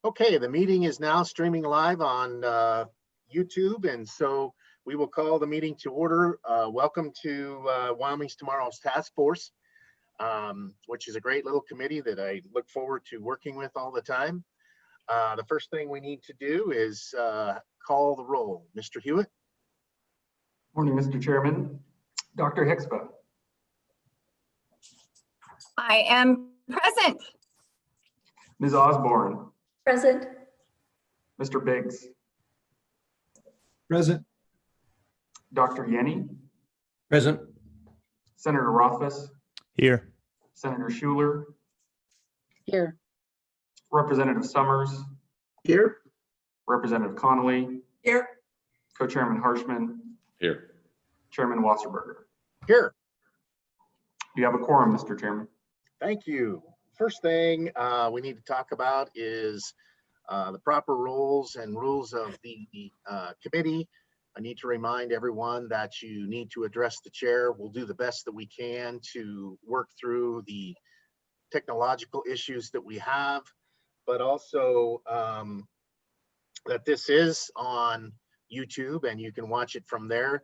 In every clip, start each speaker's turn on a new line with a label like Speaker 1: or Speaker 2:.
Speaker 1: Okay, the meeting is now streaming live on YouTube, and so we will call the meeting to order. Welcome to Wyoming's Tomorrow's Task Force, which is a great little committee that I look forward to working with all the time. The first thing we need to do is call the roll. Mr. Hewitt.
Speaker 2: Morning, Mr. Chairman. Dr. Hixba.
Speaker 3: I am present.
Speaker 2: Ms. Osborne.
Speaker 3: Present.
Speaker 2: Mr. Biggs.
Speaker 4: Present.
Speaker 2: Dr. Yenny.
Speaker 4: Present.
Speaker 2: Senator Rothfuss.
Speaker 4: Here.
Speaker 2: Senator Schuler.
Speaker 3: Here.
Speaker 2: Representative Summers.
Speaker 1: Here.
Speaker 2: Representative Connolly.
Speaker 3: Here.
Speaker 2: Co-Chairman Harshman.
Speaker 5: Here.
Speaker 2: Chairman Wasserberger.
Speaker 1: Here.
Speaker 2: You have a quorum, Mr. Chairman.
Speaker 1: Thank you. First thing we need to talk about is the proper roles and rules of the committee. I need to remind everyone that you need to address the chair. We'll do the best that we can to work through the technological issues that we have, but also that this is on YouTube and you can watch it from there.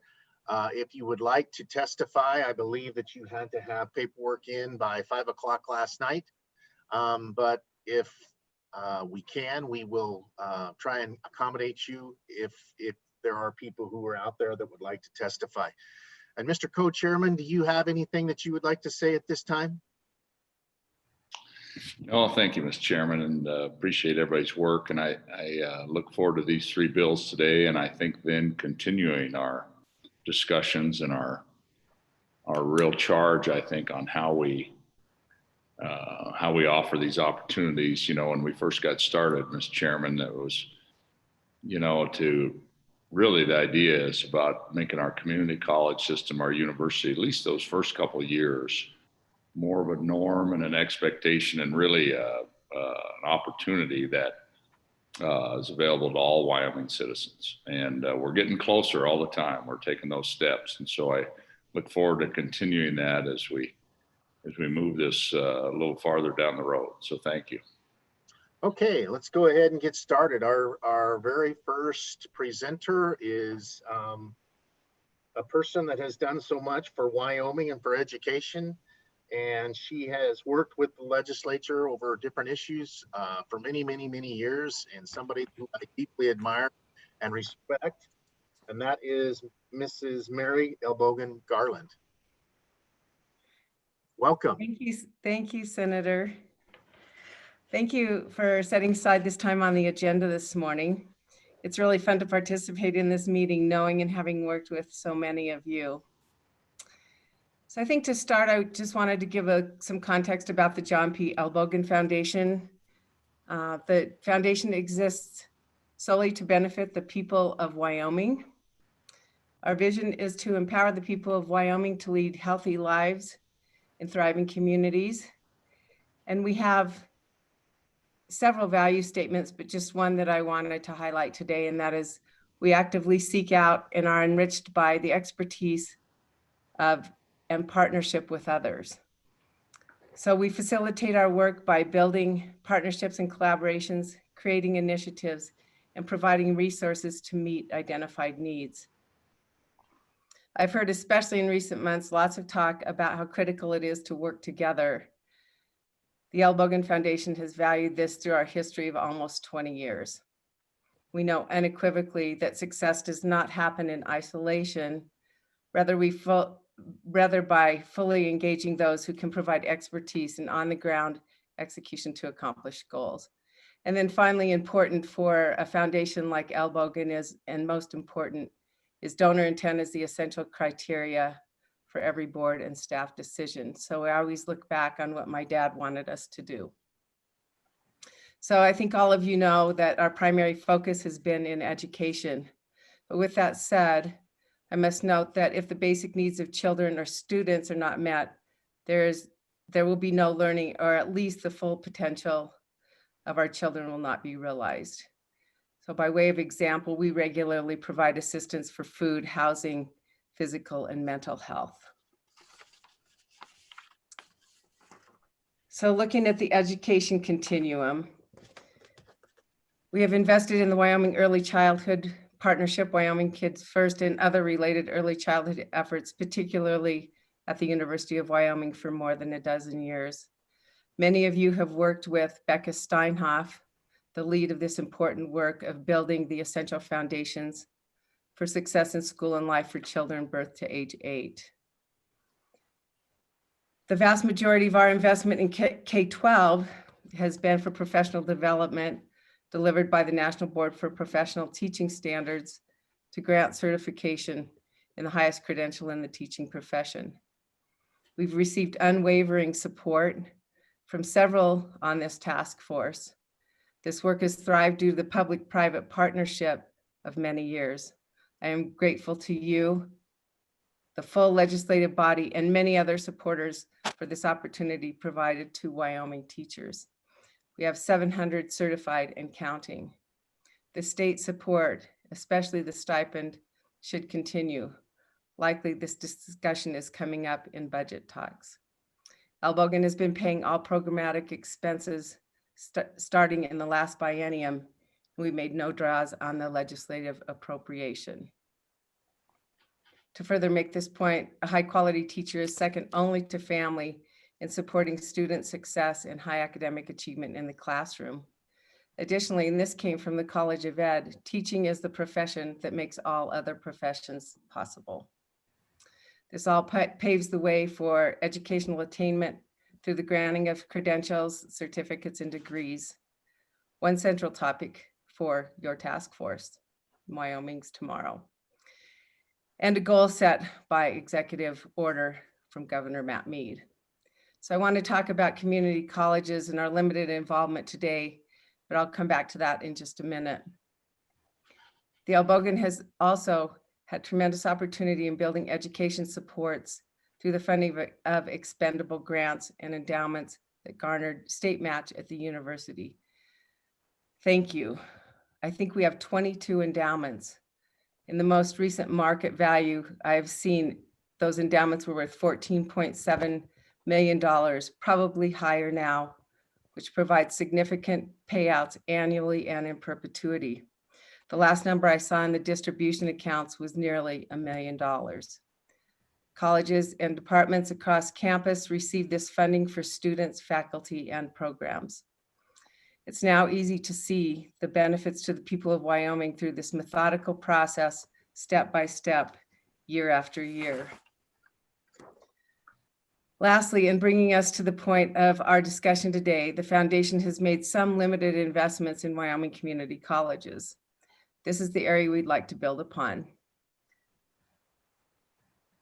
Speaker 1: If you would like to testify, I believe that you had to have paperwork in by 5 o'clock last night. But if we can, we will try and accommodate you if there are people who are out there that would like to testify. And Mr. Co-Chairman, do you have anything that you would like to say at this time?
Speaker 5: No, thank you, Mr. Chairman, and appreciate everybody's work. And I look forward to these three bills today. And I think then continuing our discussions and our real charge, I think, on how we offer these opportunities. You know, when we first got started, Mr. Chairman, that was, you know, really the idea is about making our community college system, our university, at least those first couple of years, more of a norm and an expectation and really an opportunity that is available to all Wyoming citizens. And we're getting closer all the time. We're taking those steps. And so I look forward to continuing that as we move this a little farther down the road. So thank you.
Speaker 1: Okay, let's go ahead and get started. Our very first presenter is a person that has done so much for Wyoming and for education. And she has worked with the legislature over different issues for many, many, many years, and somebody who I deeply admire and respect. And that is Mrs. Mary Elbogen Garland. Welcome.
Speaker 6: Thank you, Senator. Thank you for setting aside this time on the agenda this morning. It's really fun to participate in this meeting, knowing and having worked with so many of you. So I think to start, I just wanted to give some context about the John P. Elbogen Foundation. The foundation exists solely to benefit the people of Wyoming. Our vision is to empower the people of Wyoming to lead healthy lives in thriving communities. And we have several value statements, but just one that I wanted to highlight today, and that is we actively seek out and are enriched by the expertise of and partnership with others. So we facilitate our work by building partnerships and collaborations, creating initiatives, and providing resources to meet identified needs. I've heard, especially in recent months, lots of talk about how critical it is to work together. The Elbogen Foundation has valued this through our history of almost 20 years. We know unequivocally that success does not happen in isolation. Rather by fully engaging those who can provide expertise and on-the-ground execution to accomplish goals. And then finally, important for a foundation like Elbogen is, and most important, is donor intent is the essential criteria for every board and staff decision. So I always look back on what my dad wanted us to do. So I think all of you know that our primary focus has been in education. But with that said, I must note that if the basic needs of children or students are not met, there will be no learning, or at least the full potential of our children will not be realized. So by way of example, we regularly provide assistance for food, housing, physical, and mental health. So looking at the education continuum, We have invested in the Wyoming Early Childhood Partnership, Wyoming Kids First, and other related early childhood efforts, particularly at the University of Wyoming for more than a dozen years. Many of you have worked with Becca Steinhoff, the lead of this important work of building the essential foundations for success in school and life for children birth to age 8. The vast majority of our investment in K-12 has been for professional development delivered by the National Board for Professional Teaching Standards to grant certification in the highest credential in the teaching profession. We've received unwavering support from several on this task force. This work has thrived due to the public-private partnership of many years. I am grateful to you, the full legislative body, and many other supporters for this opportunity provided to Wyoming teachers. We have 700 certified and counting. The state support, especially the stipend, should continue. Likely this discussion is coming up in budget talks. Albogan has been paying all programmatic expenses starting in the last biennium. We made no draws on the legislative appropriation. To further make this point, a high quality teacher is second only to family in supporting student success and high academic achievement in the classroom. Additionally, and this came from the College of Ed, teaching is the profession that makes all other professions possible. This all paves the way for educational attainment through the granting of credentials, certificates, and degrees. One central topic for your task force, Wyoming's tomorrow. And a goal set by executive order from Governor Matt Mead. So I want to talk about community colleges and our limited involvement today, but I'll come back to that in just a minute. The Albogan has also had tremendous opportunity in building education supports through the funding of expendable grants and endowments that garnered state match at the university. Thank you. I think we have 22 endowments. In the most recent market value I've seen, those endowments were worth $14.7 million, probably higher now, which provides significant payouts annually and in perpetuity. The last number I saw in the distribution accounts was nearly $1 million. Colleges and departments across campus receive this funding for students, faculty, and programs. It's now easy to see the benefits to the people of Wyoming through this methodical process, step by step, year after year. Lastly, in bringing us to the point of our discussion today, the foundation has made some limited investments in Wyoming community colleges. This is the area we'd like to build upon.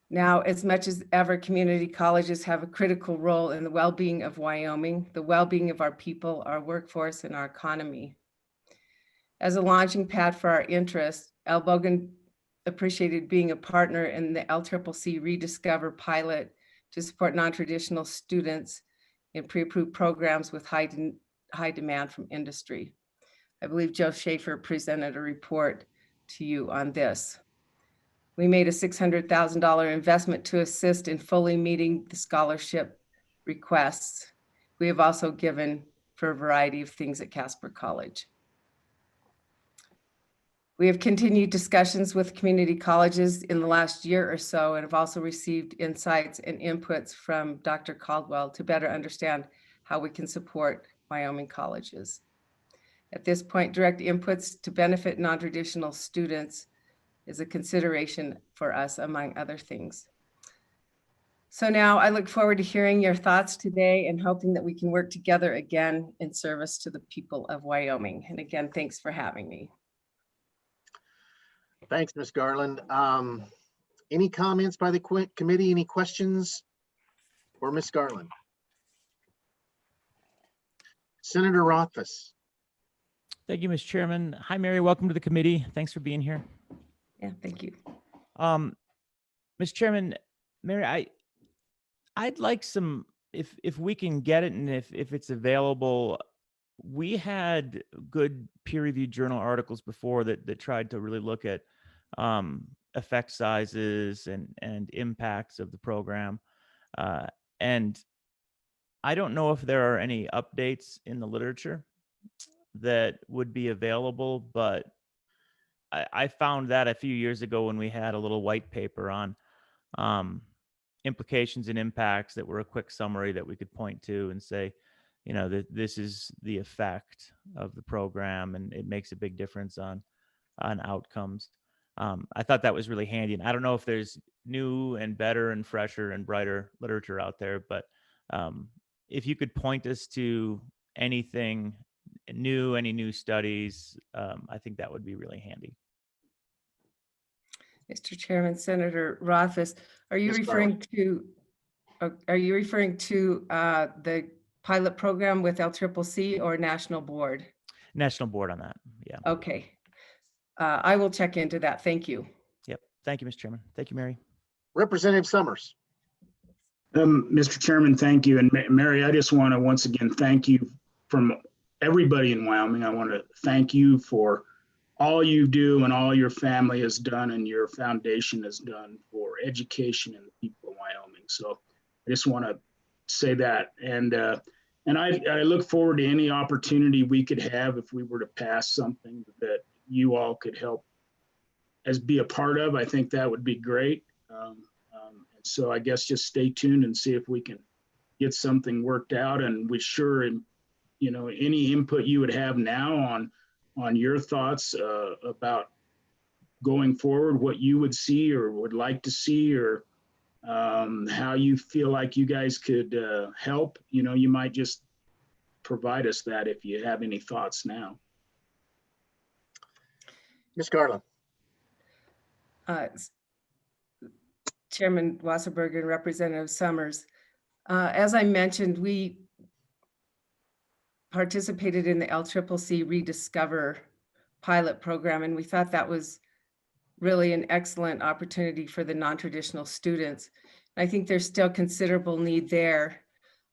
Speaker 6: Now, as much as ever, community colleges have a critical role in the well-being of Wyoming, the well-being of our people, our workforce, and our economy. As a launching pad for our interests, Albogan appreciated being a partner in the LCCC Rediscover pilot to support non-traditional students in pre-approved programs with high demand from industry. I believe Joe Schaefer presented a report to you on this. We made a $600,000 investment to assist in fully meeting the scholarship requests. We have also given for a variety of things at Casper College. We have continued discussions with community colleges in the last year or so and have also received insights and inputs from Dr. Caldwell to better understand how we can support Wyoming colleges. At this point, direct inputs to benefit non-traditional students is a consideration for us, among other things. So now I look forward to hearing your thoughts today and hoping that we can work together again in service to the people of Wyoming. And again, thanks for having me.
Speaker 1: Thanks, Ms. Garland. Any comments by the committee? Any questions for Ms. Garland? Senator Rothfuss.
Speaker 4: Thank you, Mr. Chairman. Hi, Mary. Welcome to the committee. Thanks for being here.
Speaker 6: Yeah, thank you.
Speaker 4: Mr. Chairman, Mary, I'd like some, if we can get it and if it's available, we had good peer-reviewed journal articles before that tried to really look at effect sizes and impacts of the program. And I don't know if there are any updates in the literature that would be available, but I found that a few years ago when we had a little white paper on implications and impacts that were a quick summary that we could point to and say, that this is the effect of the program, and it makes a big difference on outcomes. I thought that was really handy, and I don't know if there's new and better and fresher and brighter literature out there, but if you could point us to anything new, any new studies, I think that would be really handy.
Speaker 6: Mr. Chairman, Senator Rothfuss, are you
Speaker 1: Ms.
Speaker 6: referring to the pilot program with LCCC or National Board?
Speaker 4: National Board on that. Yeah.
Speaker 6: Okay. I will check into that. Thank you.
Speaker 4: Yep. Thank you, Mr. Chairman. Thank you, Mary.
Speaker 1: Representative Summers.
Speaker 7: Mr. Chairman, thank you. And Mary, I just want to once again thank you from everybody in Wyoming. I want to thank you for all you do and all your family has done and your foundation has done for education and the people of Wyoming. So I just want to say that. And I look forward to any opportunity we could have if we were to pass something that you all could help as be a part of. I think that would be great. And so I guess just stay tuned and see if we can get something worked out. And we sure, any input you would have now on your thoughts about going forward, what you would see or would like to see, or how you feel like you guys could help, you might just provide us that if you have any thoughts now.
Speaker 1: Ms. Garland.
Speaker 6: Chairman Wasserberger and Representative Summers, as I mentioned, we participated in the LCCC Rediscover pilot program, and we thought that was really an excellent opportunity for the non-traditional students. I think there's still considerable need there.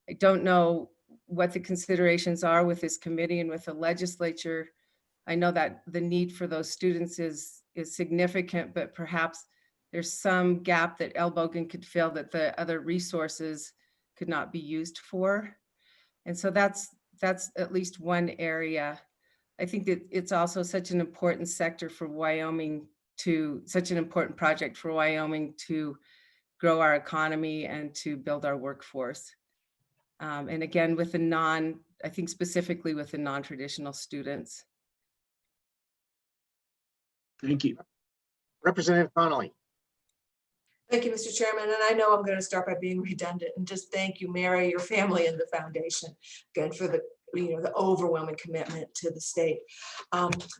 Speaker 6: I don't know what the considerations are with this committee and with the legislature. I know that the need for those students is significant, but perhaps there's some gap that Elbogen could fill that the other resources could not be used for. And so that's at least one area. I think that it's also such an important sector for Wyoming such an important project for Wyoming to grow our economy and to build our workforce. And again, I think specifically with the non-traditional students.
Speaker 7: Thank you.
Speaker 1: Representative Connolly.
Speaker 8: Thank you, Mr. Chairman. And I know I'm going to start by being redundant and just thank you, Mary, your family, and the foundation again for the overwhelming commitment to the state.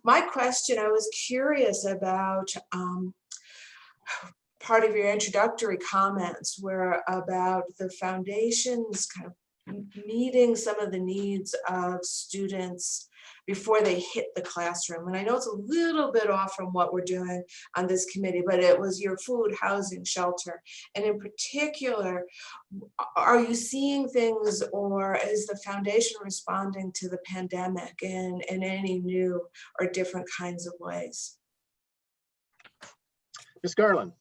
Speaker 8: My question, I was curious about part of your introductory comments were about the foundation's kind of meeting some of the needs of students before they hit the classroom. And I know it's a little bit off from what we're doing on this committee, but it was your food, housing, shelter. And in particular, are you seeing things, or is the foundation responding to the pandemic in any new or different kinds of ways?
Speaker 1: Ms. Garland.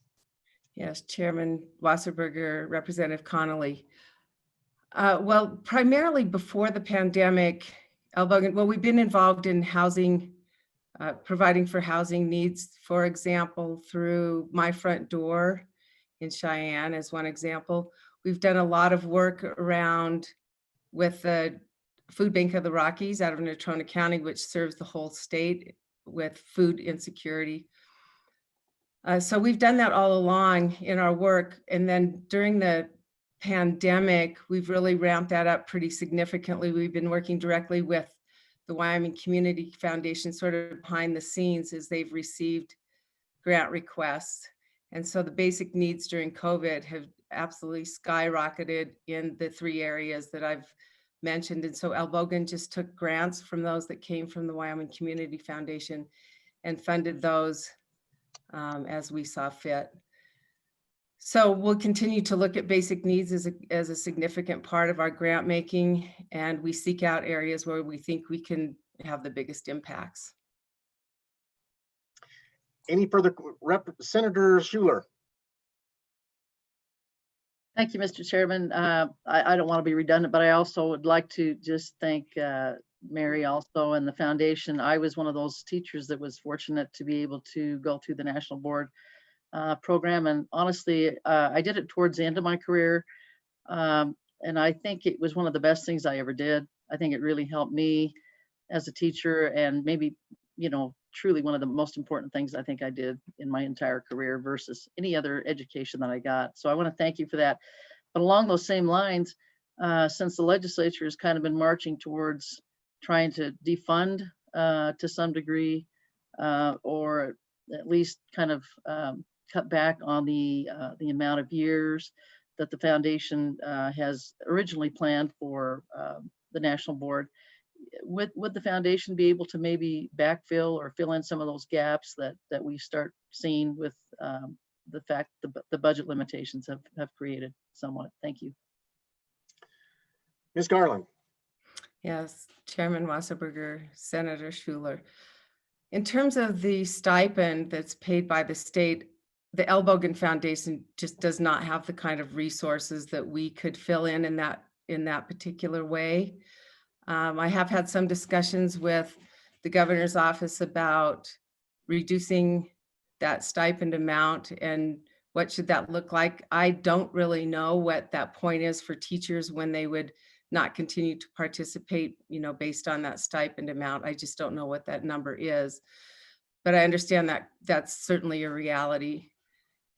Speaker 6: Yes, Chairman Wasserberger, Representative Connolly. Well, primarily before the pandemic, we've been involved in housing, providing for housing needs, for example, through My Front Door in Cheyenne as one example. We've done a lot of work around with the Food Bank of the Rockies out of Natrona County, which serves the whole state with food insecurity. So we've done that all along in our work. And then during the pandemic, we've really ramped that up pretty significantly. We've been working directly with the Wyoming Community Foundation sort of behind the scenes as they've received grant requests. And so the basic needs during COVID have absolutely skyrocketed in the three areas that I've mentioned. And so Elbogen just took grants from those that came from the Wyoming Community Foundation and funded those as we saw fit. So we'll continue to look at basic needs as a significant part of our grant making, and we seek out areas where we think we can have the biggest impacts.
Speaker 1: Any further? Senator Schuler.
Speaker 9: Thank you, Mr. Chairman. I don't want to be redundant, but I also would like to just thank Mary also and the foundation. I was one of those teachers that was fortunate to be able to go through the National Board program. And honestly, I did it towards the end of my career. And I think it was one of the best things I ever did. I think it really helped me as a teacher, and maybe, truly one of the most important things I think I did in my entire career versus any other education that I got. So I want to thank you for that. But along those same lines, since the legislature has kind of been marching towards trying to defund to some degree, or at least kind of cut back on the amount of years that the foundation has originally planned for the National Board, would the foundation be able to maybe backfill or fill in some of those gaps that we start seeing with the fact the budget limitations have created somewhat? Thank you.
Speaker 1: Ms. Garland.
Speaker 6: Yes, Chairman Wasserberger, Senator Schuler. In terms of the stipend that's paid by the state, the Elbogen Foundation just does not have the kind of resources that we could fill in that particular way. I have had some discussions with the governor's office about reducing that stipend amount and what should that look like. I don't really know what that point is for teachers when they would not continue to participate, based on that stipend amount. I just don't know what that number is, but I understand that that's certainly a reality.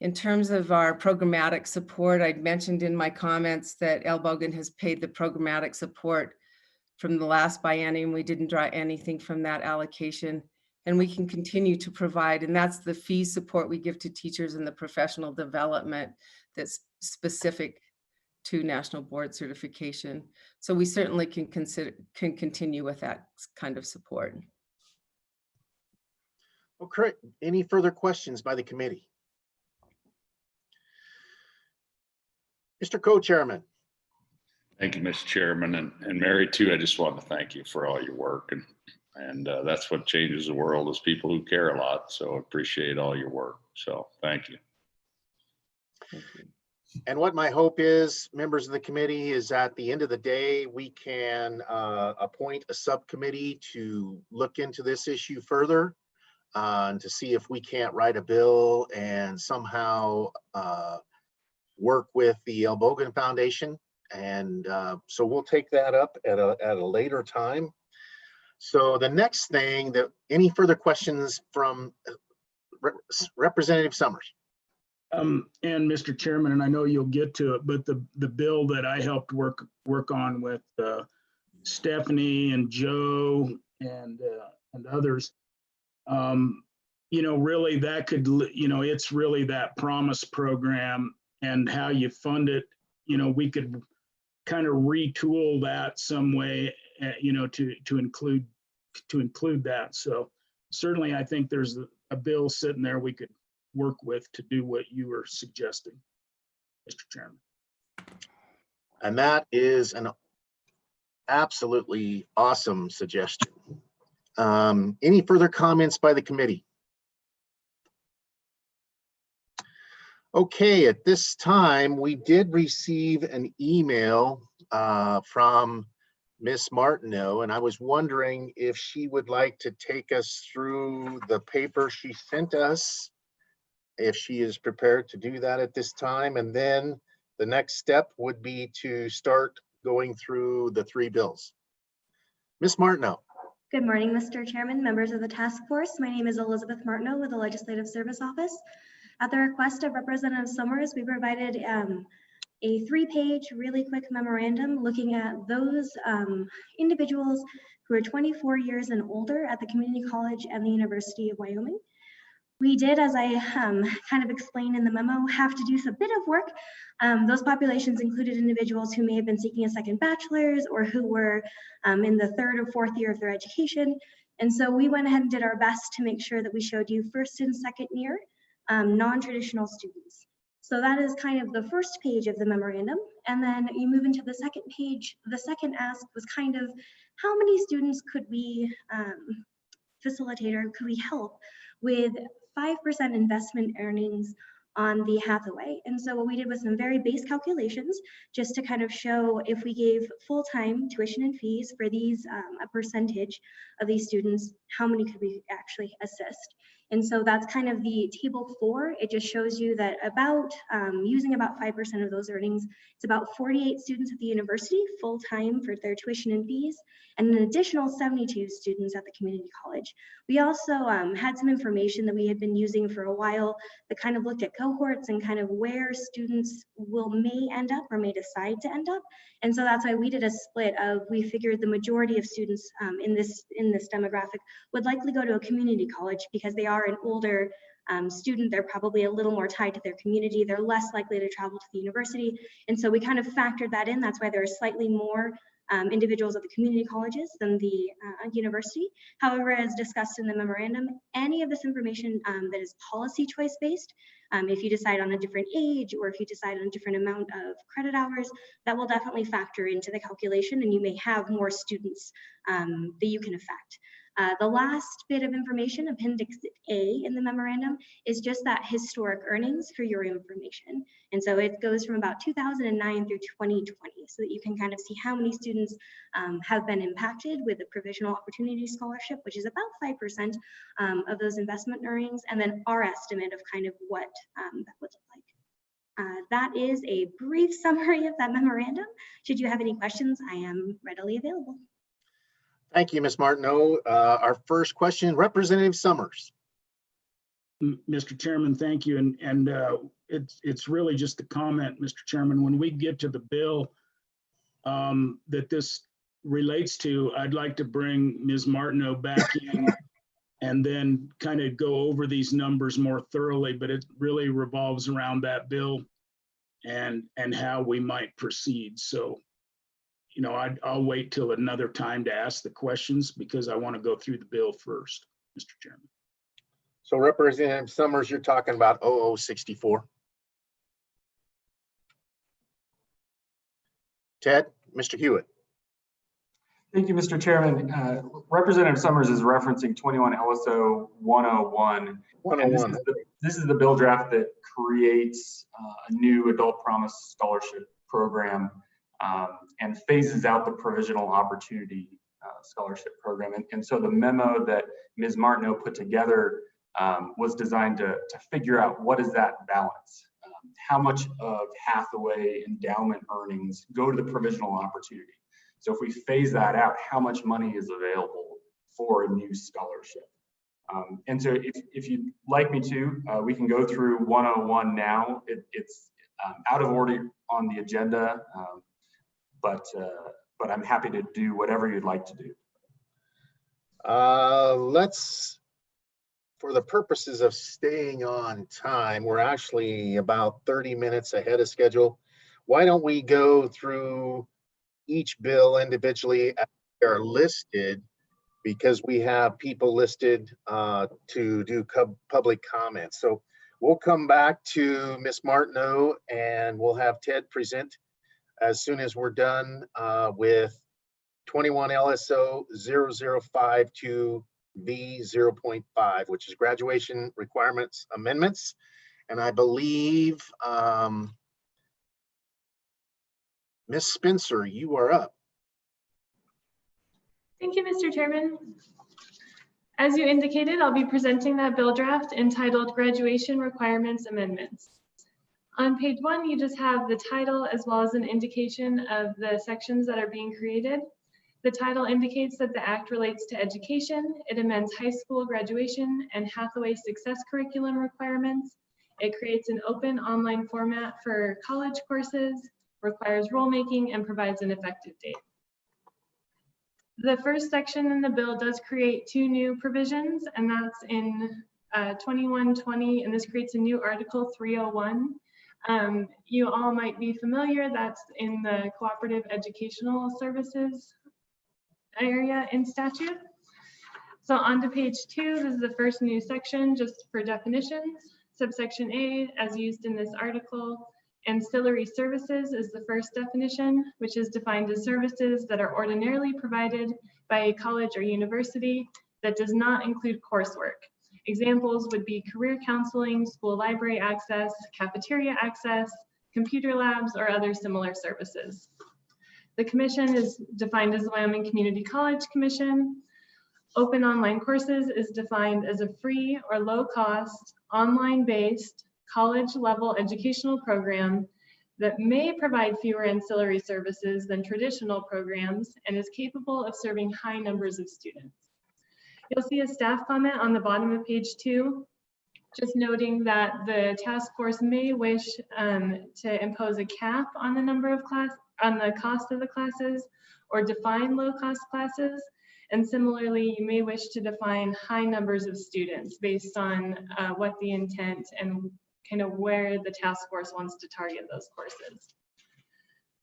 Speaker 6: In terms of our programmatic support, I'd mentioned in my comments that Elbogen has paid the programmatic support from the last biennium. We didn't draw anything from that allocation, and we can continue to provide, and that's the fee support we give to teachers in the professional development that's specific to National Board certification. So we certainly can continue with that kind of support.
Speaker 1: Okay, any further questions by the committee? Mr. Co-Chairman.
Speaker 5: Thank you, Mr. Chairman, and Mary too. I just want to thank you for all your work, and that's what changes the world is people who care a lot. So I appreciate all your work. So thank you.
Speaker 6: Thank you.
Speaker 1: And what my hope is, members of the committee, is at the end of the day, we can appoint a subcommittee to look into this issue further and to see if we can't write a bill and somehow work with the Elbogen Foundation. And so we'll take that up at a later time. So the next thing, any further questions from Representative Summers?
Speaker 7: And Mr. Chairman, and I know you'll get to it, but the bill that I helped work on with Stephanie and Joe and others, really that could, it's really that promise program and how you fund it. We could kind of retool that some way, to include that. So certainly, I think there's a bill sitting there we could work with to do what you were suggesting, Mr. Chairman.
Speaker 1: And that is an absolutely awesome suggestion. Any further comments by the committee? Okay, at this time, we did receive an email from Miss Martineau, and I was wondering if she would like to take us through the paper she sent us, if she is prepared to do that at this time. And then the next step would be to start going through the three bills. Miss Martineau.
Speaker 10: Good morning, Mr. Chairman, members of the task force. My name is Elizabeth Martineau with the Legislative Service Office. At the request of Representative Summers, we provided a 3-page, really quick memorandum looking at those individuals who are 24 years and older at the community college and the University of Wyoming. We did, as I kind of explained in the memo, have to do a bit of work. Those populations included individuals who may have been seeking a second bachelor's or who were in the 3rd or 4th year of their education. And so we went ahead and did our best to make sure that we showed you 1st and 2nd year non-traditional students. So that is kind of the first page of the memorandum. And then you move into the second page. The second ask was kind of how many students could we facilitate or could we help with 5% investment earnings on the Hathaway. And so what we did was some very base calculations just to kind of show if we gave full-time tuition and fees for these, a percentage of these students, how many could we actually assist? And so that's kind of the table 4. It just shows you that about using about 5% of those earnings, it's about 48 students at the university full-time for their tuition and fees, and an additional 72 students at the community college. We also had some information that we had been using for a while that kind of looked at cohorts and kind of where students may end up or may decide to end up. And so that's why we did a split of, we figured the majority of students in this demographic would likely go to a community college because they are an older student. They're probably a little more tied to their community. They're less likely to travel to the university. And so we kind of factored that in. That's why there are slightly more individuals at the community colleges than the university. However, as discussed in the memorandum, any of this information that is policy choice based, if you decide on a different age or if you decide on a different amount of credit hours, that will definitely factor into the calculation, and you may have more students that you can affect. The last bit of information, Appendix A in the memorandum, is just that historic earnings for your information. And so it goes from about 2009 through 2020, so that you can kind of see how many students have been impacted with the Provisional Opportunity Scholarship, which is about 5% of those investment earnings, and then our estimate of kind of what that would look like. That is a brief summary of that memorandum. Should you have any questions, I am readily available.
Speaker 1: Thank you, Ms. Martineau. Our first question, Representative Summers.
Speaker 7: Mr. Chairman, thank you. And it's really just a comment, Mr. Chairman. When we get to the bill that this relates to, I'd like to bring Ms. Martineau back in and then kind of go over these numbers more thoroughly, but it really revolves around that bill and how we might proceed. So, you know, I'll wait till another time to ask the questions because I want to go through the bill first, Mr. Chairman.
Speaker 1: So Representative Summers, you're talking about 0064. Ted, Mr. Hewitt.
Speaker 2: Thank you, Mr. Chairman. Representative Summers is referencing 21 LSO 101.
Speaker 1: 101.
Speaker 2: This is the bill draft that creates a new Adult Promise Scholarship program and phases out the Provisional Opportunity Scholarship program. And so the memo that Ms. Martineau put together was designed to figure out what is that balance. How much of Hathaway endowment earnings go to the Provisional Opportunity? So if we phase that out, how much money is available for a new scholarship? And so if you'd like me to, we can go through 101 now. It's out of order on the agenda, but I'm happy to do whatever you'd like to do.
Speaker 1: Let's, for the purposes of staying on time, we're actually about 30 minutes ahead of schedule. Why don't we go through each bill individually as they are listed, because we have people listed to do public comments. So we'll come back to Ms. Martineau and we'll have Ted present as soon as we're done with 21 LSO 0052 V 0.5, which is graduation requirements amendments. And I believe Ms. Spencer, you are up.
Speaker 11: Thank you, Mr. Chairman. As you indicated, I'll be presenting that bill draft entitled Graduation Requirements Amendments. On page 1, you just have the title as well as an indication of the sections that are being created. The title indicates that the act relates to education. It amends high school graduation and Hathaway success curriculum requirements. It creates an open online format for college courses, requires rulemaking, and provides an effective date. The first section in the bill does create 2 new provisions, and that's in 2120, and this creates a new Article 301. You all might be familiar, that's in the Cooperative Educational Services area in statute. So on to page 2, this is the first new section just for definitions. Subsection A, as used in this article, ancillary services is the first definition, which is defined as services that are ordinarily provided by a college or university that does not include coursework. Examples would be career counseling, school library access, cafeteria access, computer labs, or other similar services. The commission is defined as the Wyoming Community College Commission. Open online courses is defined as a free or low cost, online-based, college level educational program that may provide fewer ancillary services than traditional programs and is capable of serving high numbers of students. You'll see a staff comment on the bottom of page 2, just noting that the task force may wish to impose a cap on the number of on the cost of the classes or define low cost classes. And similarly, you may wish to define high numbers of students based on what the intent and kind of where the task force wants to target those courses.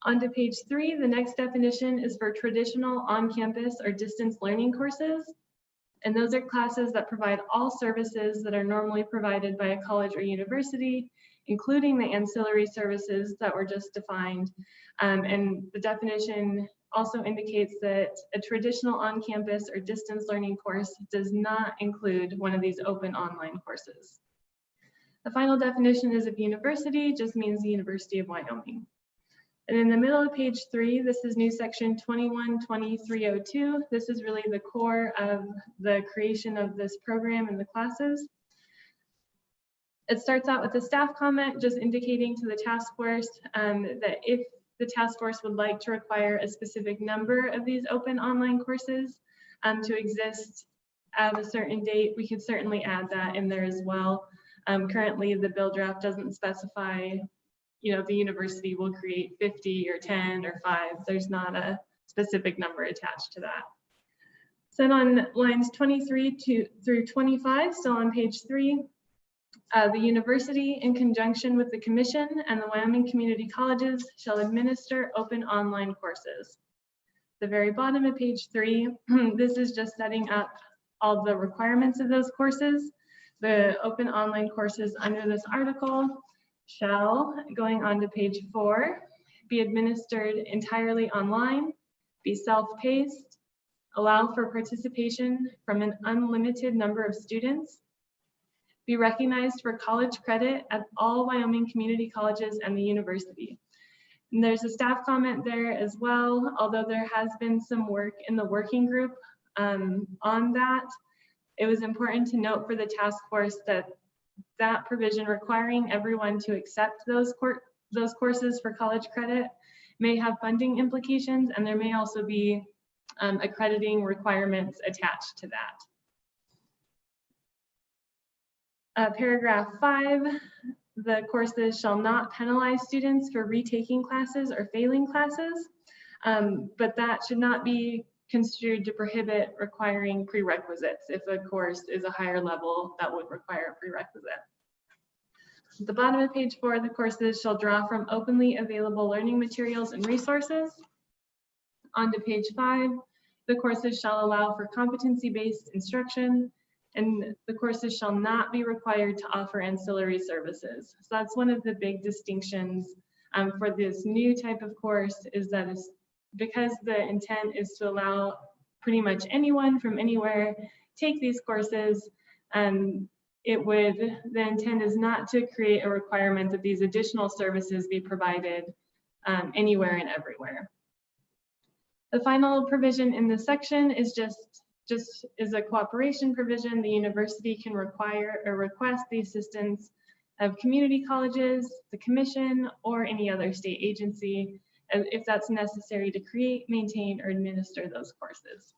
Speaker 11: On to page 3, the next definition is for traditional on-campus or distance learning courses. And those are classes that provide all services that are normally provided by a college or university, including the ancillary services that were just defined. And the definition also indicates that a traditional on-campus or distance learning course does not include one of these open online courses. The final definition is of university, just means the University of Wyoming. And in the middle of page 3, this is new section 21-2302. This is really the core of the creation of this program and the classes. It starts out with a staff comment just indicating to the task force that if the task force would like to require a specific number of these open online courses to exist at a certain date, we could certainly add that in there as well. Currently, the bill draft doesn't specify, the university will create 50 or 10 or 5. There's not a specific number attached to that. So on lines 23 through 25, still on page 3, the university, in conjunction with the commission and the Wyoming community colleges, shall administer open online courses. The very bottom of page 3, this is just setting up all the requirements of those courses. The open online courses under this article shall, going on to page 4, be administered entirely online, be self-paced, allow for participation from an unlimited number of students, be recognized for college credit at all Wyoming community colleges and the university. And there's a staff comment there as well, although there has been some work in the working group on that. It was important to note for the task force that that provision requiring everyone to accept those courses for college credit may have funding implications, and there may also be accrediting requirements attached to that. Paragraph 5, the courses shall not penalize students for retaking classes or failing classes, but that should not be construed to prohibit requiring prerequisites. If a course is a higher level, that would require a prerequisite. At the bottom of page 4, the courses shall draw from openly available learning materials and resources. On to page 5, the courses shall allow for competency-based instruction, and the courses shall not be required to offer ancillary services. So that's one of the big distinctions for this new type of course, is that it's because the intent is to allow pretty much anyone from anywhere take these courses, the intent is not to create a requirement that these additional services be provided anywhere and everywhere. The final provision in this section is just is a cooperation provision. The university can require or request the assistance of community colleges, the commission, or any other state agency if that's necessary to create, maintain, or administer those courses.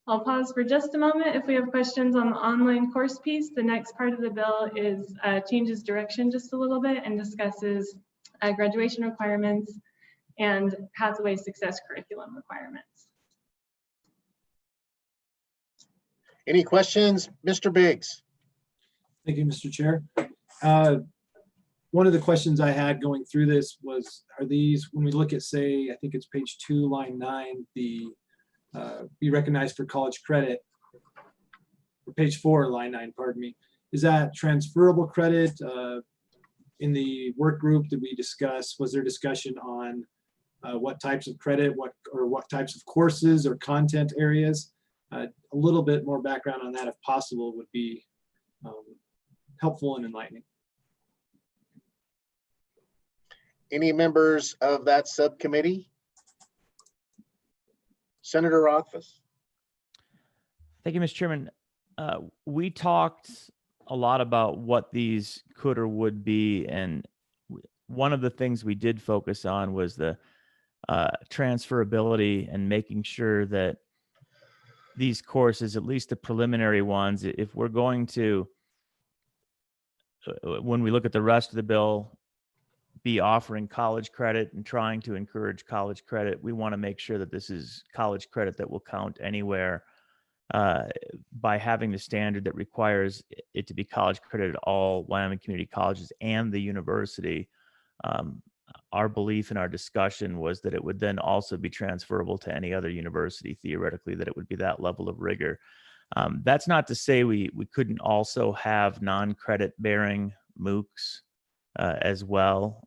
Speaker 11: I'll pause for just a moment if we have questions on the online course piece. The next part of the bill is changes direction just a little bit and discusses graduation requirements and pathway success curriculum requirements.
Speaker 1: Any questions? Mr. Biggs?
Speaker 12: Thank you, Mr. Chair. One of the questions I had going through this was, are these, when we look at, say, I think it's page 2, line 9, the be recognized for college credit, or page 4, line 9, pardon me, is that transferable credit? In the work group that we discussed, was there discussion on what types of credit, what types of courses or content areas a little bit more background on that, if possible, would be helpful and enlightening.
Speaker 1: Any members of that subcommittee? Senator Rothfuss.
Speaker 4: Thank you, Mr. Chairman. We talked a lot about what these could or would be, and one of the things we did focus on was the transferability and making sure that these courses, at least the preliminary ones, if we're going to, when we look at the rest of the bill, be offering college credit and trying to encourage college credit, we want to make sure that this is college credit that will count anywhere, by having the standard that requires it to be college credit at all Wyoming community colleges and the university. Our belief in our discussion was that it would then also be transferable to any other university, theoretically, that it would be that level of rigor. That's not to say we couldn't also have non-credit bearing MOOCs as well.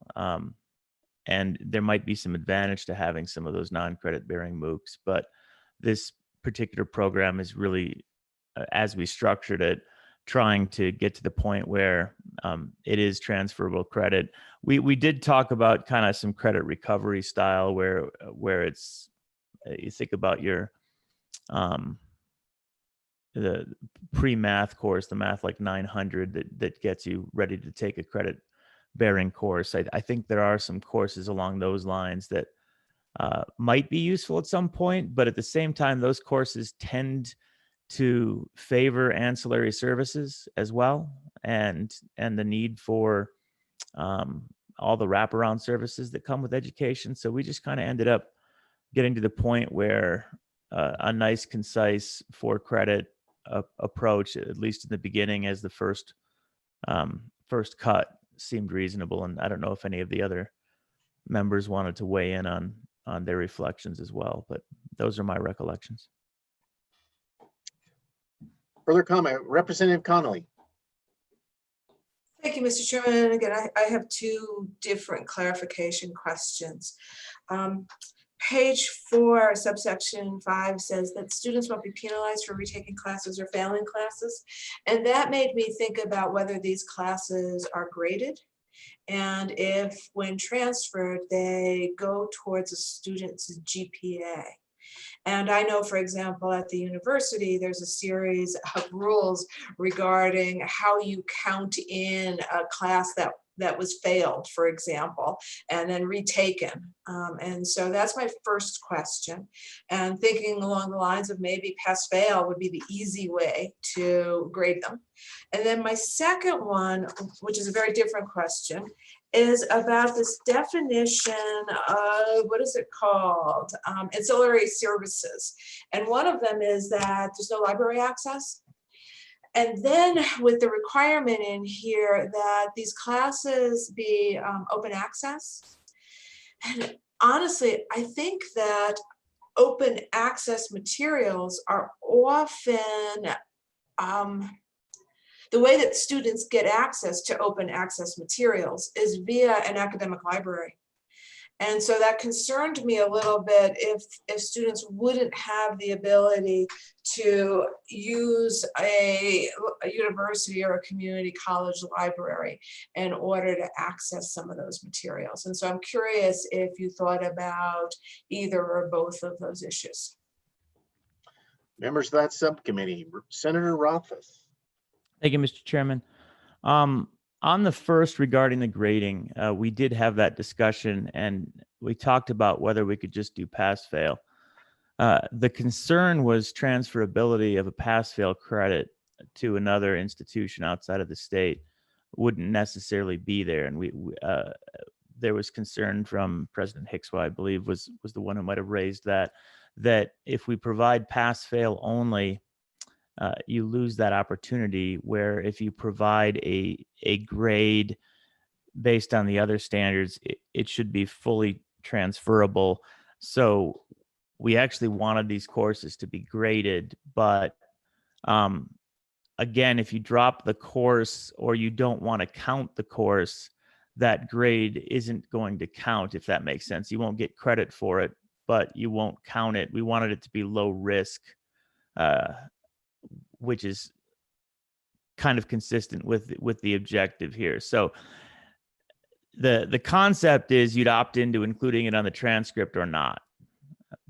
Speaker 4: And there might be some advantage to having some of those non-credit bearing MOOCs, but this particular program is really, as we structured it, trying to get to the point where it is transferable credit. We did talk about kind of some credit recovery style where it's, you think about your the pre-math course, the Math Like 900 that gets you ready to take a credit bearing course. I think there are some courses along those lines that might be useful at some point, but at the same time, those courses tend to favor ancillary services as well, and the need for all the wraparound services that come with education. So we just kind of ended up getting to the point where a nice, concise for credit approach, at least in the beginning, as the first cut, seemed reasonable. And I don't know if any of the other members wanted to weigh in on their reflections as well, but those are my recollections.
Speaker 1: Further comment, Representative Connolly.
Speaker 8: Thank you, Mr. Chairman. Again, I have two different clarification questions. Page 4, subsection 5 says that students won't be penalized for retaking classes or failing classes. And that made me think about whether these classes are graded, and if when transferred, they go towards a student's GPA. And I know, for example, at the university, there's a series of rules regarding how you count in a class that was failed, for example, and then retaken. And so that's my first question. And thinking along the lines of maybe pass-fail would be the easy way to grade them. And then my second one, which is a very different question, is about this definition of, what is it called? Ancillary services. And one of them is that there's no library access. And then with the requirement in here that these classes be open access. And honestly, I think that open access materials are often, the way that students get access to open access materials is via an academic library. And so that concerned me a little bit if students wouldn't have the ability to use a university or a community college library in order to access some of those materials. And so I'm curious if you thought about either or both of those issues.
Speaker 1: Members of that subcommittee, Senator Rothfuss.
Speaker 4: Thank you, Mr. Chairman. On the first regarding the grading, we did have that discussion, and we talked about whether we could just do pass-fail. The concern was transferability of a pass-fail credit to another institution outside of the state wouldn't necessarily be there. And there was concern from President Hicks, who I believe was the one who might have raised that if we provide pass-fail only, you lose that opportunity, where if you provide a grade based on the other standards, it should be fully transferable. So we actually wanted these courses to be graded, but again, if you drop the course or you don't want to count the course, that grade isn't going to count, if that makes sense. You won't get credit for it, but you won't count it. We wanted it to be low risk which is kind of consistent with the objective here. So the concept is you'd opt into including it on the transcript or not.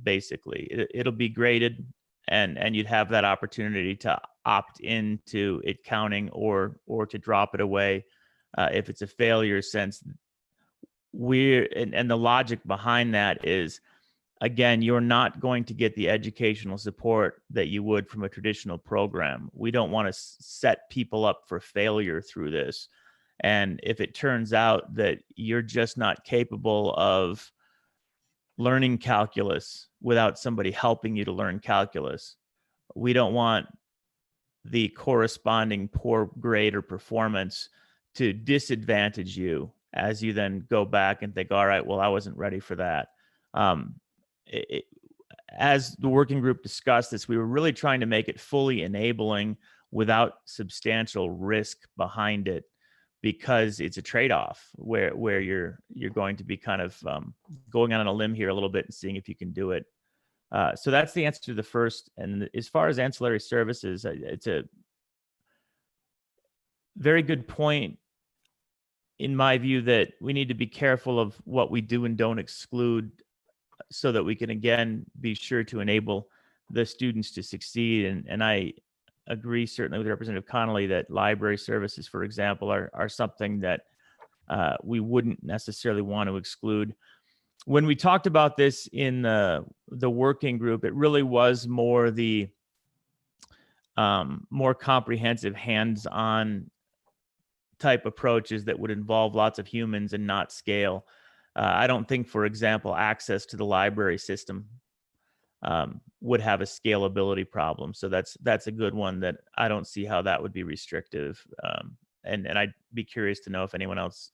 Speaker 4: Basically, it'll be graded, and you'd have that opportunity to opt into it counting or to drop it away if it's a failure. Since and the logic behind that is, again, you're not going to get the educational support that you would from a traditional program. We don't want to set people up for failure through this. And if it turns out that you're just not capable of learning calculus without somebody helping you to learn calculus, we don't want the corresponding poor grade or performance to disadvantage you as you then go back and think, all right, well, I wasn't ready for that. As the working group discussed this, we were really trying to make it fully enabling without substantial risk behind it, because it's a trade-off where you're going to be kind of going on a limb here a little bit and seeing if you can do it. So that's the answer to the first. And as far as ancillary services, it's a very good point in my view that we need to be careful of what we do and don't exclude, so that we can again be sure to enable the students to succeed. And I agree certainly with Representative Connolly that library services, for example, are something that we wouldn't necessarily want to exclude. When we talked about this in the working group, it really was more the more comprehensive hands-on type approaches that would involve lots of humans and not scale. I don't think, for example, access to the library system would have a scalability problem. So that's a good one that I don't see how that would be restrictive. And I'd be curious to know if anyone else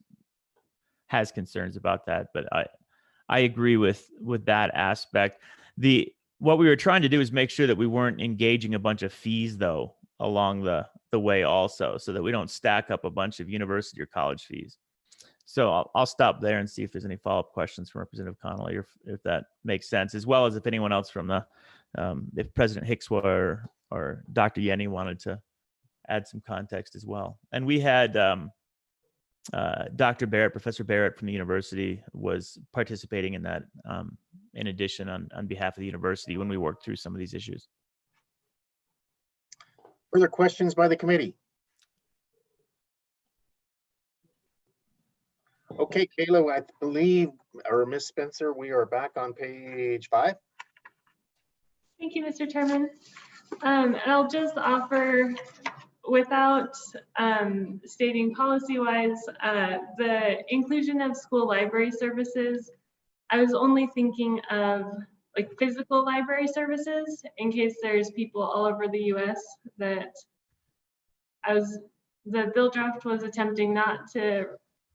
Speaker 4: has concerns about that. But I agree with that aspect. What we were trying to do is make sure that we weren't engaging a bunch of fees though along the way also, so that we don't stack up a bunch of university or college fees. So I'll stop there and see if there's any follow-up questions from Representative Connolly, or if that makes sense, as well as if anyone else from if President Hickswa or Dr. Yenny wanted to add some context as well. And we had Dr. Barrett, Professor Barrett from the university was participating in that in addition on behalf of the university when we worked through some of these issues.
Speaker 1: Further questions by the committee? Okay, Kayla, I believe, or Ms. Spencer, we are back on page 5.
Speaker 11: Thank you, Mr. Chairman. And I'll just offer, without stating policy-wise, the inclusion of school library services. I was only thinking of like physical library services in case there's people all over the US that the bill draft was attempting not to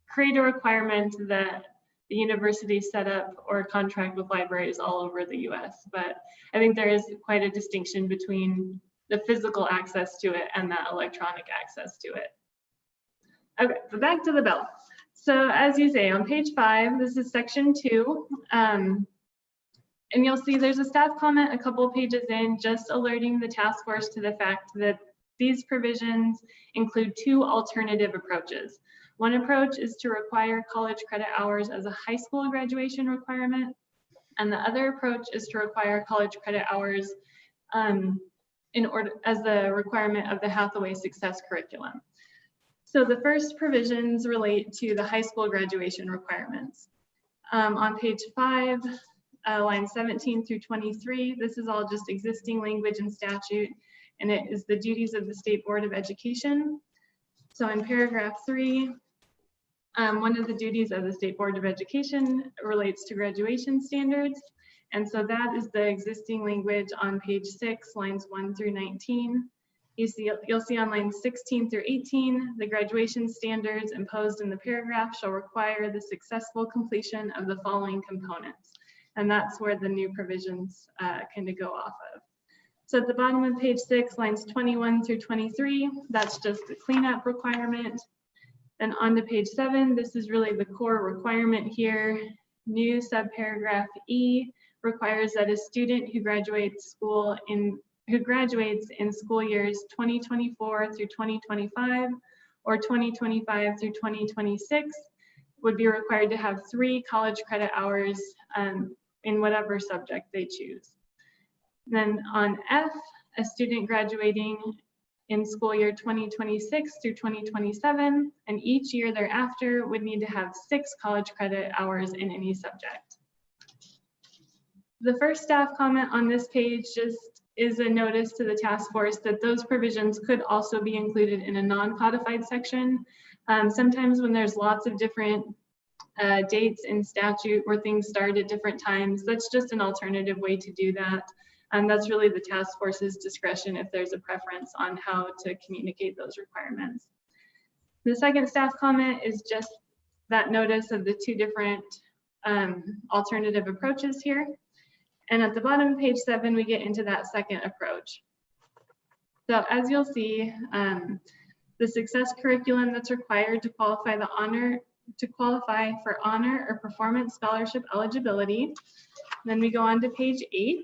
Speaker 11: create a requirement that the university set up or contract with libraries all over the US. But I think there is quite a distinction between the physical access to it and that electronic access to it. Okay, so back to the bill. So as you say, on page 5, this is section 2. And you'll see there's a staff comment a couple of pages in, just alerting the task force to the fact that these provisions include 2 alternative approaches. One approach is to require college credit hours as a high school graduation requirement. And the other approach is to require college credit hours in order as the requirement of the Hathaway Success Curriculum. So the first provisions relate to the high school graduation requirements. On page 5, lines 17 through 23, this is all just existing language and statute, and it is the duties of the State Board of Education. So in paragraph 3, one of the duties of the State Board of Education relates to graduation standards. And so that is the existing language on page 6, lines 1 through 19. You'll see on lines 16 through 18, the graduation standards imposed in the paragraph shall require the successful completion of the following components. And that's where the new provisions kind of go off of. So at the bottom of page 6, lines 21 through 23, that's just the cleanup requirement. Then on to page 7, this is really the core requirement here. New subparagraph E requires that a student who graduates school in who graduates in school years 2024 through 2025 or 2025 through 2026 would be required to have 3 college credit hours in whatever subject they choose. Then on F, a student graduating in school year 2026 through 2027, and each year thereafter would need to have 6 college credit hours in any subject. The first staff comment on this page just is a notice to the task force that those provisions could also be included in a non-codified section. Sometimes when there's lots of different dates in statute where things start at different times, that's just an alternative way to do that. And that's really the task force's discretion if there's a preference on how to communicate those requirements. The second staff comment is just that notice of the 2 different alternative approaches here. And at the bottom of page 7, we get into that second approach. So as you'll see, the success curriculum that's required to qualify for honor or performance scholarship eligibility. Then we go on to page 8.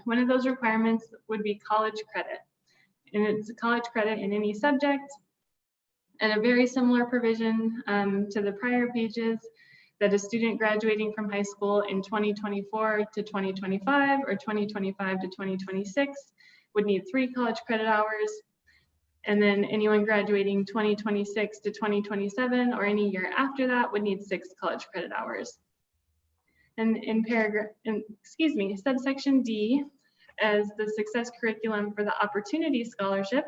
Speaker 11: One of those requirements would be college credit. And it's a college credit in any subject. And a very similar provision to the prior pages, that a student graduating from high school in 2024 to 2025 or 2025 to 2026 would need 3 college credit hours. And then anyone graduating 2026 to 2027 or any year after that would need 6 college credit hours. And subsection D as the success curriculum for the opportunity scholarship,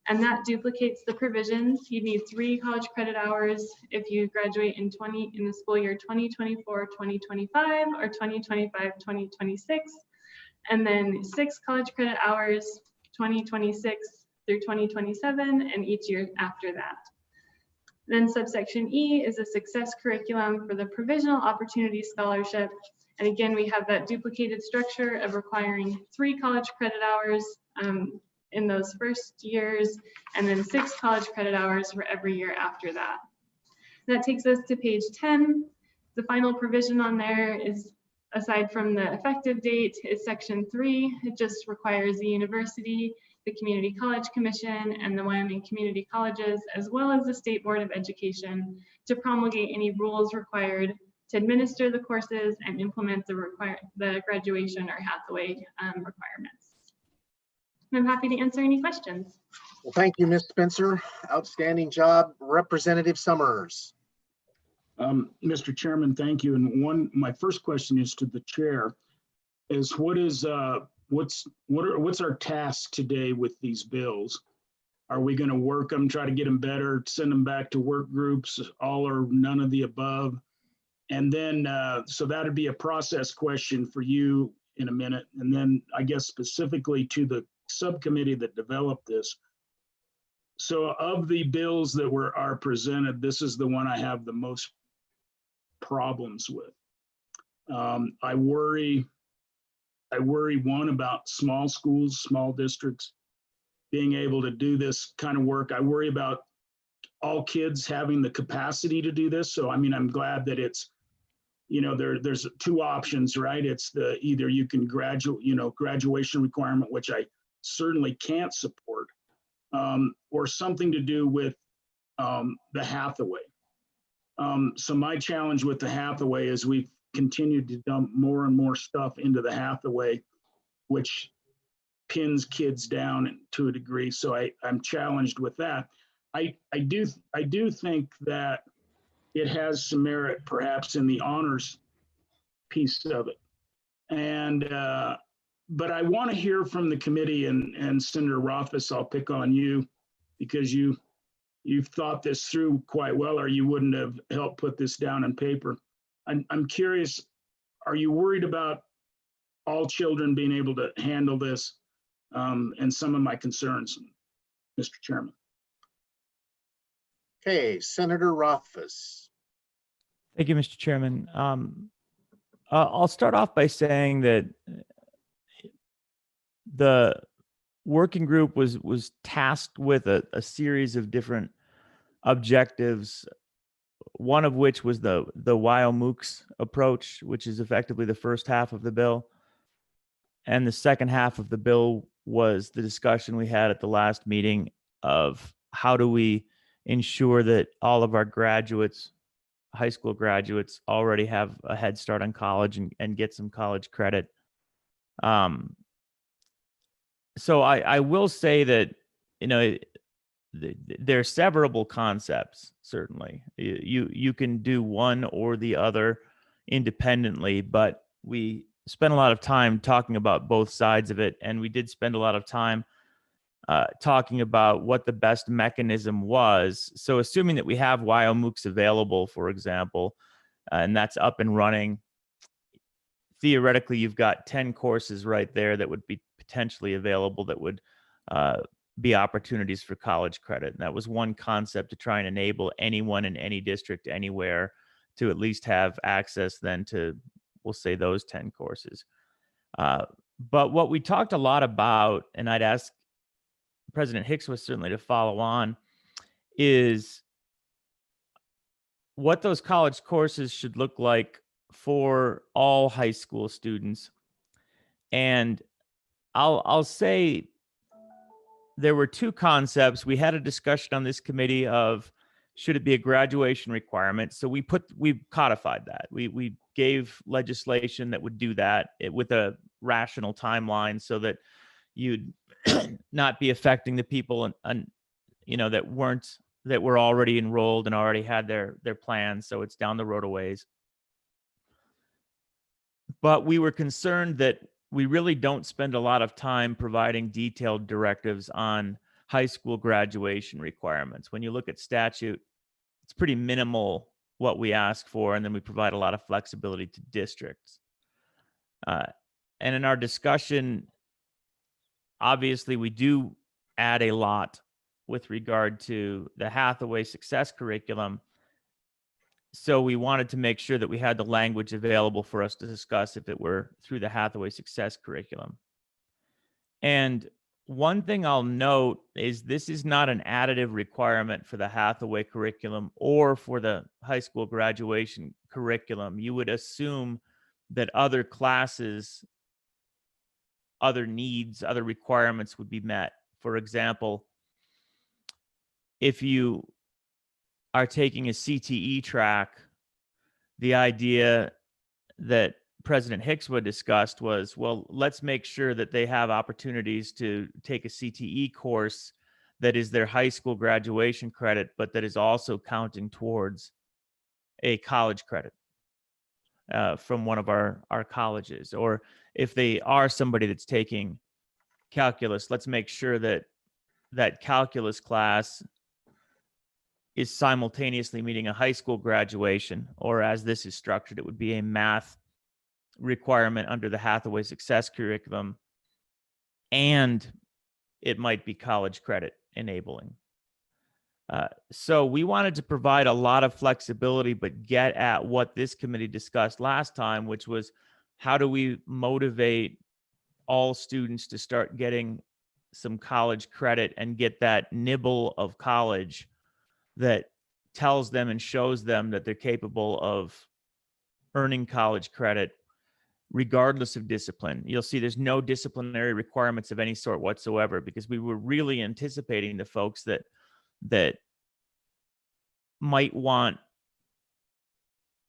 Speaker 11: and that duplicates the provisions. You need 3 college credit hours if you graduate in the school year 2024, 2025 or 2025, 2026, and then 6 college credit hours 2026 through 2027 and each year after that. Then subsection E is a success curriculum for the provisional opportunity scholarship. And again, we have that duplicated structure of requiring 3 college credit hours in those first years, and then 6 college credit hours for every year after that. That takes us to page 10. The final provision on there is, aside from the effective date, is section 3. It just requires the university, the Community College Commission, and the Wyoming Community Colleges, as well as the State Board of Education, to promulgate any rules required to administer the courses and implement the graduation or Hathaway requirements. I'm happy to answer any questions.
Speaker 1: Well, thank you, Ms. Spencer. Outstanding job. Representative Summers.
Speaker 7: Mr. Chairman, thank you. And my first question is to the chair, is what's our task today with these bills? Are we going to work them, try to get them better, send them back to work groups, all or none of the above? And then, so that'd be a process question for you in a minute. And then I guess specifically to the subcommittee that developed this. So of the bills that are presented, this is the one I have the most problems with. I worry one about small schools, small districts being able to do this kind of work. I worry about all kids having the capacity to do this. So, I mean, I'm glad that it's, there's 2 options, right? It's either you can graduation requirement, which I certainly can't support, or something to do with the Hathaway. So my challenge with the Hathaway is we've continued to dump more and more stuff into the Hathaway, which pins kids down to a degree. So I'm challenged with that. I do think that it has some merit perhaps in the honors piece of it. And but I want to hear from the committee, and Senator Rothfuss, I'll pick on you because you've thought this through quite well, or you wouldn't have helped put this down on paper. I'm curious, are you worried about all children being able to handle this? And some of my concerns, Mr. Chairman.
Speaker 1: Okay, Senator Rothfuss.
Speaker 4: Thank you, Mr. Chairman. I'll start off by saying that the working group was tasked with a series of different objectives, one of which was the WyoMOOCs approach, which is effectively the first half of the bill. And the second half of the bill was the discussion we had at the last meeting of how do we ensure that all of our graduates, high school graduates, already have a head start on college and get some college credit. So I will say that, you know, they're severable concepts, certainly. You can do one or the other independently, but we spent a lot of time talking about both sides of it, and we did spend a lot of time talking about what the best mechanism was. So assuming that we have WyoMOOCs available, for example, and that's up and running, theoretically, you've got 10 courses right there that would be potentially available that would be opportunities for college credit. And that was one concept to try and enable anyone in any district anywhere to at least have access then to, we'll say, those 10 courses. But what we talked a lot about, and I'd ask President Hicks was certainly to follow on, is what those college courses should look like for all high school students. And I'll say there were two concepts. We had a discussion on this committee of should it be a graduation requirement? So we codified that. We gave legislation that would do that with a rational timeline so that you'd not be affecting the people and you know that were already enrolled and already had their plans. So it's down the road a ways. But we were concerned that we really don't spend a lot of time providing detailed directives on high school graduation requirements. When you look at statute, it's pretty minimal what we ask for, and then we provide a lot of flexibility to districts. And in our discussion, obviously, we do add a lot with regard to the Hathaway Success Curriculum. So we wanted to make sure that we had the language available for us to discuss if it were through the Hathaway Success Curriculum. And one thing I'll note is this is not an additive requirement for the Hathaway curriculum or for the high school graduation curriculum. You would assume that other classes, other needs, other requirements would be met. For example, if you are taking a CTE track, the idea that President Hickswood discussed was, well, let's make sure that they have opportunities to take a CTE course that is their high school graduation credit, but that is also counting towards a college credit from one of our colleges. Or if they are somebody that's taking calculus, let's make sure that that calculus class is simultaneously meeting a high school graduation, or as this is structured, it would be a math requirement under the Hathaway Success Curriculum, and it might be college credit enabling. So we wanted to provide a lot of flexibility, but get at what this committee discussed last time, which was how do we motivate all students to start getting some college credit and get that nibble of college that tells them and shows them that they're capable of earning college credit regardless of discipline. You'll see there's no disciplinary requirements of any sort whatsoever, because we were really anticipating the folks that might want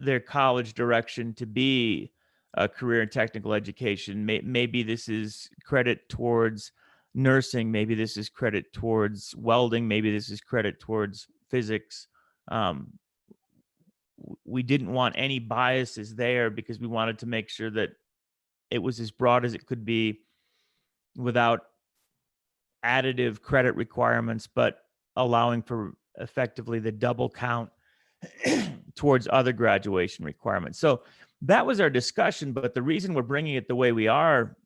Speaker 4: their college direction to be a career and technical education. Maybe this is credit towards nursing. Maybe this is credit towards welding. Maybe this is credit towards physics. We didn't want any biases there because we wanted to make sure that it was as broad as it could be without additive credit requirements, but allowing for effectively the double count towards other graduation requirements. So that was our discussion. But the reason we're bringing it the way we are,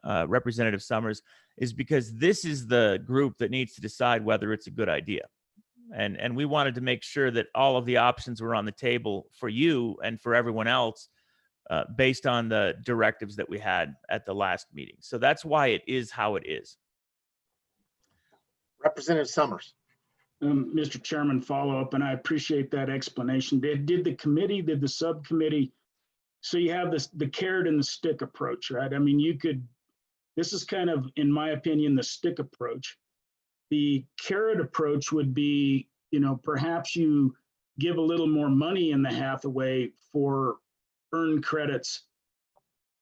Speaker 4: Representative Summers, is because this is the group that needs to decide whether it's a good idea. And we wanted to make sure that all of the options were on the table for you and for everyone else based on the directives that we had at the last meeting. So that's why it is how it is.
Speaker 1: Representative Summers.
Speaker 7: Mr. Chairman, follow up, and I appreciate that explanation. Did the subcommittee, so you have the carrot and the stick approach, right? I mean, you could This is kind of, in my opinion, the stick approach. The carrot approach would be, perhaps you give a little more money in the Hathaway for earned credits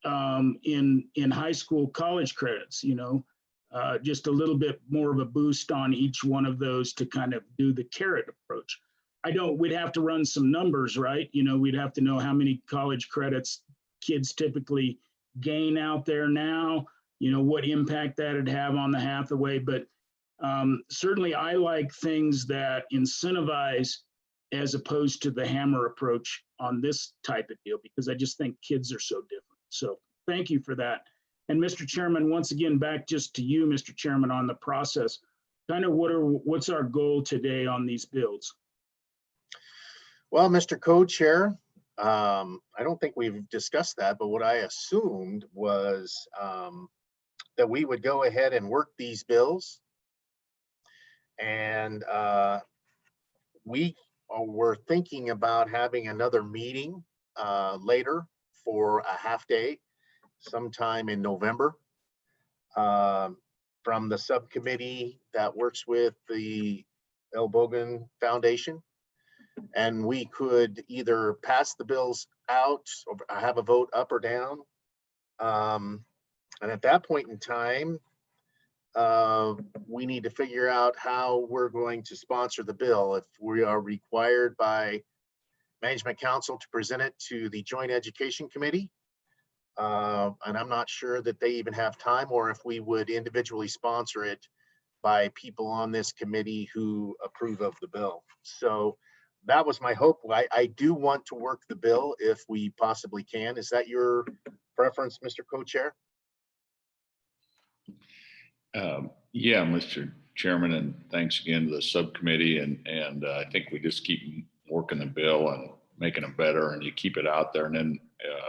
Speaker 7: in high school college credits, just a little bit more of a boost on each one of those to kind of do the carrot approach. We'd have to run some numbers, right? We'd have to know how many college credits kids typically gain out there now, what impact that'd have on the Hathaway. But certainly I like things that incentivize as opposed to the hammer approach on this type of deal, because I just think kids are so different. So thank you for that. And Mr. Chairman, once again, back just to you, Mr. Chairman, on the process, kind of what's our goal today on these bills?
Speaker 1: Well, Mr. Co-Chair, I don't think we've discussed that, but what I assumed was that we would go ahead and work these bills. And we were thinking about having another meeting later for a half day sometime in November from the subcommittee that works with the El Bogan Foundation. And we could either pass the bills out or have a vote up or down. And at that point in time, we need to figure out how we're going to sponsor the bill. If we are required by Management Council to present it to the Joint Education Committee, and I'm not sure that they even have time, or if we would individually sponsor it by people on this committee who approve of the bill. So that was my hope. I do want to work the bill if we possibly can. Is that your preference, Mr. Co-Chair?
Speaker 5: Yeah, Mr. Chairman, and thanks again to the subcommittee. And I think we just keep working the bill and making it better, and you keep it out there, and then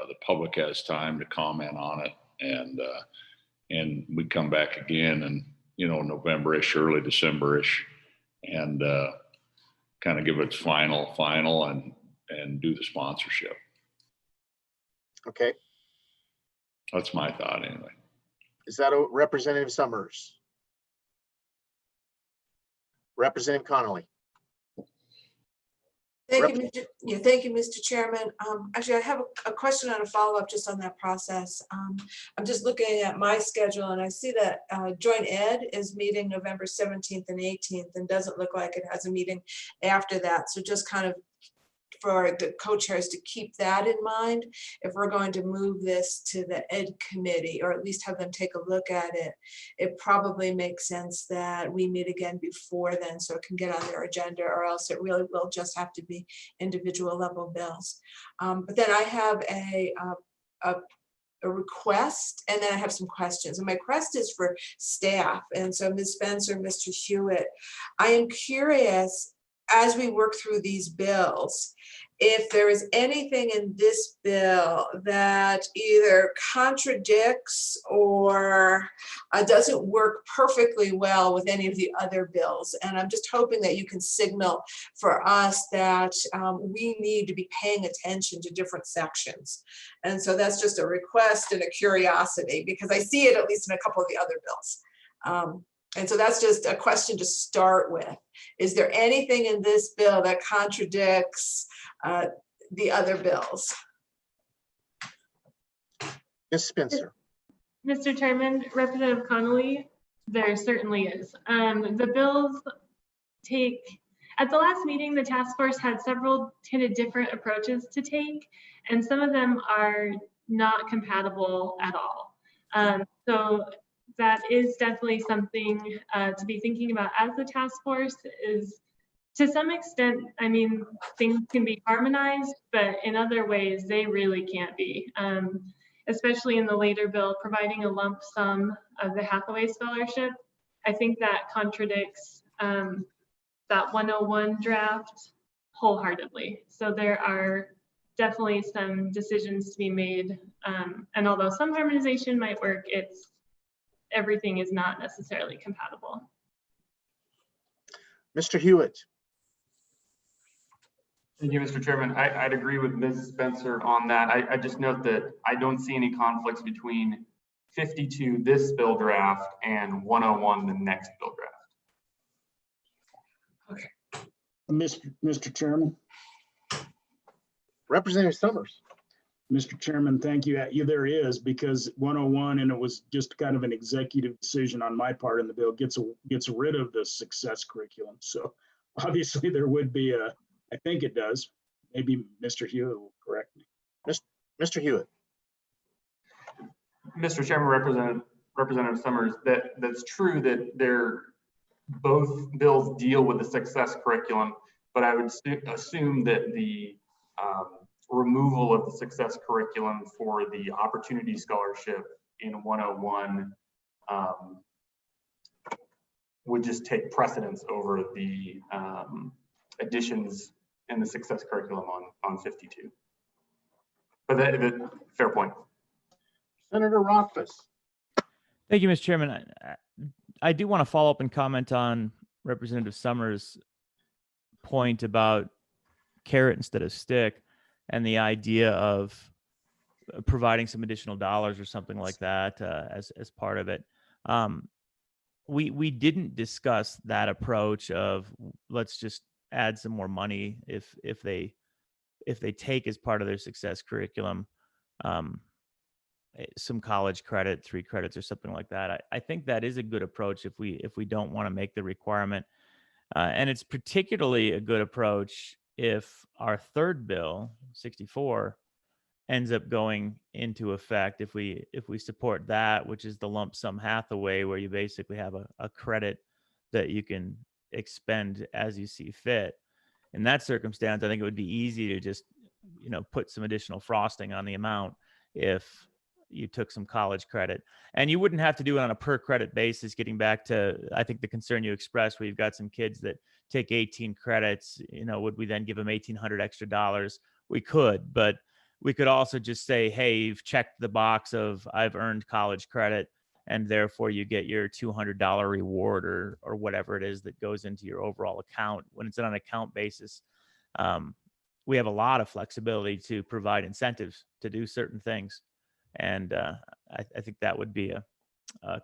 Speaker 5: the public has time to comment on it, and we come back again, and November-ish, early December-ish, and kind of give it final and do the sponsorship.
Speaker 1: Okay.
Speaker 5: That's my thought anyway.
Speaker 1: Is that a Representative Summers? Representative Connolly?
Speaker 8: Thank you, Mr. Chairman. Actually, I have a question and a follow-up just on that process. I'm just looking at my schedule and I see that Joint Ed is meeting November 17th and 18th and doesn't look like it has a meeting after that. So just kind of for the co-chairs to keep that in mind, if we're going to move this to the Ed Committee, or at least have them take a look at it, it probably makes sense that we meet again before then so it can get on their agenda, or else it really will just have to be individual level bills. But then I have a request, and then I have some questions. And my request is for staff. And so Ms. Spencer, Mr. Hewitt, I am curious, as we work through these bills, if there is anything in this bill that either contradicts or doesn't work perfectly well with any of the other bills. And I'm just hoping that you can signal for us that we need to be paying attention to different sections. And so that's just a request and a curiosity, because I see it at least in a couple of the other bills. And so that's just a question to start with. Is there anything in this bill that contradicts the other bills?
Speaker 1: Ms. Spencer.
Speaker 11: Mr. Chairman, Representative Connolly, there certainly is. The bills take, at the last meeting, the task force had several kind of different approaches to take, and some of them are not compatible at all. So that is definitely something to be thinking about as the task force. Is to some extent, I mean, things can be harmonized, but in other ways they really can't be. Especially in the later bill, providing a lump sum of the Hathaway Scholarship, I think that contradicts that 101 draft wholeheartedly. So there are definitely some decisions to be made. And although some harmonization might work, everything is not necessarily compatible.
Speaker 1: Mr. Hewitt.
Speaker 2: Thank you, Mr. Chairman. I'd agree with Ms. Spencer on that. I just note that I don't see any conflicts between 52 this bill draft, and 101 the next bill draft.
Speaker 7: Mr. Chairman,
Speaker 1: Representative Summers.
Speaker 7: Mr. Chairman, thank you. Yeah, there is, because 101, and it was just kind of an executive decision on my part in the bill, gets rid of the success curriculum. So obviously there would be I think it does. Maybe Mr. Hewitt will correct me.
Speaker 1: Mr. Hewitt.
Speaker 2: Mr. Chairman, Representative Summers, that's true that both bills deal with the success curriculum, but I would assume that the removal of the success curriculum for the opportunity scholarship in 101 would just take precedence over the additions in the success curriculum on 52. But that fair point.
Speaker 1: Senator Rothfuss.
Speaker 4: Thank you, Mr. Chairman. I do want to follow up and comment on Representative Summers' point about carrot instead of stick, and the idea of providing some additional dollars or something like that as part of it. We didn't discuss that approach of let's just add some more money if they take as part of their success curriculum some college credit, 3 credits or something like that. I think that is a good approach if we don't want to make the requirement, and it's particularly a good approach if our third bill, 64, ends up going into effect. If we support that, which is the lump sum Hathaway, where you basically have a credit that you can expend as you see fit. In that circumstance, I think it would be easy to just put some additional frosting on the amount if you took some college credit, and you wouldn't have to do it on a per credit basis. Getting back to, I think, the concern you expressed, where you've got some kids that take 18 credits, would we then give them $1,800 extra dollars? We could, but we could also just say, hey, you've checked the box of I've earned college credit, and therefore you get your $200 reward or whatever it is that goes into your overall account. When it's on an account basis, we have a lot of flexibility to provide incentives to do certain things. And I think that would be a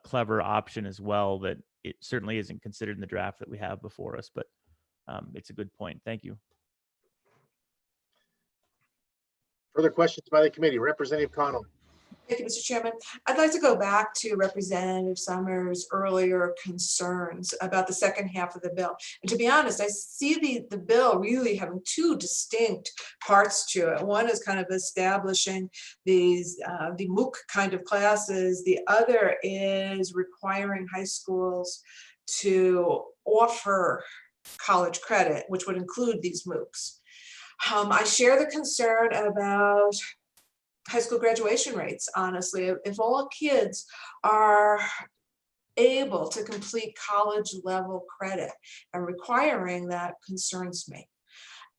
Speaker 4: clever option as well, that it certainly isn't considered in the draft that we have before us, but it's a good point. Thank you.
Speaker 1: Further questions by the committee? Representative Connell.
Speaker 8: Thank you, Mr. Chairman. I'd like to go back to Representative Summers' earlier concerns about the second half of the bill. And to be honest, I see the bill really having 2 distinct parts to it. One is kind of establishing these the MOOC kind of classes. The other is requiring high schools to offer college credit, which would include these MOOCs. I share the concern about high school graduation rates, honestly. If all kids are able to complete college level credit, and requiring that concerns me.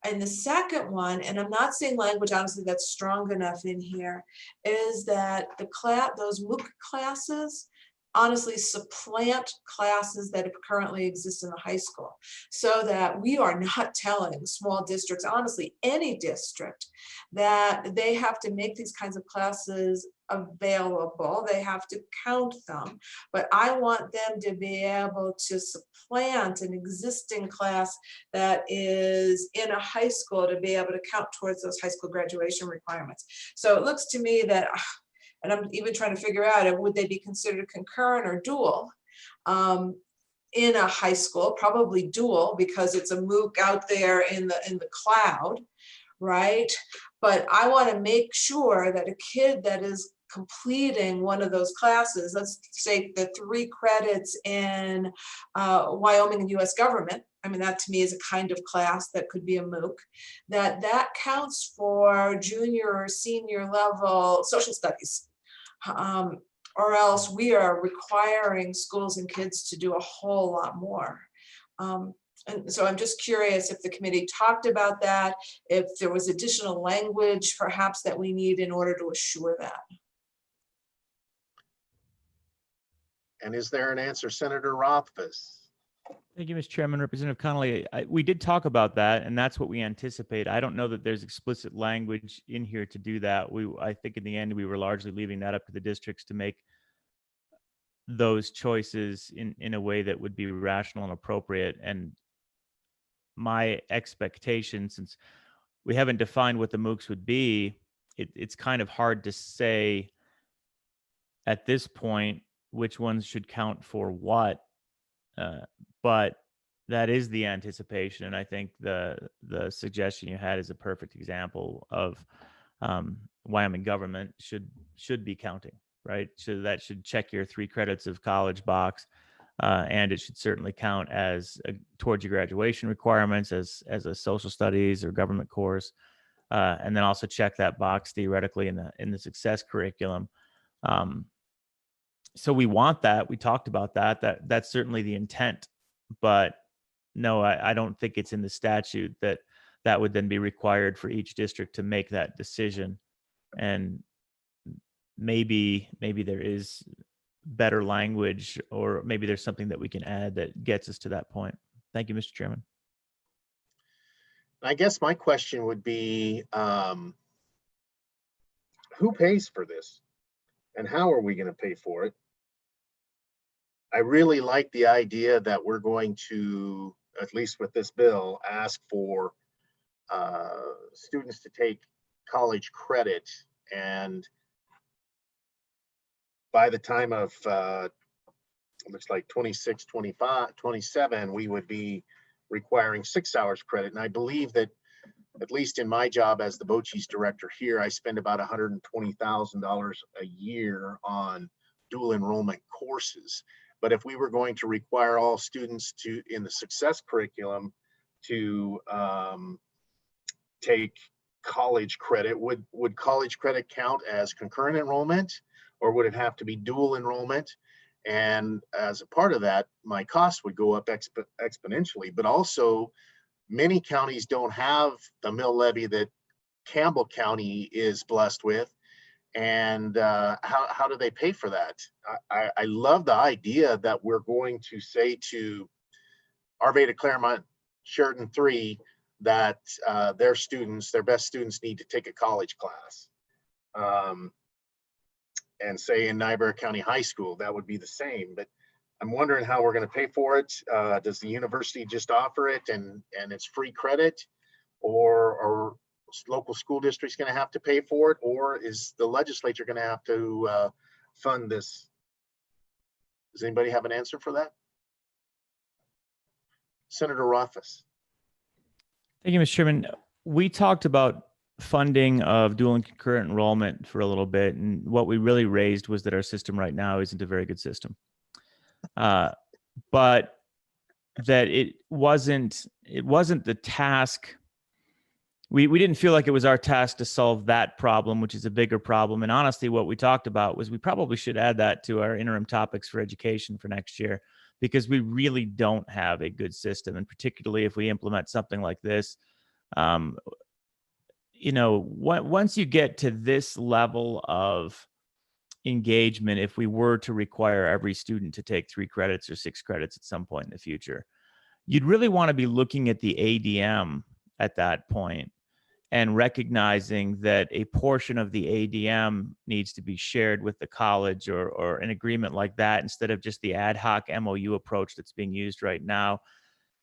Speaker 8: And the second one, and I'm not seeing language, honestly, that's strong enough in here, is that those MOOC classes honestly supplant classes that currently exist in the high school, so that we are not telling small districts, honestly, any district, that they have to make these kinds of classes available. They have to count them, but I want them to be able to supplant an existing class that is in a high school to be able to count towards those high school graduation requirements. So it looks to me that, and I'm even trying to figure out, would they be considered concurrent or dual in a high school? Probably dual, because it's a MOOC out there in the cloud, right? But I want to make sure that a kid that is completing one of those classes, let's say the 3 credits in Wyoming and US government, I mean, that to me is a kind of class that could be a MOOC, that counts for junior or senior level social studies. Or else we are requiring schools and kids to do a whole lot more. And so I'm just curious if the committee talked about that, if there was additional language perhaps that we need in order to assure that.
Speaker 1: And is there an answer, Senator Rothfuss?
Speaker 4: Thank you, Mr. Chairman. Representative Connolly, we did talk about that, and that's what we anticipate. I don't know that there's explicit language in here to do that. I think in the end, we were largely leaving that up to the districts to make those choices in a way that would be rational and appropriate. And my expectation, since we haven't defined what the MOOCs would be, it's kind of hard to say at this point which ones should count for what. But that is the anticipation, and I think the suggestion you had is a perfect example of Wyoming government should be counting, right? So that should check your 3 credits of college box, and it should certainly count as towards your graduation requirements as a social studies or government course, and then also check that box theoretically in the success curriculum. So we want that. We talked about that. That's certainly the intent, but no, I don't think it's in the statute that would then be required for each district to make that decision. And maybe there is better language, or maybe there's something that we can add that gets us to that point. Thank you, Mr. Chairman.
Speaker 1: I guess my question would be, who pays for this? And how are we going to pay for it? I really like the idea that we're going to, at least with this bill, ask for students to take college credit, and by the time of looks like 26, 25, 27, we would be requiring 6 hours credit. And I believe that, at least in my job as the BOCES director here, I spend about $120,000 a year on dual enrollment courses. But if we were going to require all students to, in the success curriculum, to take college credit, would college credit count as concurrent enrollment, or would it have to be dual enrollment? And as a part of that, my cost would go up exponentially. But also, many counties don't have the mill levy that Campbell County is blessed with. And how do they pay for that? I love the idea that we're going to say to Arvada, Claremont, Sheridan 3, that their students, their best students, need to take a college class. And say in Niobrara County High School, that would be the same. But I'm wondering how we're going to pay for it. Does the university just offer it and it's free credit, or local school districts going to have to pay for it, or is the legislature going to have to fund this? Does anybody have an answer for that? Senator Rothfuss.
Speaker 4: Thank you, Mr. Chairman. We talked about funding of dual and concurrent enrollment for a little bit, and what we really raised was that our system right now isn't a very good system, but that it wasn't the task. We didn't feel like it was our task to solve that problem, which is a bigger problem. And honestly, what we talked about was we probably should add that to our interim topics for education for next year, because we really don't have a good system. And particularly if we implement something like this, once you get to this level of engagement, if we were to require every student to take 3 credits or 6 credits at some point in the future, you'd really want to be looking at the ADM at that point and recognizing that a portion of the ADM needs to be shared with the college, or an agreement like that, instead of just the ad hoc MOU approach that's being used right now.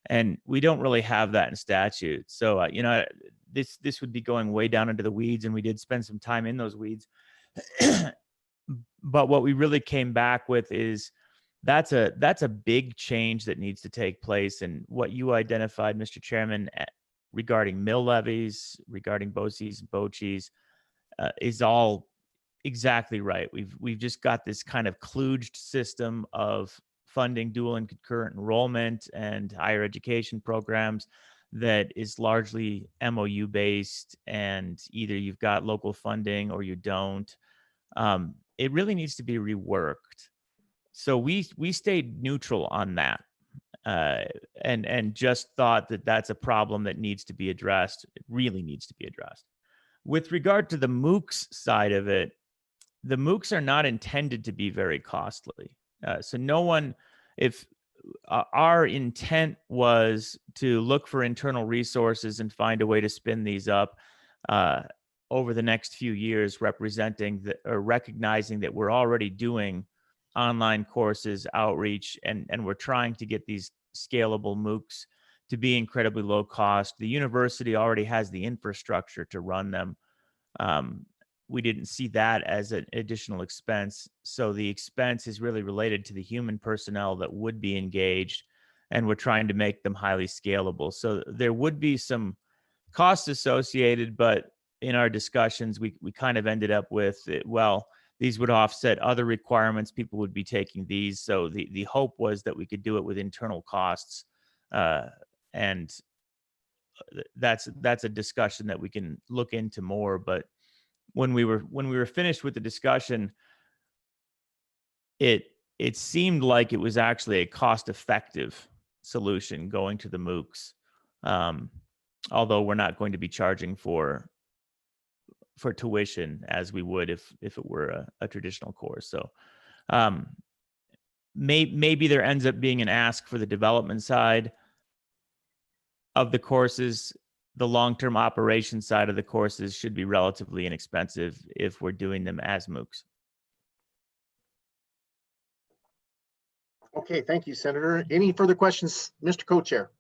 Speaker 4: And we don't really have that in statute. So, this would be going way down into the weeds, and we did spend some time in those weeds. But what we really came back with is that's a big change that needs to take place. And what you identified, Mr. Chairman, regarding mill levies, regarding BOCES and BOCES, is all exactly right. We've just got this kind of kludged system of funding dual and concurrent enrollment and higher education programs that is largely MOU based, and either you've got local funding or you don't. It really needs to be reworked. So we stayed neutral on that. And just thought that that's a problem that needs to be addressed. It really needs to be addressed. With regard to the MOOCs side of it, the MOOCs are not intended to be very costly. So no one, if our intent was to look for internal resources and find a way to spin these up over the next few years, representing or recognizing that we're already doing online courses, outreach, and we're trying to get these scalable MOOCs to be incredibly low cost. The university already has the infrastructure to run them. We didn't see that as an additional expense. So the expense is really related to the human personnel that would be engaged, and we're trying to make them highly scalable. So there would be some costs associated, but in our discussions, we kind of ended up with, well, these would offset other requirements. People would be taking these. So the hope was that we could do it with internal costs. And that's a discussion that we can look into more. But when we were finished with the discussion, it seemed like it was actually a cost-effective solution going to the MOOCs, although we're not going to be charging for tuition as we would if it were a traditional course. So maybe there ends up being an ask for the development side of the courses. The long-term operation side of the courses should be relatively inexpensive if we're doing them as MOOCs.
Speaker 1: Okay, thank you, Senator. Any further questions, Mr. Co-Chair?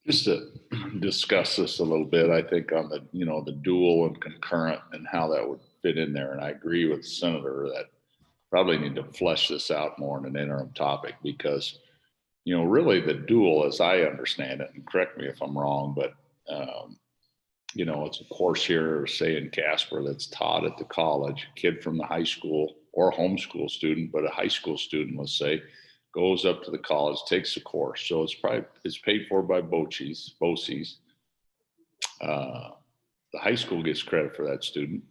Speaker 5: Just to discuss this a little bit, I think on the, the dual and concurrent and how that would fit in there. And I agree with the Senator that probably need to flesh this out more in an interim topic, because, really the dual, as I understand it, and correct me if I'm wrong, but, it's a course here, say in Casper, that's taught at the college. A kid from the high school or a homeschool student, but a high school student, let's say, goes up to the college, takes the course. So it's paid for by BOCES. The high school gets credit for that student,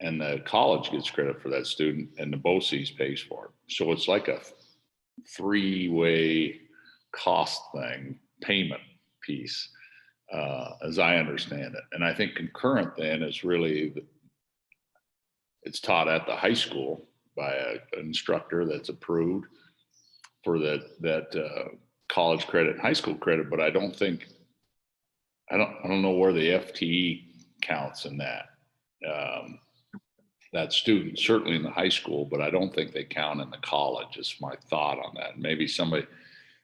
Speaker 5: and the college gets credit for that student, and the BOCES pays for it. So it's like a three-way cost thing, payment piece, as I understand it. And I think concurrent then is really, it's taught at the high school by an instructor that's approved for that college credit and high school credit. But I don't know where the FTE counts in that. That student, certainly in the high school, but I don't think they count in the college, is my thought on that. Maybe somebody,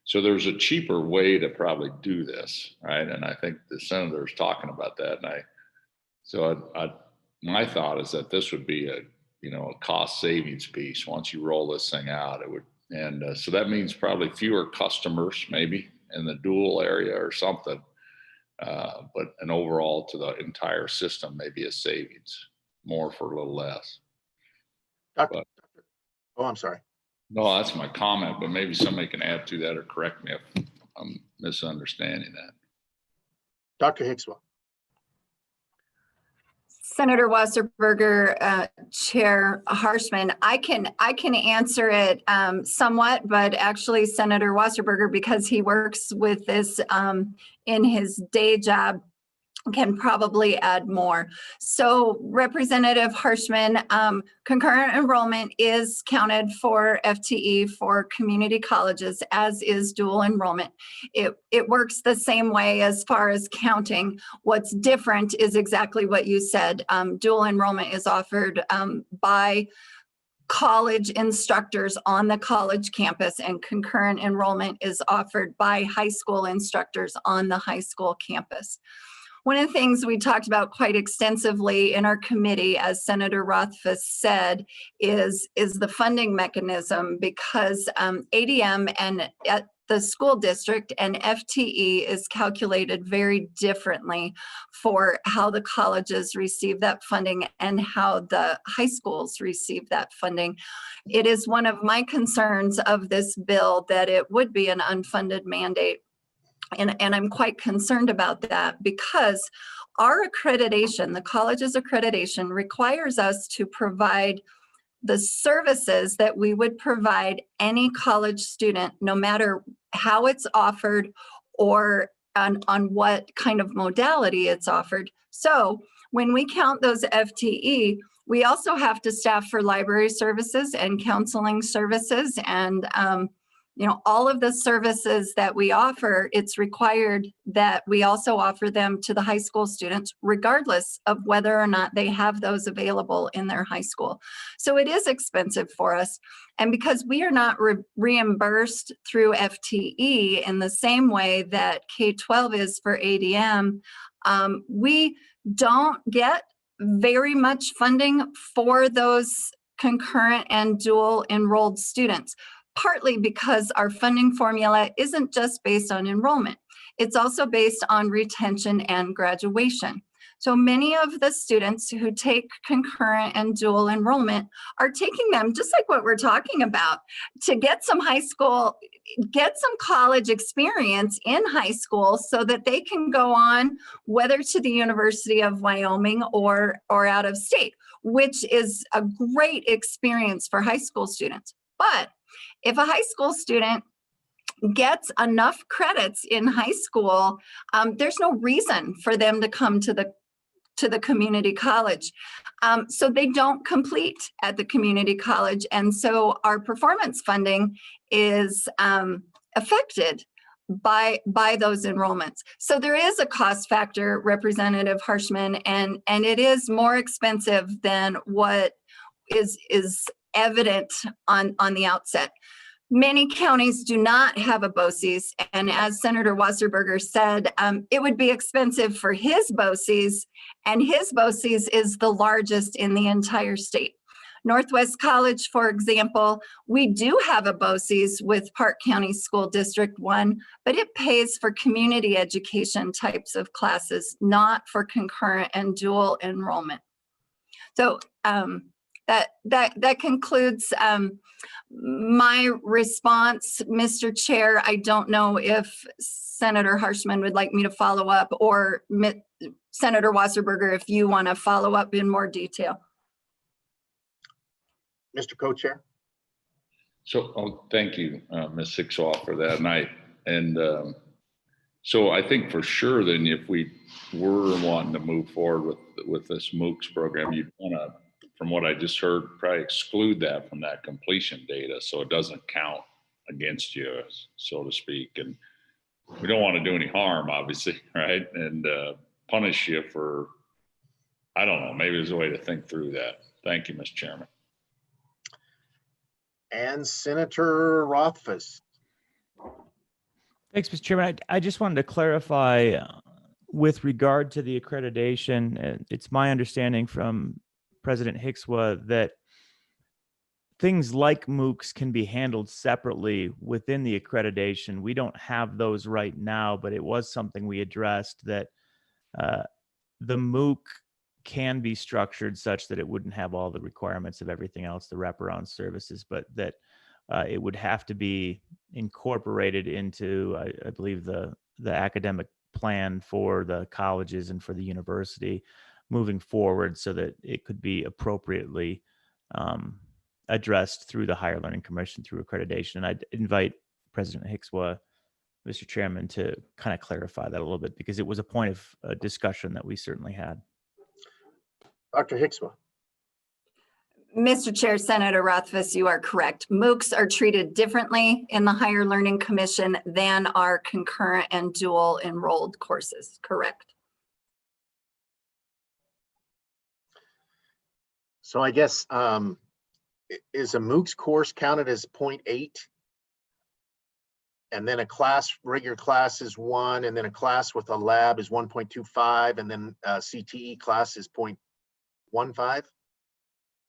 Speaker 5: so there's a cheaper way to probably do this, right? And I think the Senator's talking about that. And my thought is that this would be a cost savings piece. Once you roll this thing out, it would, and so that means probably fewer customers maybe in the dual area or something, but an overall to the entire system, maybe a savings, more for a little less.
Speaker 1: Oh, I'm sorry.
Speaker 5: No, that's my comment, but maybe somebody can add to that or correct me if I'm misunderstanding that.
Speaker 1: Dr. Hickswell.
Speaker 3: Senator Wasserberger, Chair Harshman, I can answer it somewhat, but actually Senator Wasserberger, because he works with this in his day job, can probably add more. So Representative Harshman, concurrent enrollment is counted for FTE for community colleges, as is dual enrollment. It works the same way as far as counting. What's different is exactly what you said. Dual enrollment is offered by college instructors on the college campus, and concurrent enrollment is offered by high school instructors on the high school campus. One of the things we talked about quite extensively in our committee, as Senator Rothfuss said, is the funding mechanism, because ADM and at the school district and FTE is calculated very differently for how the colleges receive that funding and how the high schools receive that funding. It is one of my concerns of this bill that it would be an unfunded mandate. And I'm quite concerned about that, because our accreditation, the college's accreditation, requires us to provide the services that we would provide any college student, no matter how it's offered or on what kind of modality it's offered. So when we count those FTE, we also have to staff for library services and counseling services and all of the services that we offer, it's required that we also offer them to the high school students, regardless of whether or not they have those available in their high school. So it is expensive for us. And because we are not reimbursed through FTE in the same way that K-12 is for ADM, we don't get very much funding for those concurrent and dual enrolled students, partly because our funding formula isn't just based on enrollment. It's also based on retention and graduation. So many of the students who take concurrent and dual enrollment are taking them, just like what we're talking about, to get some high school, get some college experience in high school so that they can go on, whether to the University of Wyoming or out of state, which is a great experience for high school students. But if a high school student gets enough credits in high school, there's no reason for them to come to the community college. So they don't complete at the community college. And so our performance funding is affected by those enrollments. So there is a cost factor, Representative Harshman, and it is more expensive than what is evident on the outset. Many counties do not have a BOCES, and as Senator Wasserberger said, it would be expensive for his BOCES, and his BOCES is the largest in the entire state. Northwest College, for example, we do have a BOCES with Park County School District 1, but it pays for community education types of classes, not for concurrent and dual enrollment. So that concludes my response, Mr. Chair. I don't know if Senator Harshman would like me to follow up, or Senator Wasserberger, if you want to follow up in more detail.
Speaker 1: Mr. Co-Chair.
Speaker 5: So, thank you, Ms. Sixall, for that. So I think for sure, then, if we were wanting to move forward with this MOOCs program, you'd want to, from what I just heard, probably exclude that from that completion data, so it doesn't count against you, so to speak. And we don't want to do any harm, obviously, right? And punish you for, I don't know, maybe there's a way to think through that. Thank you, Mr. Chairman.
Speaker 1: And Senator Rothfuss.
Speaker 4: Thanks, Mr. Chairman. I just wanted to clarify with regard to the accreditation. It's my understanding from President Hickswa that things like MOOCs can be handled separately within the accreditation. We don't have those right now, but it was something we addressed, that the MOOC can be structured such that it wouldn't have all the requirements of everything else, the wraparound services, but that it would have to be incorporated into, I believe, the academic plan for the colleges and for the university moving forward, so that it could be appropriately addressed through the Higher Learning Commission through accreditation. And I'd invite President Hickswa, Mr. Chairman, to kind of clarify that a little bit, because it was a point of discussion that we certainly had.
Speaker 1: Dr. Hickswa.
Speaker 3: Mr. Chair, Senator Rothfuss, you are correct. MOOCs are treated differently in the Higher Learning Commission than our concurrent and dual enrolled courses. Correct.
Speaker 1: So I guess, is a MOOCs course counted as 0.8? And then a class, regular class is 1, and then a class with a lab is 1.25, and then a CTE class is 0.15?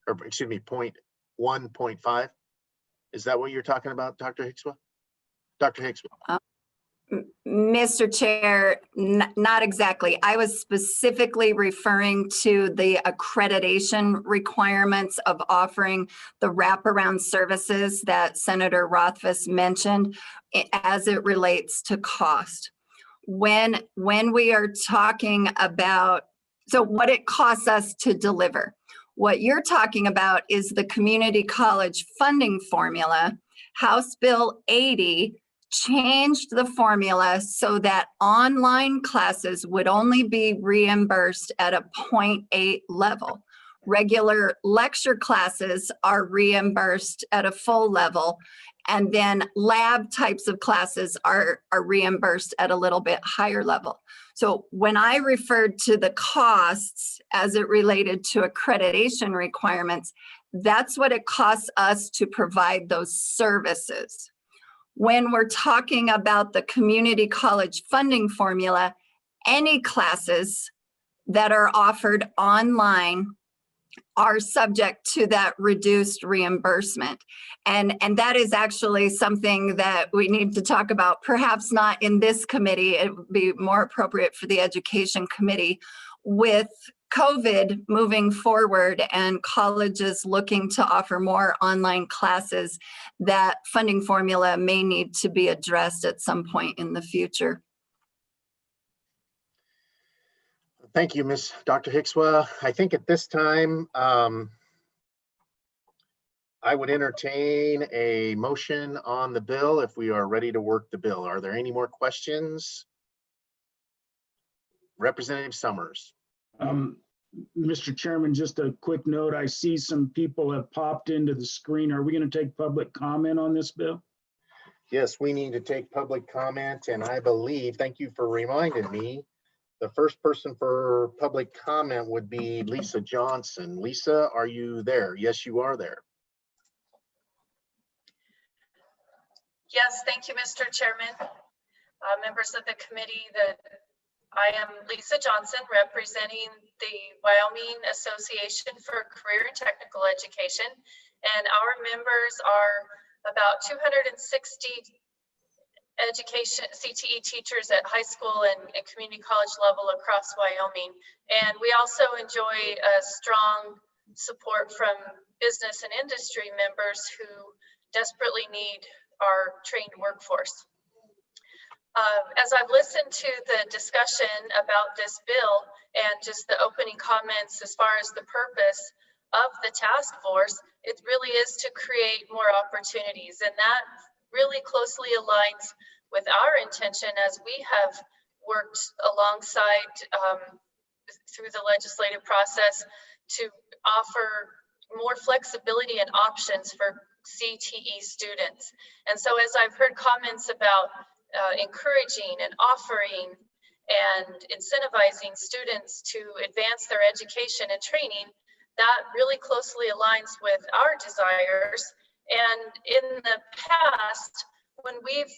Speaker 1: Or excuse me, 0.1.5? Is that what you're talking about, Dr. Hickswa? Dr. Hickswa.
Speaker 3: Mr. Chair, not exactly. I was specifically referring to the accreditation requirements of offering the wraparound services that Senator Rothfuss mentioned as it relates to cost. When we are talking about, so what it costs us to deliver. What you're talking about is the community college funding formula. House Bill 80 changed the formula so that online classes would only be reimbursed at a 0.8 level. Regular lecture classes are reimbursed at a full level. And then lab types of classes are reimbursed at a little bit higher level. So when I referred to the costs as it related to accreditation requirements, that's what it costs us to provide those services. When we're talking about the community college funding formula, any classes that are offered online are subject to that reduced reimbursement. And that is actually something that we need to talk about, perhaps not in this committee. It would be more appropriate for the education committee. With COVID moving forward and colleges looking to offer more online classes, that funding formula may need to be addressed at some point in the future.
Speaker 1: Thank you, Dr. Hickswa. I think at this time, I would entertain a motion on the bill if we are ready to work the bill. Are there any more questions? Representative Summers.
Speaker 7: Mr. Chairman, just a quick note. I see some people have popped into the screen. Are we going to take public comment on this bill?
Speaker 1: Yes, we need to take public comment, and I believe, thank you for reminding me, the first person for public comment would be Lisa Johnson. Lisa, are you there? Yes, you are there.
Speaker 13: Yes, thank you, Mr. Chairman. Members of the committee, I am Lisa Johnson, representing the Wyoming Association for Career and Technical Education, and our members are about 260 education CTE teachers at high school and community college level across Wyoming. And we also enjoy a strong support from business and industry members who desperately need our trained workforce. As I've listened to the discussion about this bill and just the opening comments as far as the purpose of the task force, it really is to create more opportunities, and that really closely aligns with our intention as we have worked alongside through the legislative process to offer more flexibility and options for CTE students. And so as I've heard comments about encouraging and offering and incentivizing students to advance their education and training, that really closely aligns with our desires. And in the past, when we've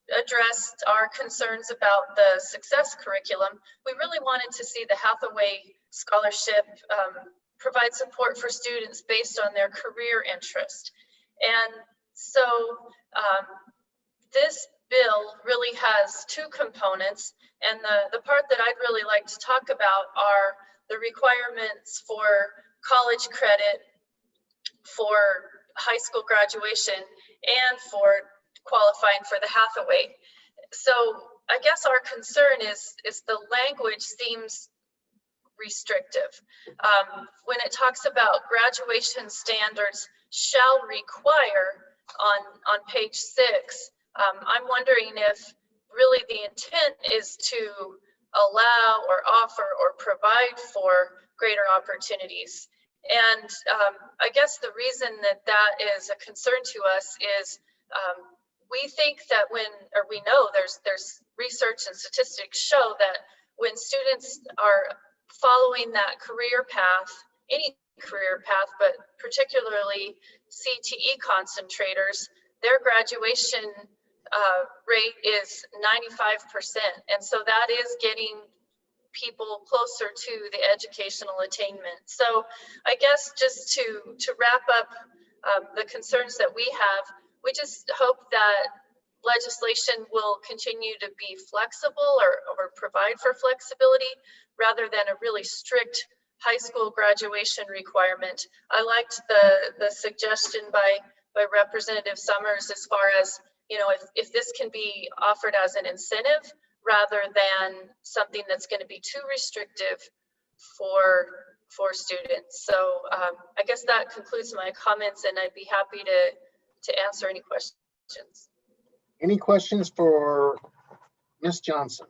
Speaker 13: addressed our concerns about the success curriculum, we really wanted to see the Hathaway Scholarship provide support for students based on their career interest. And so this bill really has two components, and the part that I'd really like to talk about are the requirements for college credit for high school graduation and for qualifying for the Hathaway. So I guess our concern is the language seems restrictive. When it talks about graduation standards shall require on page 6, I'm wondering if really the intent is to allow or offer or provide for greater opportunities. And I guess the reason that is a concern to us is we think that we know there's research and statistics show that when students are following that career path, any career path, but particularly CTE concentrators, their graduation rate is 95%. And so that is getting people closer to the educational attainment. So I guess just to wrap up the concerns that we have, we just hope that legislation will continue to be flexible or provide for flexibility rather than a really strict high school graduation requirement. I liked the suggestion by Representative Summers as far as, you know, if this can be offered as an incentive rather than something that's going to be too restrictive for students. So I guess that concludes my comments, and I'd be happy to answer any questions.
Speaker 1: Any questions for Ms. Johnson?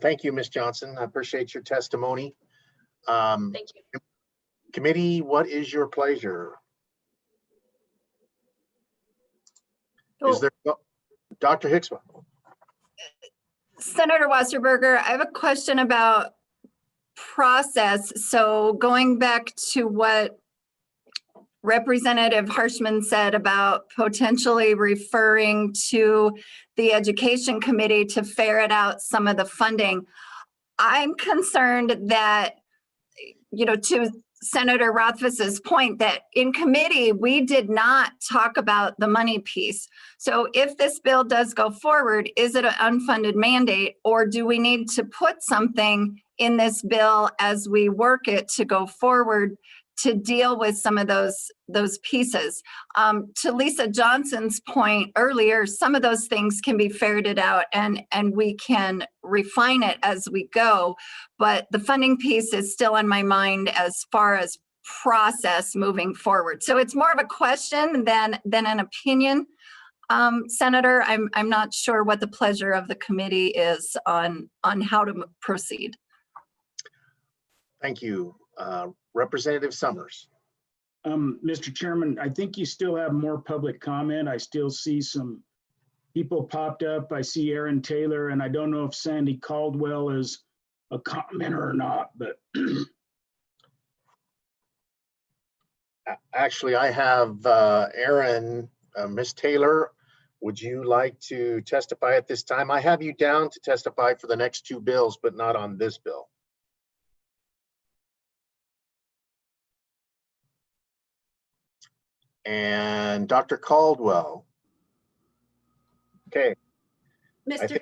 Speaker 1: Thank you, Ms. Johnson. I appreciate your testimony.
Speaker 13: Thank you.
Speaker 1: Committee, what is your pleasure? Is there, Dr. Hicksma?
Speaker 3: Senator Wasserberger, I have a question about process. So going back to what Representative Harshman said about potentially referring to the Education Committee to ferret out some of the funding, I'm concerned that, to Senator Rothfuss's point, that in committee, we did not talk about the money piece. So if this bill does go forward, is it an unfunded mandate, or do we need to put something in this bill as we work it to go forward to deal with some of those pieces? To Lisa Johnson's point earlier, some of those things can be ferreted out and we can refine it as we go. But the funding piece is still on my mind as far as process moving forward. So it's more of a question than an opinion. Senator, I'm not sure what the pleasure of the committee is on how to proceed.
Speaker 1: Thank you. Representative Summers.
Speaker 7: Mr. Chairman, I think you still have more public comment. I still see some people popped up. I see Aaron Taylor, and I don't know if Sandy Caldwell is a commenter or not, but.
Speaker 1: Actually, I have Aaron, Ms. Taylor, would you like to testify at this time? I have you down to testify for the next two bills, but not on this bill. And Dr. Caldwell. Okay.
Speaker 14: Mr.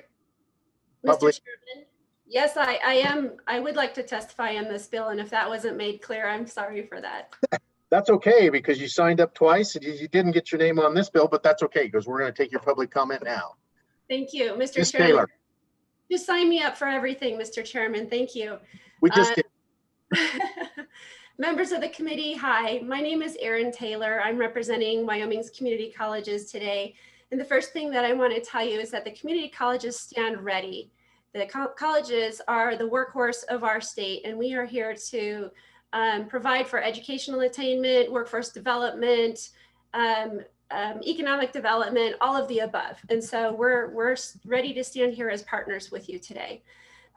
Speaker 1: Public-
Speaker 14: Chairman, yes, I would like to testify on this bill, and if that wasn't made clear, I'm sorry for that.
Speaker 1: That's okay, because you signed up twice and you didn't get your name on this bill, but that's okay, because we're going to take your public comment now.
Speaker 14: Thank you, Mr.
Speaker 1: Ms.
Speaker 14: Chairman.
Speaker 1: Taylor.
Speaker 14: Just sign me up for everything, Mr. Chairman. Thank you.
Speaker 1: We just did.
Speaker 14: Members of the committee, hi. My name is Erin Taylor. I'm representing Wyoming's community colleges today. And the first thing that I want to tell you is that the community colleges stand ready. The colleges are the workhorse of our state, and we are here to provide for educational attainment, workforce development, economic development, all of the above. And so we're ready to stand here as partners with you today.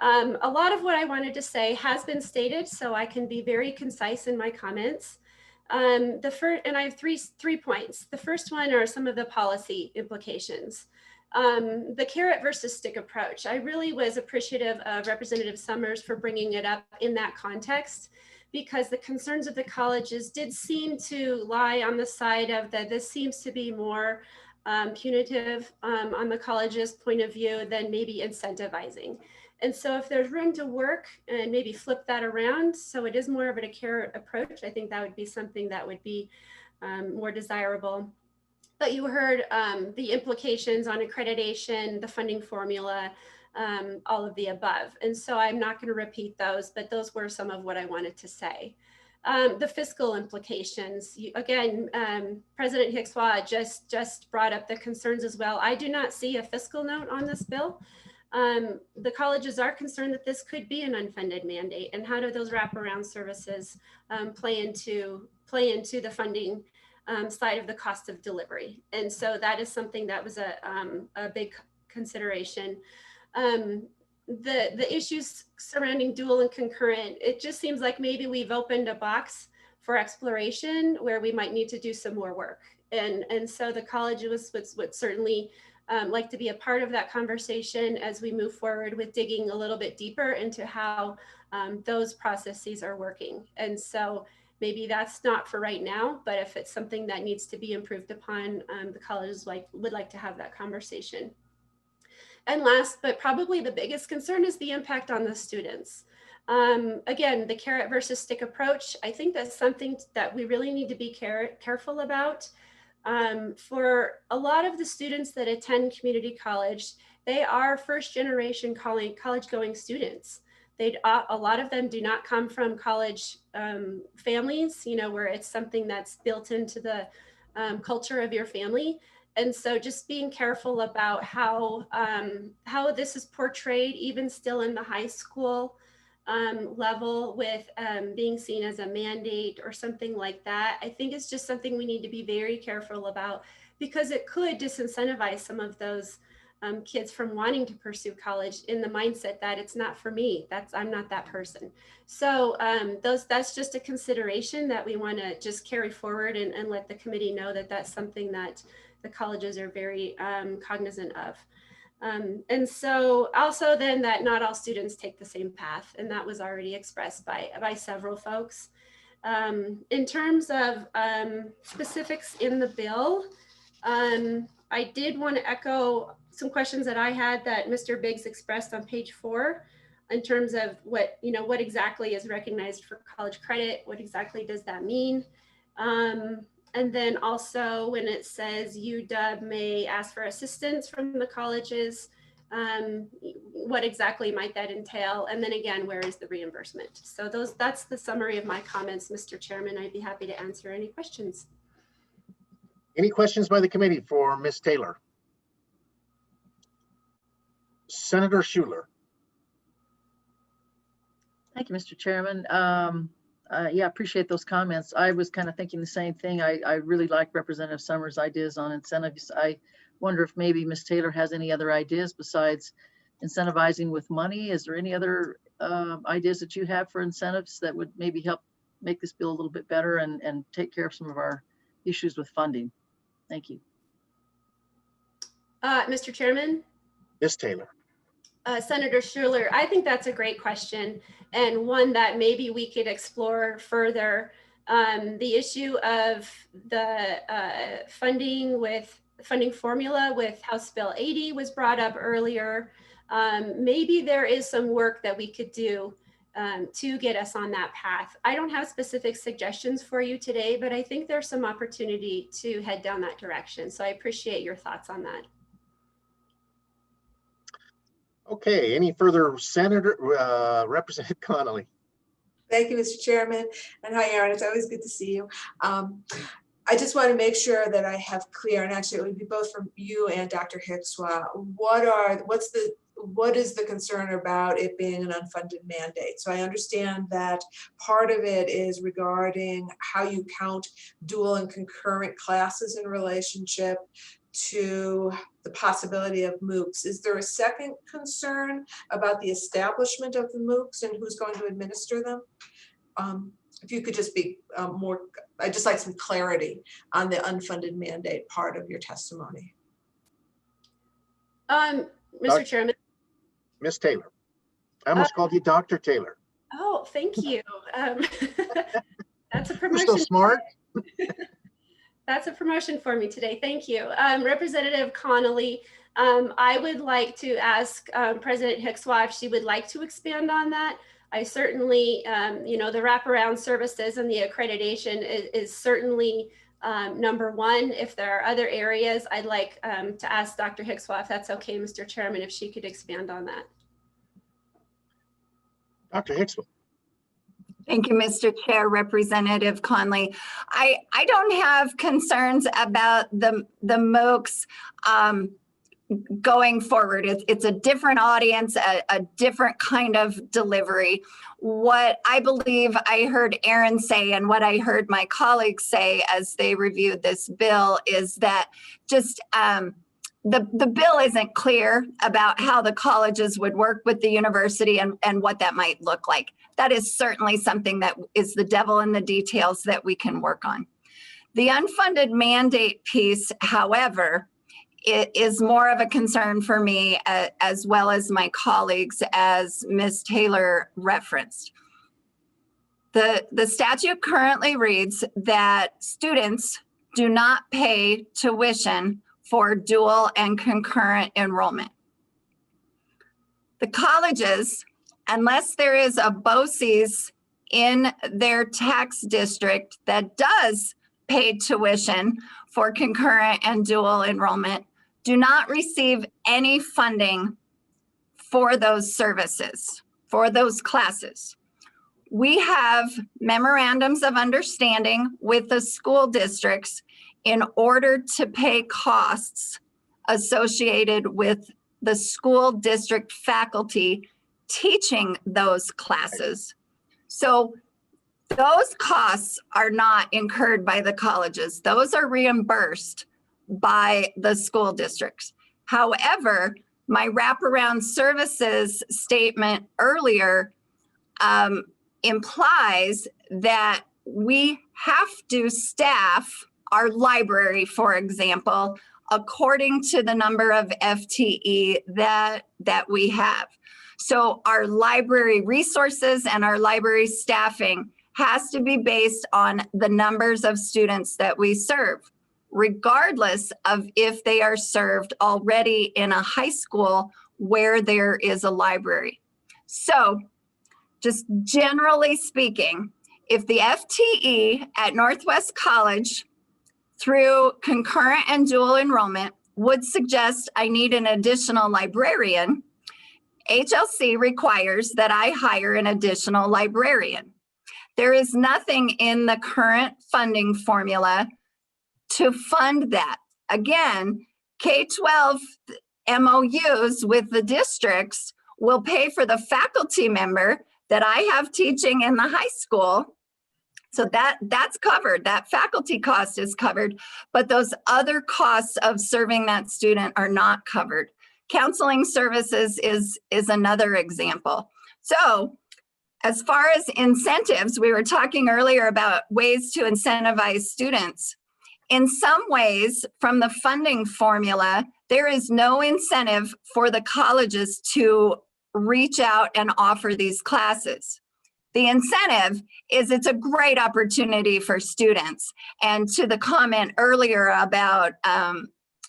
Speaker 14: A lot of what I wanted to say has been stated, so I can be very concise in my comments. And I have three points. The first one are some of the policy implications. The carrot versus stick approach. I really was appreciative of Representative Summers for bringing it up in that context, because the concerns of the colleges did seem to lie on the side of that this seems to be more punitive on the college's point of view than maybe incentivizing. And so if there's room to work and maybe flip that around, so it is more of a carrot approach, I think that would be something that would be more desirable. But you heard the implications on accreditation, the funding formula, all of the above. And so I'm not going to repeat those, but those were some of what I wanted to say. The fiscal implications, again, President Hickswa just brought up the concerns as well. I do not see a fiscal note on this bill. The colleges are concerned that this could be an unfunded mandate, and how do those wraparound services play into the funding side of the cost of delivery. And so that is something that was a big consideration. The issues surrounding dual and concurrent, it just seems like maybe we've opened a box for exploration where we might need to do some more work. And so the college would certainly like to be a part of that conversation as we move forward with digging a little bit deeper into how those processes are working. And so maybe that's not for right now, but if it's something that needs to be improved upon, the colleges would like to have that conversation. And last, but probably the biggest concern is the impact on the students. Again, the carrot versus stick approach, I think that's something that we really need to be careful about. For a lot of the students that attend community college, they are first generation college going students. A lot of them do not come from college families, where it's something that's built into the culture of your family. And so just being careful about how this is portrayed, even still in the high school level, with being seen as a mandate or something like that. I think it's just something we need to be very careful about, because it could disincentivize some of those kids from wanting to pursue college in the mindset that it's not for me. I'm not that person. So that's just a consideration that we want to just carry forward and let the committee know that that's something that the colleges are very cognizant of. And so also then that not all students take the same path, and that was already expressed by several folks. In terms of specifics in the bill, I did want to echo some questions that I had that Mr. Biggs expressed on page 4 in terms of what exactly is recognized for college credit, what exactly does that mean? And then also when it says UW may ask for assistance from the colleges, what exactly might that entail? And then again, where is the reimbursement? So that's the summary of my comments, Mr. Chairman. I'd be happy to answer any questions.
Speaker 1: Any questions by the committee for Ms. Taylor? Senator Schuler.
Speaker 9: Thank you, Mr. Chairman. Yeah, appreciate those comments. I was kind of thinking the same thing. I really like Representative Summers' ideas on incentives. I wonder if maybe Ms. Taylor has any other ideas besides incentivizing with money. Is there any other ideas that you have for incentives that would maybe help make this bill a little bit better and take care of some of our issues with funding? Thank you.
Speaker 14: Mr. Chairman?
Speaker 1: Ms. Taylor.
Speaker 14: Senator Schuler, I think that's a great question, and one that maybe we could explore further. The issue of the funding formula with House Bill 80 was brought up earlier. Maybe there is some work that we could do to get us on that path. I don't have specific suggestions for you today, but I think there's some opportunity to head down that direction. So I appreciate your thoughts on that.
Speaker 1: Okay, any further Representative Connolly?
Speaker 8: Thank you, Mr. Chairman. And hi, Aaron. It's always good to see you. I just want to make sure that I have clear, and actually it would be both from you and Dr. Hickswa, what is the concern about it being an unfunded mandate? So I understand that part of it is regarding how you count dual and concurrent classes in relationship to the possibility of MOOCs. Is there a second concern about the establishment of the MOOCs and who's going to administer them? If you could just be more, I'd just like some clarity on the unfunded mandate part of your testimony.
Speaker 14: Mr. Chairman.
Speaker 1: Ms. Taylor. I almost called you Dr. Taylor.
Speaker 14: Oh, thank you. That's a promotion.
Speaker 1: You're so smart.
Speaker 14: That's a promotion for me today. Thank you. Representative Connolly, I would like to ask President Hickswa if she would like to expand on that. I certainly, the wraparound services and the accreditation is certainly number one. If there are other areas, I'd like to ask Dr. Hickswa, if that's okay, Mr. Chairman, if she could expand on that.
Speaker 1: Dr. Hickswa.
Speaker 3: Thank you, Mr. Chair, Representative Conley. I don't have concerns about the MOOCs going forward. It's a different audience, a different kind of delivery. What I believe I heard Aaron say and what I heard my colleagues say as they reviewed this bill is that just the bill isn't clear about how the colleges would work with the university and what that might look like. That is certainly something that is the devil in the details that we can work on. The unfunded mandate piece, however, it is more of a concern for me as well as my colleagues, as Ms. Taylor referenced. The statute currently reads that students do not pay tuition for dual and concurrent enrollment. The colleges, unless there is a BOCES in their tax district that does pay tuition for concurrent and dual enrollment, do not receive any funding for those services, for those classes. we have memorandums of understanding with the school districts in order to pay costs associated with the school district faculty teaching those classes. So those costs are not incurred by the colleges. Those are reimbursed by the school districts. However, my wraparound services statement earlier implies that we have to staff our library, for example, according to the number of FTE that we have. So our library resources and our library staffing has to be based on the numbers of students that we serve, regardless of if they are served already in a high school where there is a library. So just generally speaking, if the FTE at Northwest College through concurrent and dual enrollment would suggest I need an additional librarian, HLC requires that I hire an additional librarian. There is nothing in the current funding formula to fund that. Again, K-12 MOUs with the districts will pay for the faculty member that I have teaching in the high school. So that's covered, that faculty cost is covered, but those other costs of serving that student are not covered. Counseling services is another example. So as far as incentives, we were talking earlier about ways to incentivize students. In some ways, from the funding formula, there is no incentive for the colleges to reach out and offer these classes. The incentive is it's a great opportunity for students. And to the comment earlier about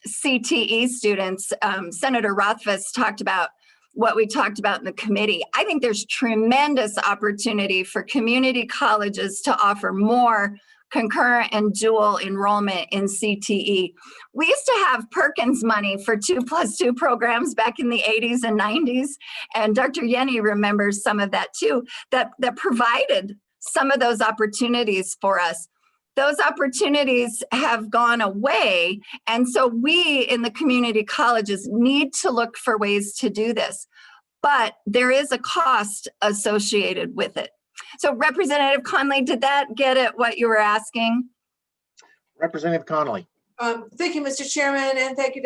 Speaker 3: CTE students, Senator Rothfuss talked about what we talked about in the committee. I think there's tremendous opportunity for community colleges to offer more concurrent and dual enrollment in CTE. We used to have Perkins money for 2+2 programs back in the 80s and 90s. And Dr. Yenny remembers some of that too, that provided some of those opportunities for us. Those opportunities have gone away. And so we in the community colleges need to look for ways to do this. But there is a cost associated with it. So Representative Conley, did that get at what you were asking?
Speaker 1: Representative Connolly.
Speaker 8: Thank you, Mr. Chairman, and thank you,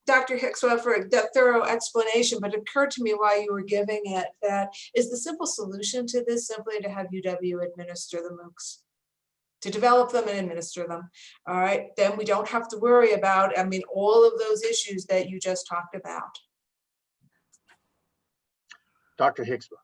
Speaker 8: Dr. Hickswell, for a thorough explanation. But it occurred to me while you were giving it that is the simple solution to this simply to have UW administer the MOOCs, to develop them and administer them. All right, then we don't have to worry about, all of those issues that you just talked about.
Speaker 1: Dr. Hickswell.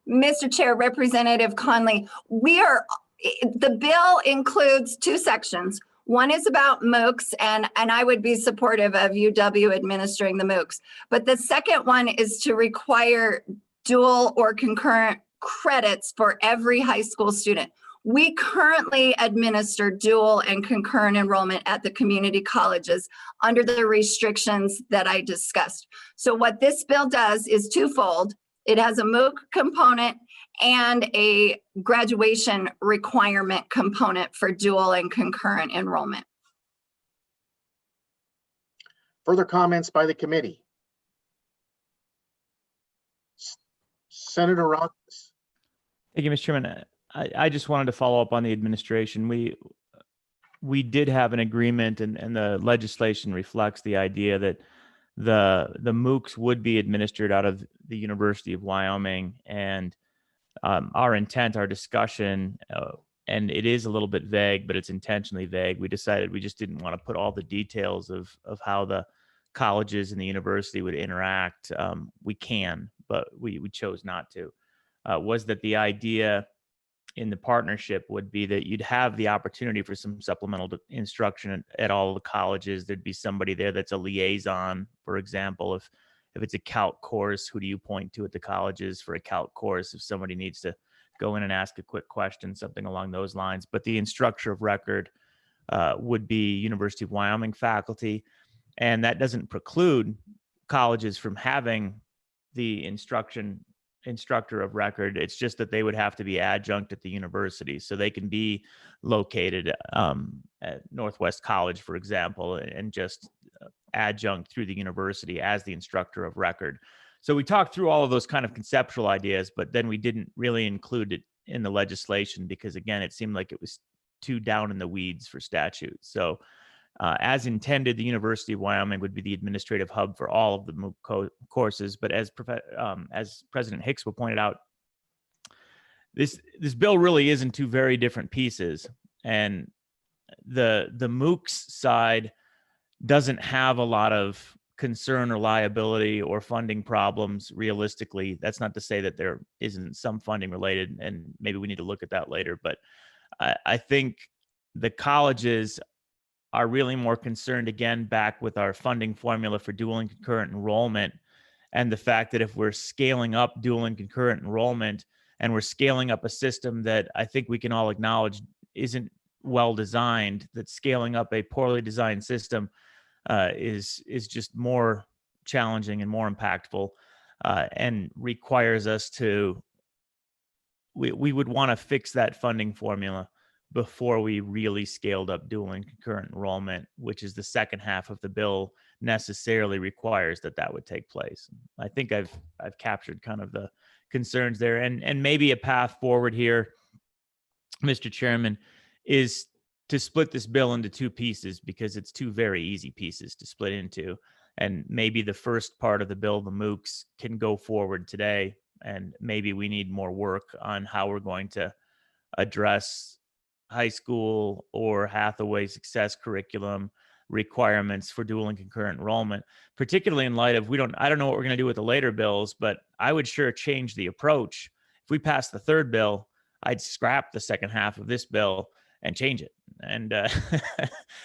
Speaker 3: Mr. Chair, Representative Conley, the bill includes two sections. One is about MOOCs, and I would be supportive of UW administering the MOOCs. But the second one is to require dual or concurrent credits for every high school student. We currently administer dual and concurrent enrollment at the community colleges under the restrictions that I discussed. So what this bill does is twofold. It has a MOOC component and a graduation requirement component for dual and concurrent enrollment.
Speaker 1: Further comments by the committee? Senator Rothfuss.
Speaker 4: Thank you, Mr. Chairman. I just wanted to follow up on the administration. We did have an agreement, and the legislation reflects the idea that the MOOCs would be administered out of the University of Wyoming, and our intent, our discussion, and it is a little bit vague, but it's intentionally vague. We decided we just didn't want to put all the details of how the colleges and the university would interact. We can, but we chose not to. Was that the idea in the partnership would be that you'd have the opportunity for some supplemental instruction at all the colleges. There'd be somebody there that's a liaison, for example, if it's a calc course, who do you point to at the colleges for a calc course if somebody needs to go in and ask a quick question, something along those lines. But the instructor of record would be University of Wyoming faculty, and that doesn't preclude colleges from having the instruction instructor of record. It's just that they would have to be adjunct at the university. So they can be located at Northwest College, for example, and just adjunct through the university as the instructor of record. So we talked through all of those kind of conceptual ideas, but then we didn't really include it in the legislation because, again, it seemed like it was too down in the weeds for statute. So as intended, the University of Wyoming would be the administrative hub for all of the MOOC courses. But as President Hicks pointed out, this bill really is in two very different pieces. And the MOOCs side doesn't have a lot of concern or liability or funding problems realistically. That's not to say that there isn't some funding related, and maybe we need to look at that later. But I think the colleges are really more concerned, again, back with our funding formula for dual and concurrent enrollment, and the fact that if we're scaling up dual and concurrent enrollment and we're scaling up a system that I think we can all acknowledge isn't well designed, that scaling up a poorly designed system is just more challenging and more impactful, and requires us to, we would want to fix that funding formula before we really scaled up dual and concurrent enrollment, which is the second half of the bill necessarily requires that would take place. I think I've captured kind of the concerns there, and maybe a path forward here, Mr. Chairman, is to split this bill into two pieces because it's two very easy pieces to split into. And maybe the first part of the bill, the MOOCs, can go forward today, and maybe we need more work on how we're going to address high school or Hathaway success curriculum requirements for dual and concurrent enrollment, particularly in light of I don't know what we're going to do with the later bills, but I would sure change the approach. If we pass the third bill, I'd scrap the second half of this bill and change it and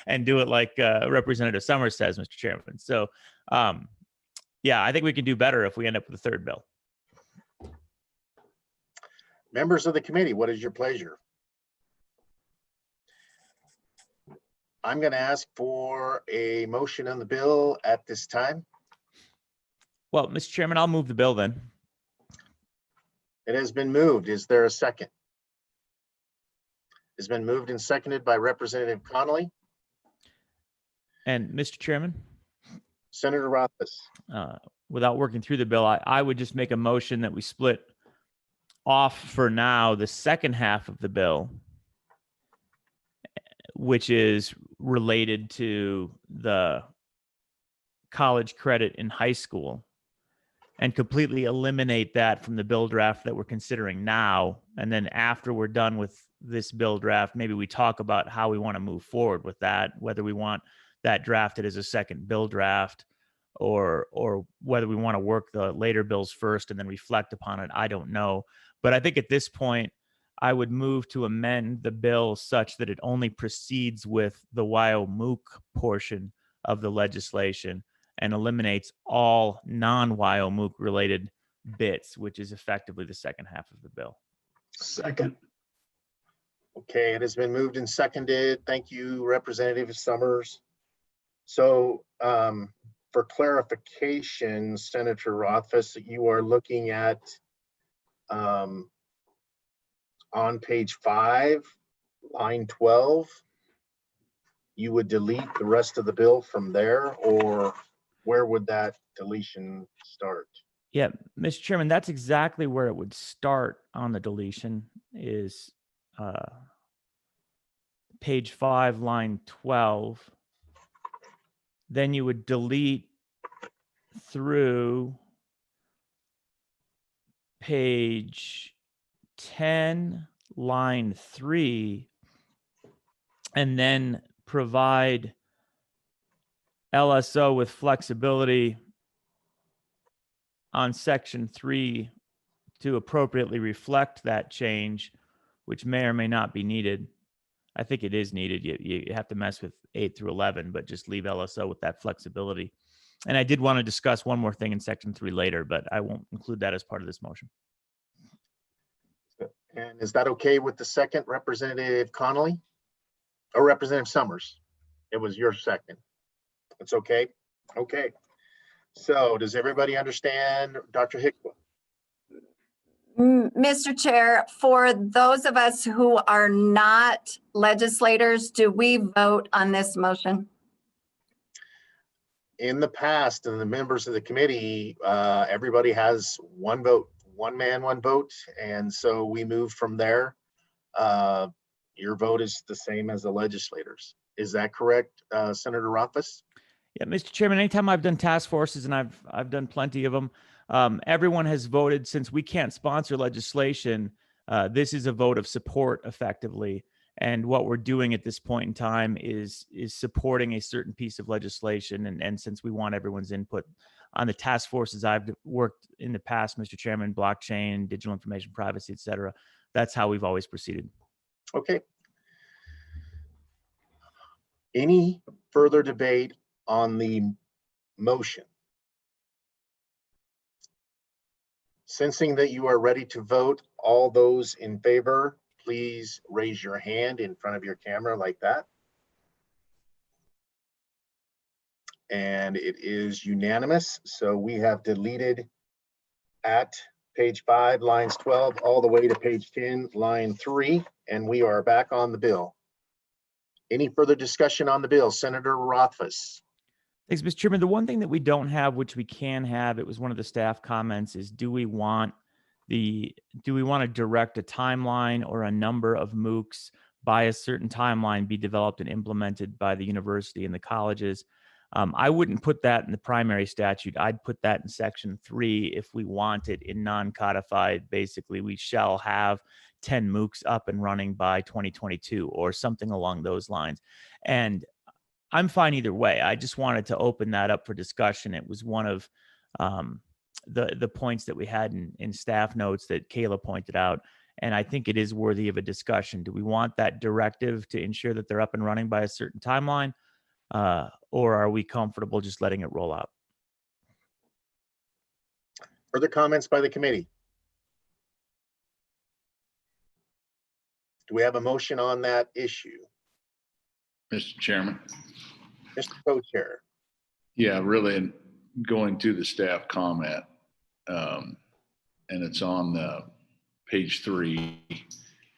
Speaker 4: and do it like Representative Summers says, Mr. Chairman. So yeah, I think we can do better if we end up with the third bill.
Speaker 1: Members of the committee, what is your pleasure? I'm going to ask for a motion on the bill at this time.
Speaker 4: Well, Mr. Chairman, I'll move the bill then.
Speaker 1: It has been moved. Is there a second? It's been moved and seconded by Representative Connolly.
Speaker 4: And Mr. Chairman,
Speaker 1: Senator Rothfuss.
Speaker 4: Without working through the bill, I would just make a motion that we split off for now the second half of the bill, which is related to the college credit in high school, and completely eliminate that from the bill draft that we're considering now. And then after we're done with this bill draft, maybe we talk about how we want to move forward with that, whether we want that drafted as a second bill draft or whether we want to work the later bills first and then reflect upon it. I don't know. But I think at this point, I would move to amend the bill such that it only proceeds with the WYO-MOOC portion of the legislation and eliminates all non-WYO-MOOC related bits, which is effectively the second half of the bill.
Speaker 7: Second.
Speaker 1: Okay, it has been moved and seconded. Thank you, Representative Summers. So for clarification, Senator Rothfuss, you are looking at on page 5, line 12, you would delete the rest of the bill from there, or where would that deletion start?
Speaker 4: Yeah, Mr. Chairman, that's exactly where it would start on the deletion is page 5, line 12. Then you would delete through page 10, line 3, and then provide LSO with flexibility on section 3 to appropriately reflect that change, which may or may not be needed. I think it is needed. You have to mess with 8 through 11, but just leave LSO with that flexibility. And I did want to discuss one more thing in section 3 later, but I won't include that as part of this motion.
Speaker 1: And is that okay with the second, Representative Connolly? Or Representative Summers? It was your second. It's okay? Okay. So does everybody understand Dr. Hickman?
Speaker 3: Mr. Chair, for those of us who are not legislators, do we vote on this motion?
Speaker 1: In the past, and the members of the committee, everybody has one vote, one man, one vote. And so we move from there. Your vote is the same as the legislators. Is that correct, Senator Rothfuss?
Speaker 4: Yeah, Mr. Chairman, anytime I've done task forces, and I've done plenty of them, everyone has voted. Since we can't sponsor legislation, this is a vote of support effectively. And what we're doing at this point in time is supporting a certain piece of legislation. And since we want everyone's input on the task forces I've worked in the past, Mr. Chairman, blockchain, digital information privacy, et cetera, that's how we've always proceeded.
Speaker 1: Okay. Any further debate on the motion? Sensing that you are ready to vote, all those in favor, please raise your hand in front of your camera like that. And it is unanimous. So we have deleted at page 5, lines 12, all the way to page 10, line 3, and we are back on the bill. Any further discussion on the bill? Senator Rothfuss.
Speaker 4: Thanks, Mr. Chairman. The one thing that we don't have, which we can have, it was one of the staff comments, is do we want to direct a timeline or a number of MOOCs by a certain timeline be developed and implemented by the university and the colleges? I wouldn't put that in the primary statute. I'd put that in section 3 if we want it in non-codified. Basically, we shall have 10 MOOCs up and running by 2022 or something along those lines. And I'm fine either way. I just wanted to open that up for discussion. It was one of the points that we had in staff notes that Kayla pointed out. And I think it is worthy of a discussion. Do we want that directive to ensure that they're up and running by a certain timeline? Or are we comfortable just letting it roll out?
Speaker 1: Further comments by the committee? Do we have a motion on that issue?
Speaker 5: Mr. Chairman.
Speaker 1: Mr. Co-Chair.
Speaker 5: Yeah, really going to the staff comment, and it's on page 3.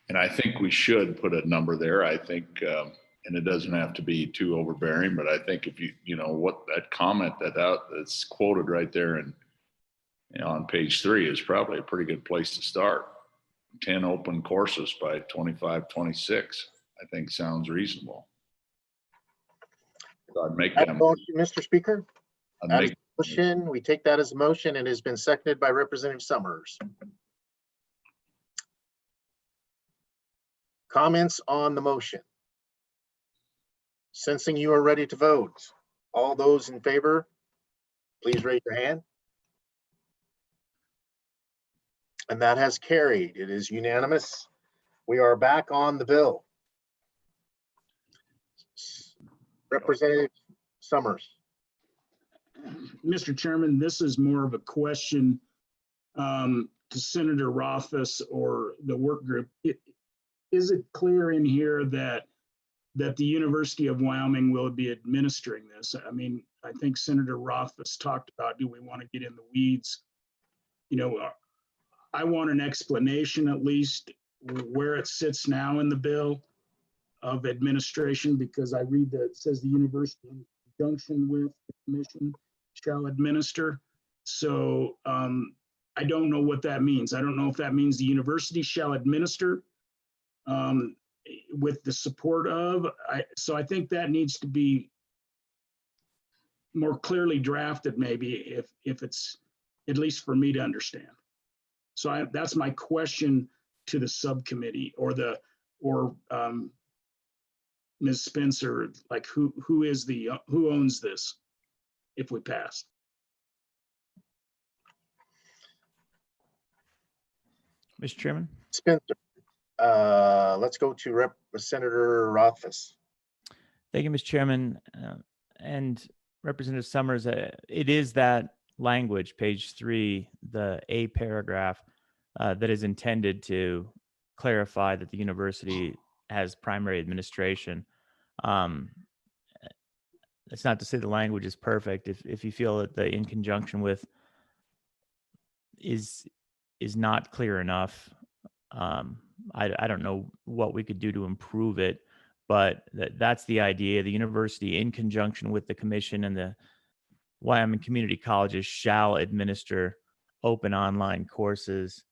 Speaker 5: And I think we should put a number there. I think, and it doesn't have to be too overbearing, but I think if you know what that comment that's quoted right there and on page 3 is probably a pretty good place to start. 10 open courses by 25, 26, I think sounds reasonable. So I'd make that
Speaker 1: motion, Mr. Speaker.
Speaker 5: I'd make
Speaker 1: motion. We take that as a motion and it has been seconded by Representative Summers. Comments on the motion? Sensing you are ready to vote, all those in favor, please raise your hand. And that has carried. It is unanimous. We are back on the bill. Representative Summers.
Speaker 7: Mr. Chairman, this is more of a question to Senator Rothfuss or the work group. Is it clear in here that the University of Wyoming will be administering this? I mean, I think Senator Rothfuss talked about, do we want to get in the weeds? You know, I want an explanation at least where it sits now in the bill of administration, because I read that it says the university in conjunction with the commission shall administer. So I don't know what that means. I don't know if that means the university shall administer with the support of, so I think that needs to be more clearly drafted, maybe if it's, at least for me to understand. So that's my question to the subcommittee or Ms. Spencer, like who owns this if we pass?
Speaker 4: Mr. Chairman.
Speaker 1: Spencer, let's go to Senator Rothfuss.
Speaker 4: Thank you, Mr. Chairman. And Representative Summers, it is that language, page 3, the A paragraph, that is intended to clarify that the university has primary administration. It's not to say the language is perfect. If you feel that the in conjunction with is is not clear enough. I don't know what we could do to improve it, but that's the idea. The university, in conjunction with the commission and the Wyoming community colleges, shall administer open online courses.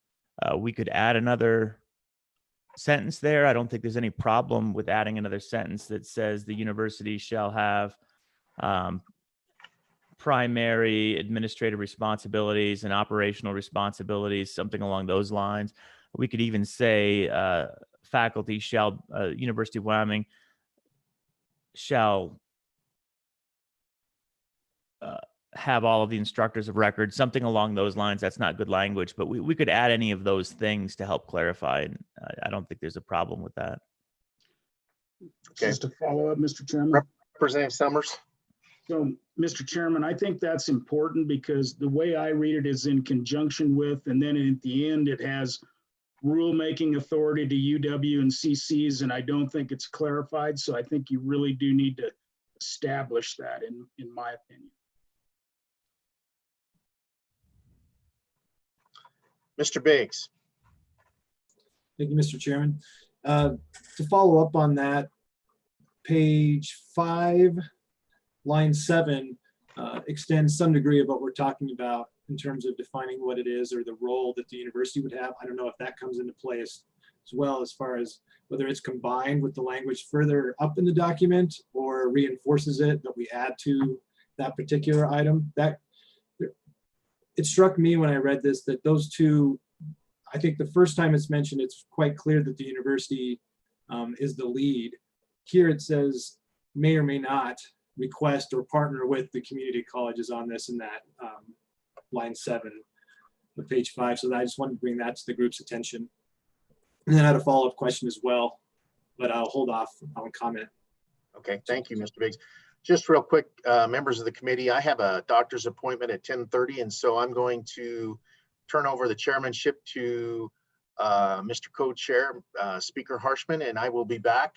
Speaker 4: We could add another sentence there. I don't think there's any problem with adding another sentence that says the university shall have primary administrative responsibilities and operational responsibilities, something along those lines. We could even say faculty shall, University of Wyoming shall have all of the instructors of record, something along those lines. That's not good language, but we could add any of those things to help clarify. And I don't think there's a problem with that.
Speaker 1: Okay.
Speaker 7: Just to follow up, Mr. Chairman.
Speaker 1: Representative Summers.
Speaker 7: So, Mr. Chairman, I think that's important because the way I read it is in conjunction with, and then at the end, it has rulemaking authority to UW and CCs, and I don't think it's clarified. So I think you really do need to establish that, in my opinion.
Speaker 1: Mr. Biggs.
Speaker 12: Thank you, Mr. Chairman. To follow up on that, page 5, line 7 extends some degree of what we're talking about in terms of defining what it is or the role that the university would have. I don't know if that comes into play as well, as far as whether it's combined with the language further up in the document or reinforces it that we add to that particular item. That it struck me when I read this that those two, I think the first time it's mentioned, it's quite clear that the university is the lead. Here it says may or may not request or partner with the community colleges on this and that, line 7 of page 5. So I just wanted to bring that to the group's attention. And then I had a follow-up question as well, but I'll hold off on comment.
Speaker 1: Okay, thank you, Mr. Biggs. Just real quick, members of the committee, I have a doctor's appointment at 10:30, and so I'm going to turn over the chairmanship to Mr. Co-Chair, Speaker Harshman, and I will be back,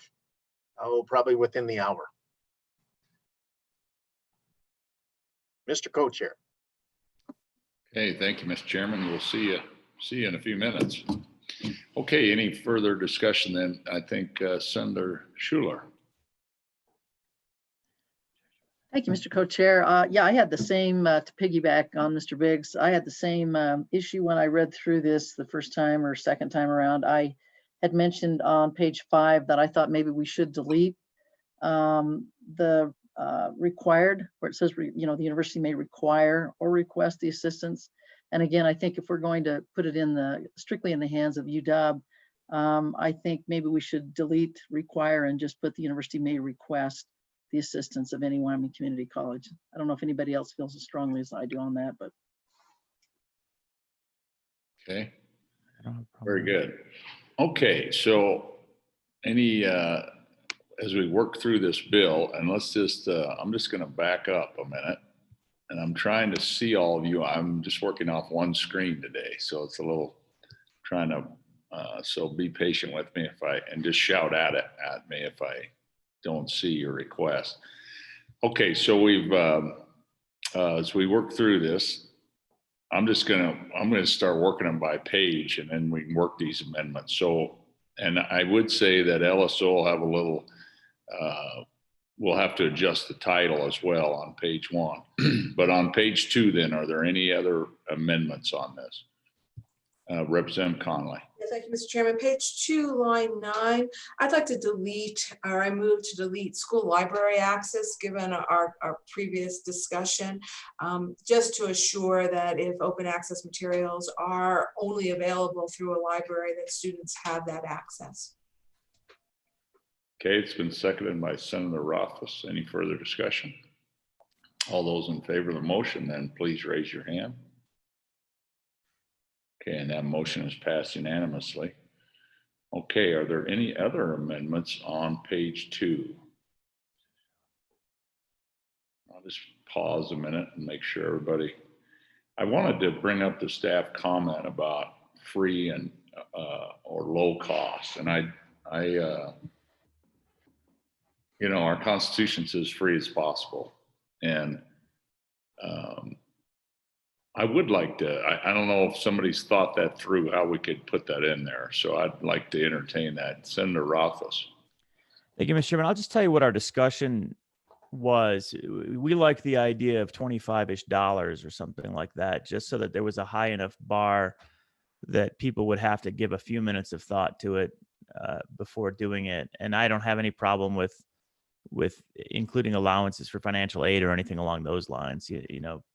Speaker 1: probably within the hour. Mr. Co-Chair.
Speaker 5: Okay, thank you, Mr. Chairman. We'll see you in a few minutes. Okay, any further discussion then? I think Senator Schuler.
Speaker 9: Thank you, Mr. Co-Chair. Yeah, I had the same, to piggyback on Mr. Biggs, I had the same issue when I read through this the first time or second time around. I had mentioned on page 5 that I thought maybe we should delete the required, where it says, the university may require or request the assistance. And again, I think if we're going to put it strictly in the hands of UW, I think maybe we should delete require and just put the university may request the assistance of any Wyoming community college. I don't know if anybody else feels as strongly as I do on that, but.
Speaker 5: Okay, very good. Okay, so any, as we work through this bill, and let's just, I'm just gonna back up a minute, and I'm trying to see all of you. I'm just working off one screen today, so it's a little trying to, so be patient with me and just shout at me if I don't see your request. Okay, so we've, as we work through this, I'm gonna start working them by page, and then we can work these amendments. So, and I would say that LSO will have a little, we'll have to adjust the title as well on page 1. But on page 2, then, are there any other amendments on this? Representative Conley.
Speaker 8: Yeah, thank you, Mr. Chairman. Page 2, line 9, I'd like to delete, or I move to delete school library access, given our previous discussion, just to assure that if open access materials are only available through a library, that students have that access.
Speaker 5: Okay, it's been seconded by Senator Rothfuss. Any further discussion? All those in favor of the motion, then please raise your hand. Okay, and that motion is passed unanimously. Okay, are there any other amendments on page 2? I'll just pause a minute and make sure everybody, I wanted to bring up the staff comment about free and or low cost. And our Constitution says free as possible. And I would like to, I don't know if somebody's thought that through, how we could put that in there. So I'd like to entertain that. Senator Rothfuss.
Speaker 4: Thank you, Mr. Chairman. I'll just tell you what our discussion was. We like the idea of $25-ish or something like that, just so that there was a high enough bar that people would have to give a few minutes of thought to it before doing it. And I don't have any problem with including allowances for financial aid or anything along those lines,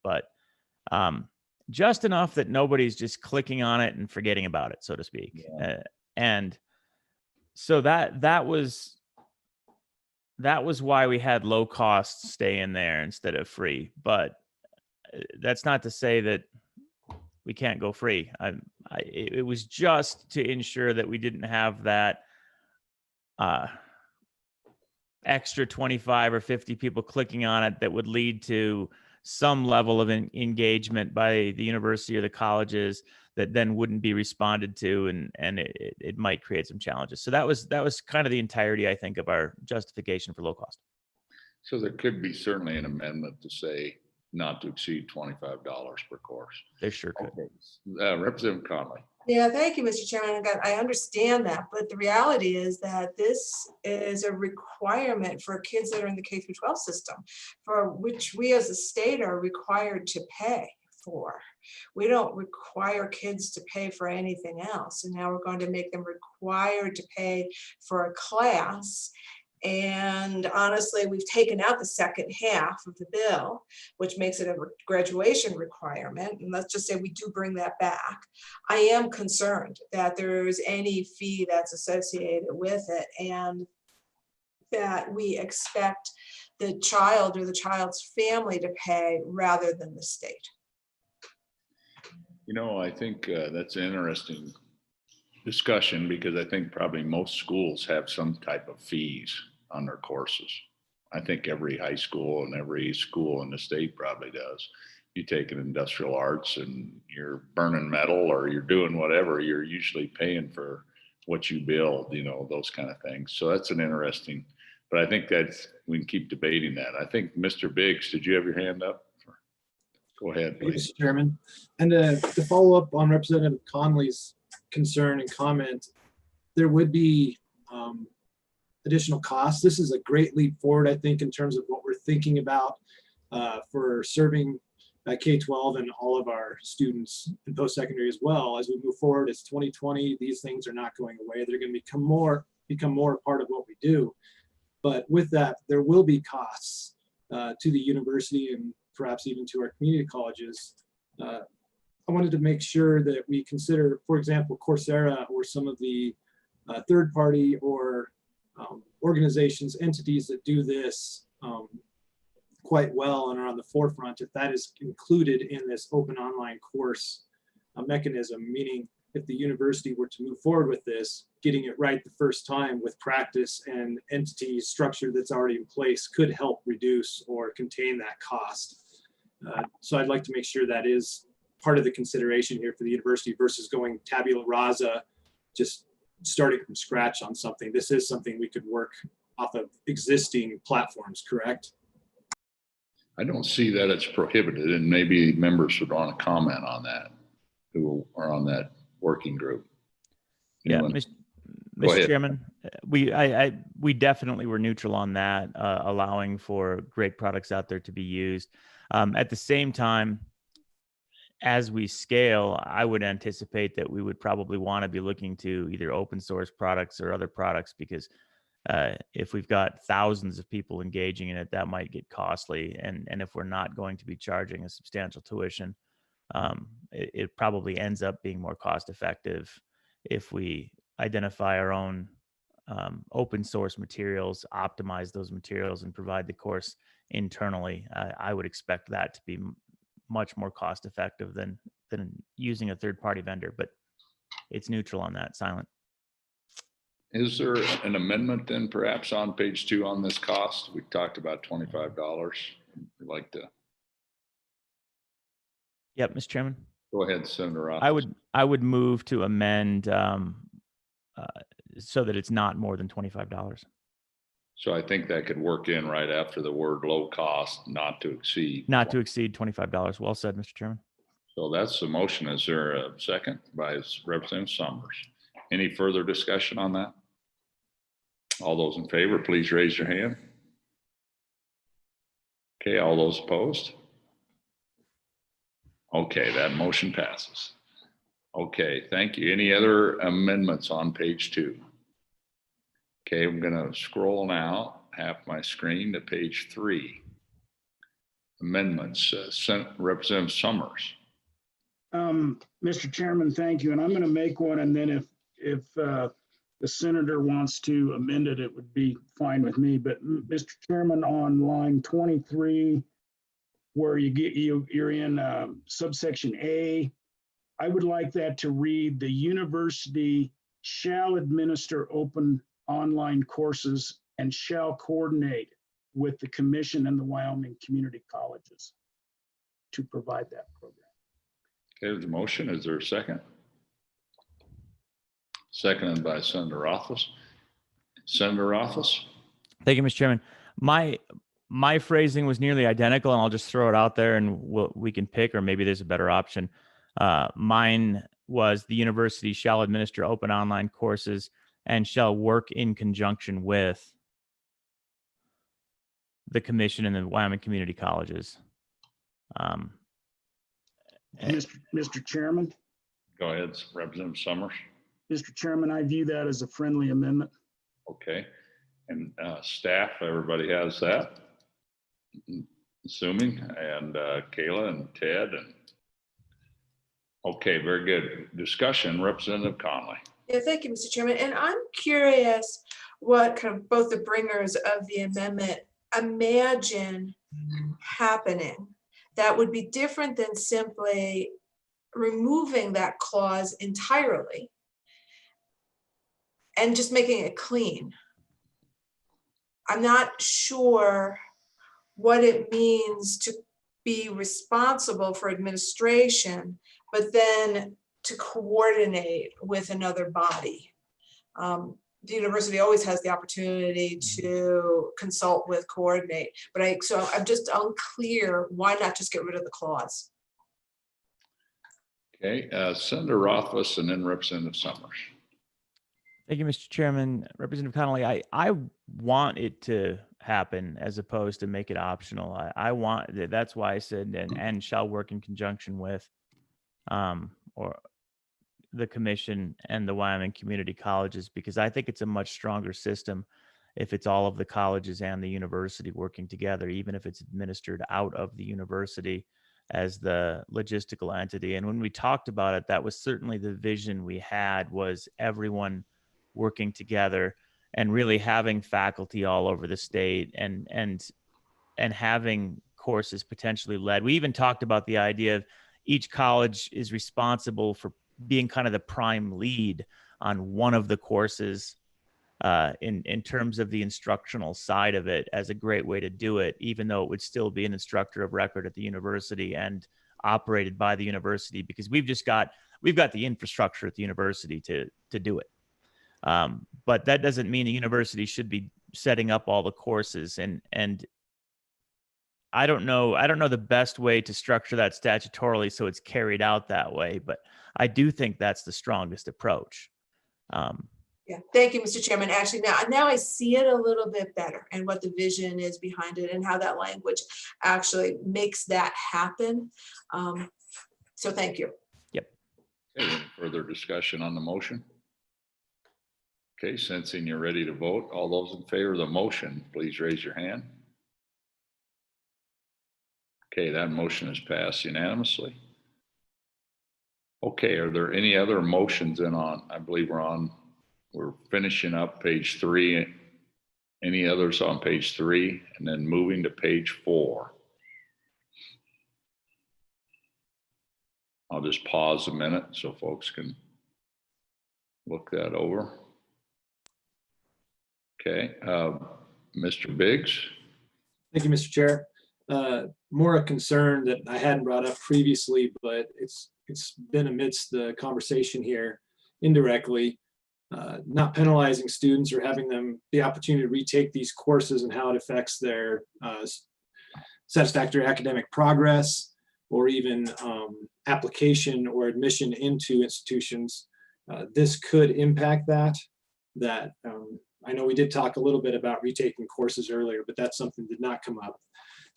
Speaker 4: but just enough that nobody's just clicking on it and forgetting about it, so to speak.
Speaker 5: Yeah.
Speaker 4: And so that was why we had low cost stay in there instead of free. But that's not to say that we can't go free. It was just to ensure that we didn't have that extra 25 or 50 people clicking on it that would lead to some level of engagement by the university or the colleges that then wouldn't be responded to, and it might create some challenges. So that was kind of the entirety, I think, of our justification for low cost.
Speaker 5: So there could be certainly an amendment to say not to exceed $25 per course.
Speaker 4: There sure could.
Speaker 5: Okay. Representative Conley.
Speaker 8: Yeah, thank you, Mr. Chairman. Again, I understand that, but the reality is that this is a requirement for kids that are in the K-12 system, for which we as a state are required to pay for. We don't require kids to pay for anything else. And now we're going to make them required to pay for a class. And honestly, we've taken out the second half of the bill, which makes it a graduation requirement. And let's just say we do bring that back. I am concerned that there's any fee that's associated with it and that we expect the child or the child's family to pay rather than the state.
Speaker 5: I think that's an interesting discussion, because I think probably most schools have some type of fees on their courses. I think every high school and every school in the state probably does. You take an industrial arts and you're burning metal or you're doing whatever, you're usually paying for what you build, those kind of things. So that's an interesting, but I think we can keep debating that. I think Mr. Biggs, did you have your hand up? Go ahead, please.
Speaker 12: Mr. Chairman. And to follow up on Representative Conley's concern and comment, there would be additional costs. This is a great leap forward, I think, in terms of what we're thinking about for serving K-12 and all of our students in post-secondary as well. As we move forward, it's 2020, these things are not going away. They're going to become more a part of what we do. But with that, there will be costs to the university and perhaps even to our community colleges. I wanted to make sure that we consider, for example, Coursera or some of the third-party or organizations, entities that do this quite well and are on the forefront, if that is included in this open online course mechanism, meaning if the university were to move forward with this, getting it right the first time with practice and entity structure that's already in place could help reduce or contain that cost. So I'd like to make sure that is part of the consideration here for the university versus going tabula rasa, just starting from scratch on something. This is something we could work off of existing platforms, correct?
Speaker 5: I don't see that it's prohibited, and maybe members would want to comment on that who are on that working group. Anyone?
Speaker 4: Yeah, Mr. Chairman, we definitely were neutral on that, allowing for great products out there to be used. At the same time, as we scale, I would anticipate that we would probably want to be looking to either open source products or other products, because if we've got thousands of people engaging in it, that might get costly. And if we're not going to be charging a substantial tuition, it probably ends up being more cost effective if we identify our own open source materials, optimize those materials, and provide the course internally. I would expect that to be much more cost effective than using a third party vendor, but it's neutral on that. Silent.
Speaker 5: Is there an amendment then perhaps on page 2 on this cost? We talked about $25. We'd like to.
Speaker 4: Yep, Mr. Chairman.
Speaker 5: Go ahead, Senator Roth.
Speaker 4: I would move to amend so that it's not more than $25.
Speaker 5: So I think that could work in right after the word low cost, not to exceed.
Speaker 4: Not to exceed $25. Well said, Mr. Chairman.
Speaker 5: So that's the motion. Is there a second by Representative Summers? Any further discussion on that? All those in favor, please raise your hand. Okay, all those opposed? Okay, that motion passes. Okay, thank you. Any other amendments on page 2? Okay, I'm gonna scroll now, half my screen to page 3. Amendments, Representative Summers.
Speaker 7: Mr. Chairman, thank you. And I'm going to make one. And then if the senator wants to amend it, it would be fine with me. But Mr. Chairman, on line 23, where you're in subsection A, I would like that to read, the university shall administer open online courses and shall coordinate with the commission and the Wyoming community colleges to provide that program.
Speaker 5: Okay, there's a motion. Is there a second? Seconded by Senator Rothfuss. Senator Rothfuss?
Speaker 4: Thank you, Mr. Chairman. My phrasing was nearly identical, and I'll just throw it out there, and we can pick, or maybe there's a better option. Mine was, the university shall administer open online courses and shall work in conjunction with the commission and the Wyoming community colleges.
Speaker 7: Mr. Chairman?
Speaker 5: Go ahead, Representative Summers.
Speaker 7: Mr. Chairman, I view that as a friendly amendment.
Speaker 5: Okay, and staff, everybody has that, assuming, and Kayla and Ted, and okay, very good. Discussion, Representative Conley.
Speaker 8: Yeah, thank you, Mr. Chairman. And I'm curious what kind of both the bringers of the amendment imagine happening that would be different than simply removing that clause entirely and just making it clean. I'm not sure what it means to be responsible for administration, but then to coordinate with another body. The university always has the opportunity to consult with, coordinate, but so I'm just unclear, why not just get rid of the clause?
Speaker 5: Okay, Senator Rothfuss and then Representative Summers.
Speaker 4: Thank you, Mr. Chairman. Representative Connolly, I want it to happen as opposed to make it optional. I want, that's why I said and shall work in conjunction with or the commission and the Wyoming community colleges, because I think it's a much stronger system if it's all of the colleges and the university working together, even if it's administered out of the university as the logistical entity. And when we talked about it, that was certainly the vision we had, was everyone working together and really having faculty all over the state and having courses potentially led. We even talked about the idea of each college is responsible for being kind of the prime lead on one of the courses in terms of the instructional side of it, as a great way to do it, even though it would still be an instructor of record at the university and operated by the university, because we've got the infrastructure at the university to do it. But that doesn't mean the university should be setting up all the courses. And I don't know the best way to structure that statutorily so it's carried out that way, but I do think that's the strongest approach.
Speaker 8: Yeah, thank you, Mr. Chairman. Actually, now I see it a little bit better, and what the vision is behind it and how that language actually makes that happen. So thank you.
Speaker 5: Okay, any further discussion on the motion? Okay, sensing you're ready to vote, all those in favor of the motion, please raise your hand. Okay, that motion is passed unanimously. Okay, are there any other motions I believe we're finishing up page 3. Any others on page 3 and then moving to page 4? I'll just pause a minute so folks can look that over. Okay, Mr. Biggs.
Speaker 12: Thank you, Mr. Chair. More a concern that I hadn't brought up previously, but it's been amidst the conversation here indirectly. Not penalizing students or having them the opportunity to retake these courses and how it affects their satisfactory academic progress. or even application or admission into institutions, this could impact that. I know we did talk a little bit about retaking courses earlier, but that's something that did not come up.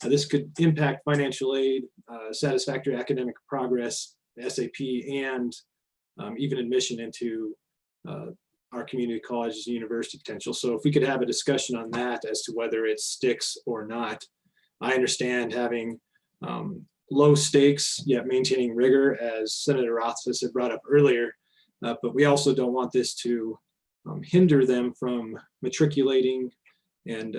Speaker 12: This could impact financial aid, satisfactory academic progress, SAP, and even admission into our community colleges and university potential. So if we could have a discussion on that as to whether it sticks or not. I understand having low stakes, yet maintaining rigor, as Senator Rothfuss had brought up earlier, but we also don't want this to hinder them from matriculating and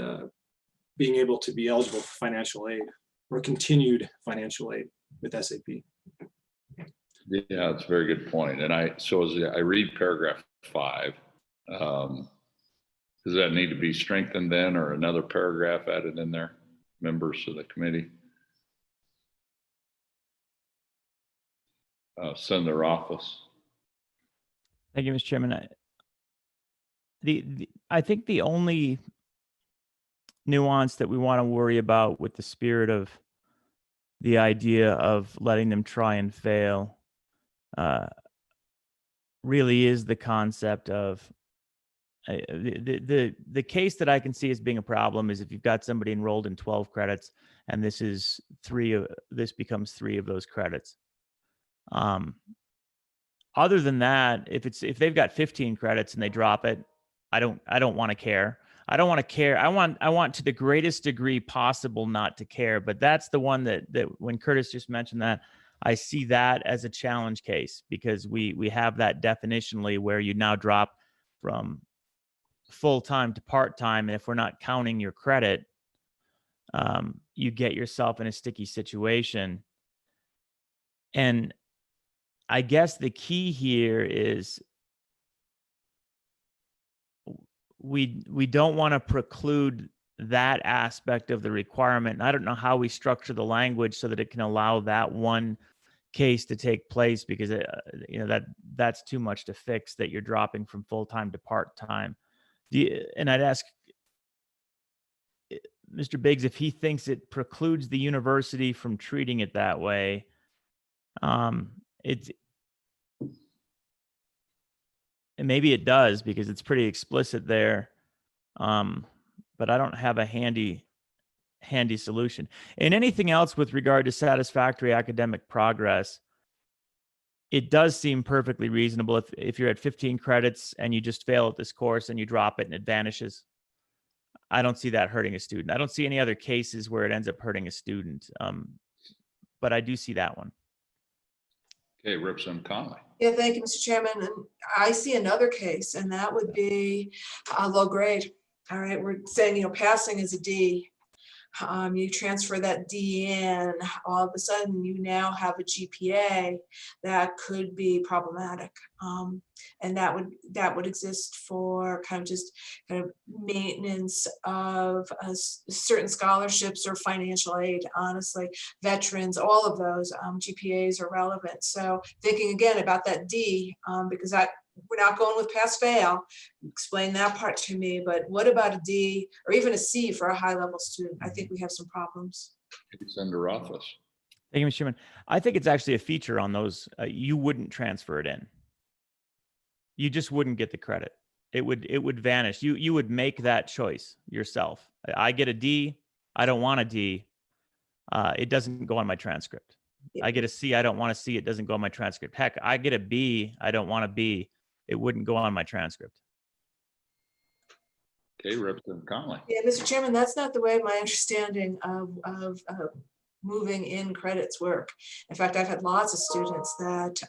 Speaker 12: being able to be eligible for financial aid or continued financial aid with SAP.
Speaker 5: Yeah, that's a very good point. And so as I read paragraph 5, does that need to be strengthened then, or another paragraph added in there, members of the committee? Senator Rothfuss.
Speaker 4: Thank you, Mr. Chairman. I think the only nuance that we want to worry about with the spirit of the idea of letting them try and fail really is the concept of the case that I can see as being a problem is if you've got somebody enrolled in 12 credits and this becomes 3 of those credits. Other than that, if they've got 15 credits and they drop it, I don't want to care. I don't want to care. I want to the greatest degree possible not to care. But that's the one that when Curtis just mentioned that, I see that as a challenge case, because we have that definitionally where you now drop from full-time to part-time. And if we're not counting your credit, you get yourself in a sticky situation. And I guess the key here is we don't want to preclude that aspect of the requirement. And I don't know how we structure the language so that it can allow that one case to take place, because that's too much to fix, that you're dropping from full-time to part-time. And I'd ask Mr. Biggs if he thinks it precludes the university from treating it that way. And maybe it does, because it's pretty explicit there. But I don't have a handy solution. And anything else with regard to satisfactory academic progress, it does seem perfectly reasonable if you're at 15 credits and you just fail at this course and you drop it and it vanishes. I don't see that hurting a student. I don't see any other cases where it ends up hurting a student. But I do see that one.
Speaker 5: Okay, Representative Conley.
Speaker 8: Yeah, thank you, Mr. Chairman. And I see another case, and that would be a low grade. All right, we're saying, passing is a D. You transfer that D in, all of a sudden you now have a GPA that could be problematic. And that would exist for kind of maintenance of certain scholarships or financial aid. Honestly, veterans, all of those GPAs are relevant. So thinking again about that D, because we're not going with pass fail. Explain that part to me, but what about a D or even a C for a high level student? I think we have some problems.
Speaker 5: Senator Rothfuss.
Speaker 4: Thank you, Mr. Chairman. I think it's actually a feature on those. You wouldn't transfer it in. You just wouldn't get the credit. It would vanish. You would make that choice yourself. I get a D. I don't want a D. It doesn't go on my transcript. Yeah. I get a C. I don't want a C. It doesn't go on my transcript. Heck, I get a B. I don't want a B. It wouldn't go on my transcript.
Speaker 5: Okay, Representative Conley.
Speaker 8: Yeah, Mr. Chairman, that's not the way my understanding of moving in credits work. In fact, I've had lots of students that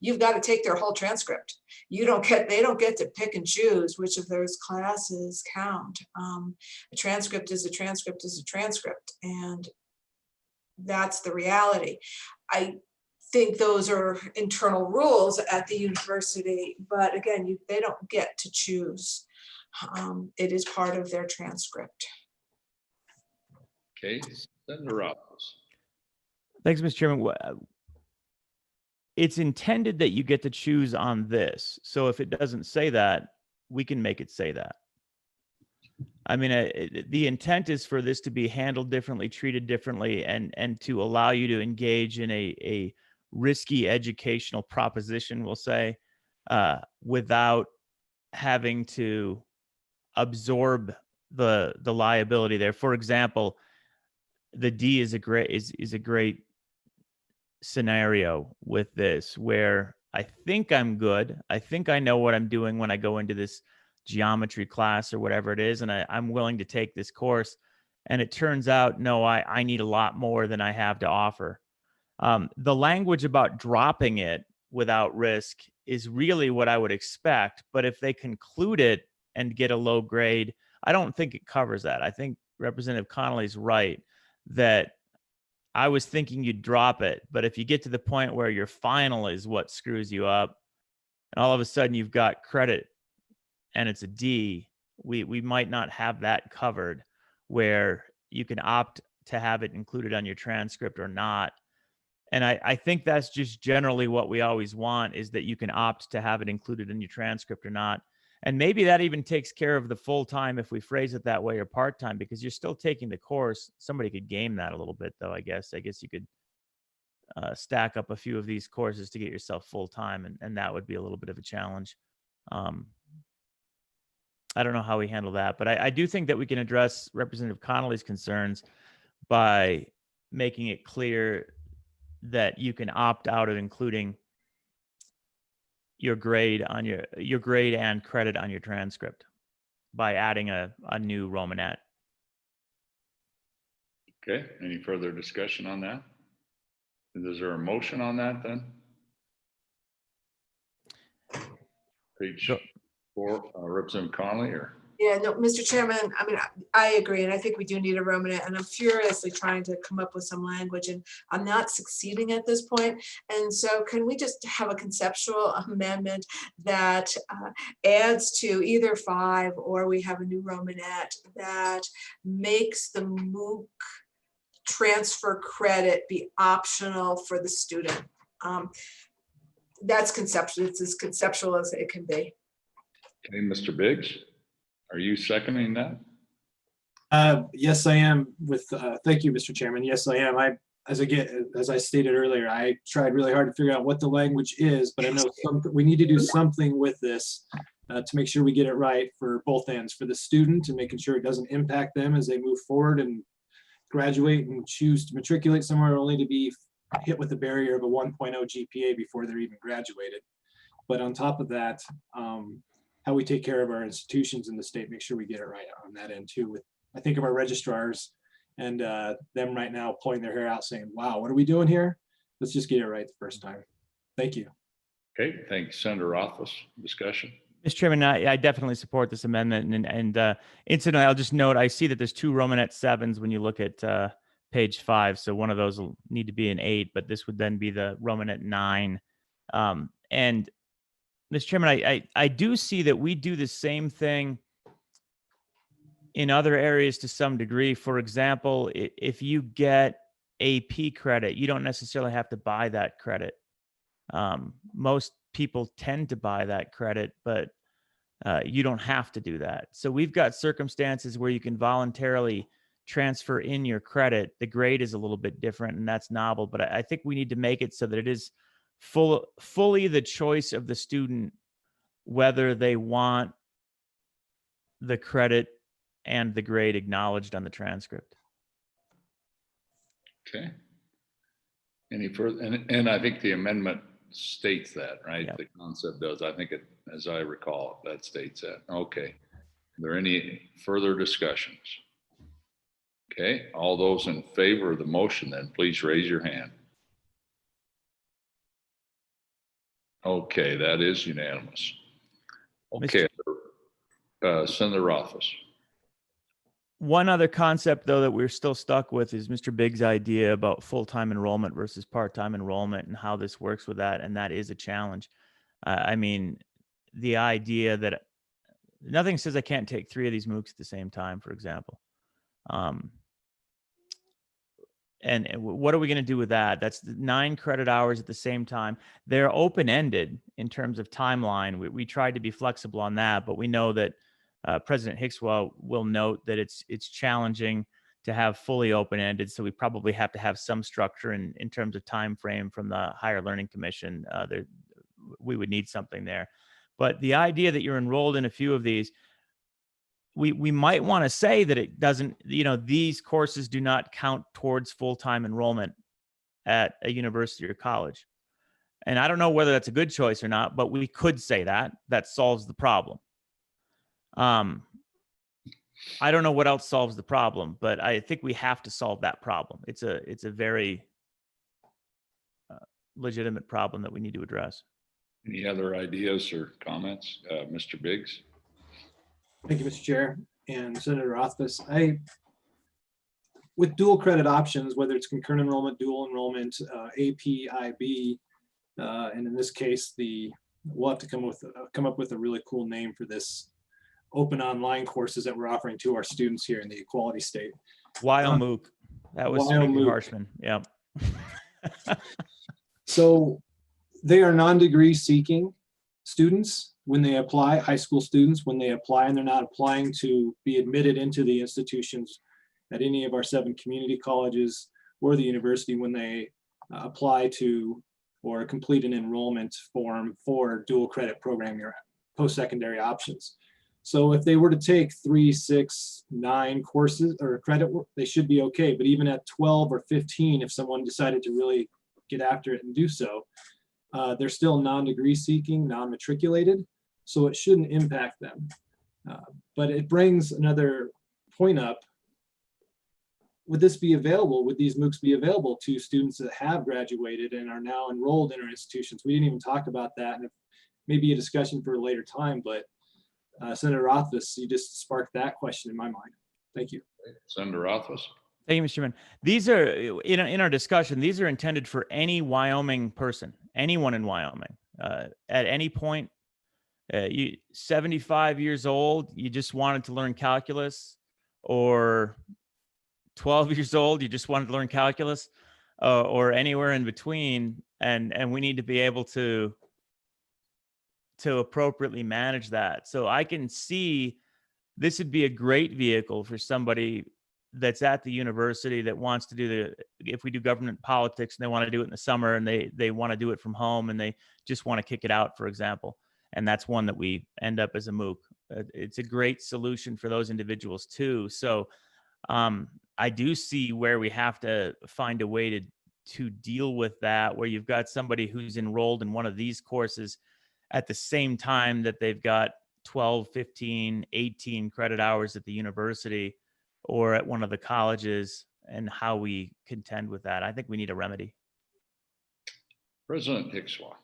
Speaker 8: you've got to take their whole transcript. They don't get to pick and choose which of those classes count. A transcript is a transcript is a transcript, and that's the reality. I think those are internal rules at the university, but again, they don't get to choose. It is part of their transcript.
Speaker 5: Okay, Senator Rothfuss.
Speaker 4: Thanks, Mr. Chairman. It's intended that you get to choose on this. So if it doesn't say that, we can make it say that. I mean, the intent is for this to be handled differently, treated differently, and to allow you to engage in a risky educational proposition, we'll say, without having to absorb the liability there. For example, the D is a great scenario with this, where I think I'm good. I think I know what I'm doing when I go into this geometry class or whatever it is, and I'm willing to take this course. And it turns out, no, I need a lot more than I have to offer. The language about dropping it without risk is really what I would expect. But if they conclude it and get a low grade, I don't think it covers that. I think Representative Connolly's right that I was thinking you'd drop it, but if you get to the point where your final is what screws you up, and all of a sudden you've got credit and it's a D, we might not have that covered, where you can opt to have it included on your transcript or not. And I think that's just generally what we always want, is that you can opt to have it included in your transcript or not. And maybe that even takes care of the full-time, if we phrase it that way, or part-time, because you're still taking the course. Somebody could game that a little bit, though, I guess. I guess you could stack up a few of these courses to get yourself full-time, and that would be a little bit of a challenge. I don't know how we handle that, but I do think that we can address Representative Connolly's concerns by making it clear that you can opt out of including your grade on your grade and credit on your transcript by adding a new Romanette.
Speaker 5: Okay, any further discussion on that? Is there a motion on that then? Page 4, Representative Connolly, or?
Speaker 8: Yeah, no, Mr. Chairman, I mean, I agree, and I think we do need a Romanet, and I'm furiously trying to come up with some language, and I'm not succeeding at this point. And so can we just have a conceptual amendment that adds to either 5, or we have a new Romanet that makes the MOOC transfer credit be optional for the student? That's conceptual. It's as conceptual as it can be.
Speaker 5: Okay, Mr. Biggs, are you seconding that?
Speaker 12: Yes, I am. Thank you, Mr. Chairman. Yes, I am. As I stated earlier, I tried really hard to figure out what the language is, but I know we need to do something with this to make sure we get it right for both ends, for the student and making sure it doesn't impact them as they move forward and graduate and choose to matriculate somewhere, only to be hit with the barrier of a 1.0 GPA before they're even graduated. But on top of that, how we take care of our institutions in the state, make sure we get it right on that end too. I think of our registrars and them right now pulling their hair out saying, wow, what are we doing here? Let's just get it right the first time. Thank you.
Speaker 5: Okay, thank you, Senator Rothfuss. Discussion.
Speaker 4: Mr. Chairman, I definitely support this amendment. And incidentally, I'll just note, I see that there's 2 Romanet 7s when you look at page 5. So one of those will need to be an 8, but this would then be the Romanet 9. And Mr. Chairman, I do see that we do the same thing in other areas to some degree. For example, if you get AP credit, you don't necessarily have to buy that credit. Most people tend to buy that credit, but you don't have to do that. So we've got circumstances where you can voluntarily transfer in your credit. The grade is a little bit different, and that's novel, but I think we need to make it so that it is fully the choice of the student whether they want the credit and the grade acknowledged on the transcript.
Speaker 5: Okay. Any further? And I think the amendment states that, right? Yep. The concept does. I think it, as I recall, that states that. Okay. Are there any further discussions? Okay. All those in favor of the motion, then please raise your hand. Okay, that is unanimous. Okay, Senator Rothfuss.
Speaker 4: One other concept, though, that we're still stuck with is Mr. Biggs' idea about full-time enrollment versus part-time enrollment and how this works with that, and that is a challenge. I mean, the idea that nothing says I can't take 3 of these MOOCs at the same time, for example. And what are we going to do with that? That's 9 credit hours at the same time. They're open-ended in terms of timeline. We tried to be flexible on that, but we know that President Hickswell will note that it's challenging to have fully open-ended, so we probably have to have some structure in terms of time frame from the Higher Learning Commission. We would need something there. But the idea that you're enrolled in a few of these, we might want to say that it doesn't, these courses do not count towards full-time enrollment at a university or college. And I don't know whether that's a good choice or not, but we could say that. That solves the problem. I don't know what else solves the problem, but I think we have to solve that problem. It's a very legitimate problem that we need to address.
Speaker 5: Any other ideas or comments? Mr. Biggs?
Speaker 12: Thank you, Mr. Chair and Senator Rothfuss. With dual credit options, whether it's concurrent enrollment, dual enrollment, AP, IB, and in this case, we'll have to come up with a really cool name for this open online courses that we're offering to our students here in the Equality State.
Speaker 4: Wyoming. That was Wyoming Harshman. Yeah.
Speaker 12: So they are non-degree seeking students when they apply, high school students when they apply, and they're not applying to be admitted into the institutions at any of our 7 community colleges or the university when they apply to or complete an enrollment form for dual credit program or post-secondary options. So if they were to take 3, 6, 9 courses or credit, they should be okay. But even at 12 or 15, if someone decided to really get after it and do so, they're still non-degree seeking, non-matriculated, so it shouldn't impact them. But it brings another point up. Would this be available? Would these MOOCs be available to students that have graduated and are now enrolled in our institutions? We didn't even talk about that, and maybe a discussion for a later time, but Senator Rothfuss, you just sparked that question in my mind. Thank you.
Speaker 5: Senator Rothfuss.
Speaker 4: Thank you, Mr. Chairman. These are, in our discussion, these are intended for any Wyoming person, anyone in Wyoming, at any point. You 75 years old, you just wanted to learn calculus, or 12 years old, you just wanted to learn calculus, or anywhere in between, and we need to be able to appropriately manage that. So I can see this would be a great vehicle for somebody that's at the university that wants to do if we do government politics and they want to do it in the summer and they want to do it from home and they just want to kick it out, for example. And that's one that we end up as a MOOC. It's a great solution for those individuals too. So I do see where we have to find a way to deal with that, where you've got somebody who's enrolled in one of these courses at the same time that they've got 12, 15, 18 credit hours at the university or at one of the colleges, and how we contend with that. I think we need a remedy.
Speaker 5: President Hickswell.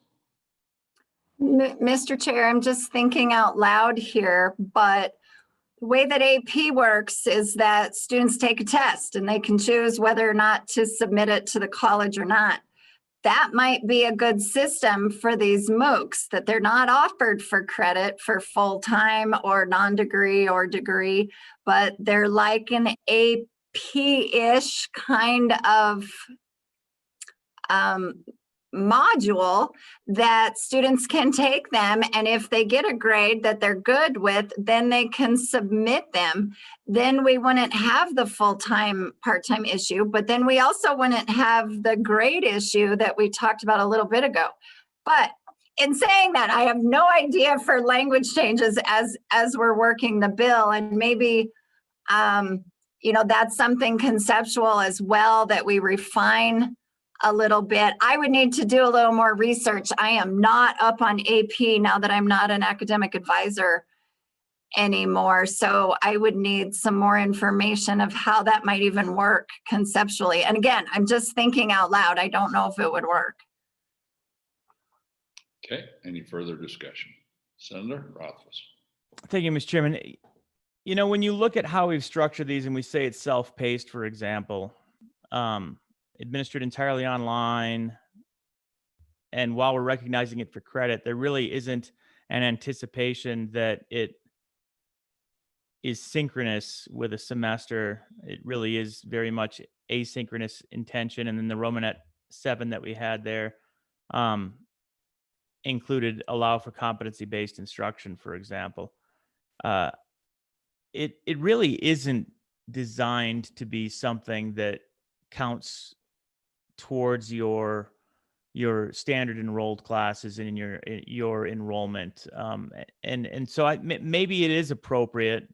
Speaker 3: Mr. Chair, I'm just thinking out loud here, but the way that AP works is that students take a test and they can choose whether or not to submit it to the college or not. That might be a good system for these MOOCs, that they're not offered for credit for full-time or non-degree or degree, but they're like an AP-ish kind of module that students can take them, and if they get a grade that they're good with, then they can submit them. Then we wouldn't have the full-time, part-time issue, but then we also wouldn't have the grade issue that we talked about a little bit ago. But in saying that, I have no idea for language changes as we're working the bill, and maybe that's something conceptual as well that we refine a little bit. I would need to do a little more research. I am not up on AP now that I'm not an academic advisor anymore. So I would need some more information of how that might even work conceptually. And again, I'm just thinking out loud. I don't know if it would work.
Speaker 5: Okay, any further discussion? Senator Rothfuss.
Speaker 4: Thank you, Mr. Chairman. When you look at how we've structured these and we say it's self-paced, for example, administered entirely online, and while we're recognizing it for credit, there really isn't an anticipation that it is synchronous with a semester. It really is very much asynchronous intention. And then the Romanet 7 that we had there included allow for competency-based instruction, for example. it really isn't designed to be something that counts towards your standard enrolled classes and in your enrollment. And so maybe it is appropriate,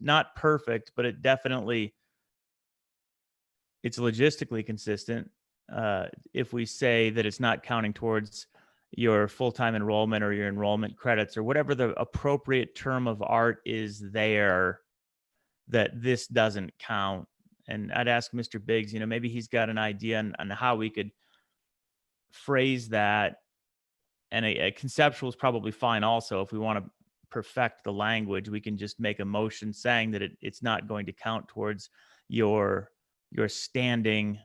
Speaker 4: not perfect, but it definitely, it's logistically consistent. If we say that it's not counting towards your full-time enrollment or your enrollment credits or whatever the appropriate term of art is there, that this doesn't count. And I'd ask Mr. Biggs, maybe he's got an idea on how we could phrase that. And a conceptual is probably fine also. If we want to perfect the language, we can just make a motion saying that it's not going to count towards your standing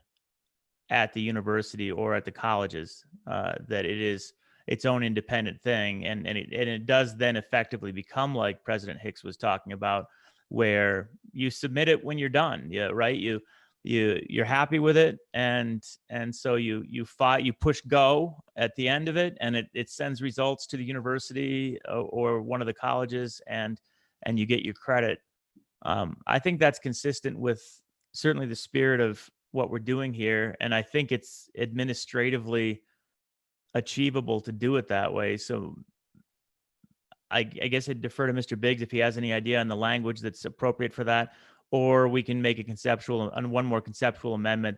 Speaker 4: at the university or at the colleges, that it is its own independent thing. And it does then effectively become like President Hicks was talking about, where you submit it when you're done. Yeah, right. You're happy with it, and so you push go at the end of it, and it sends results to the university or one of the colleges, and you get your credit. I think that's consistent with certainly the spirit of what we're doing here, and I think it's administratively achievable to do it that way. So I guess I'd defer to Mr. Biggs if he has any idea on the language that's appropriate for that, or we can make a conceptual and one more conceptual amendment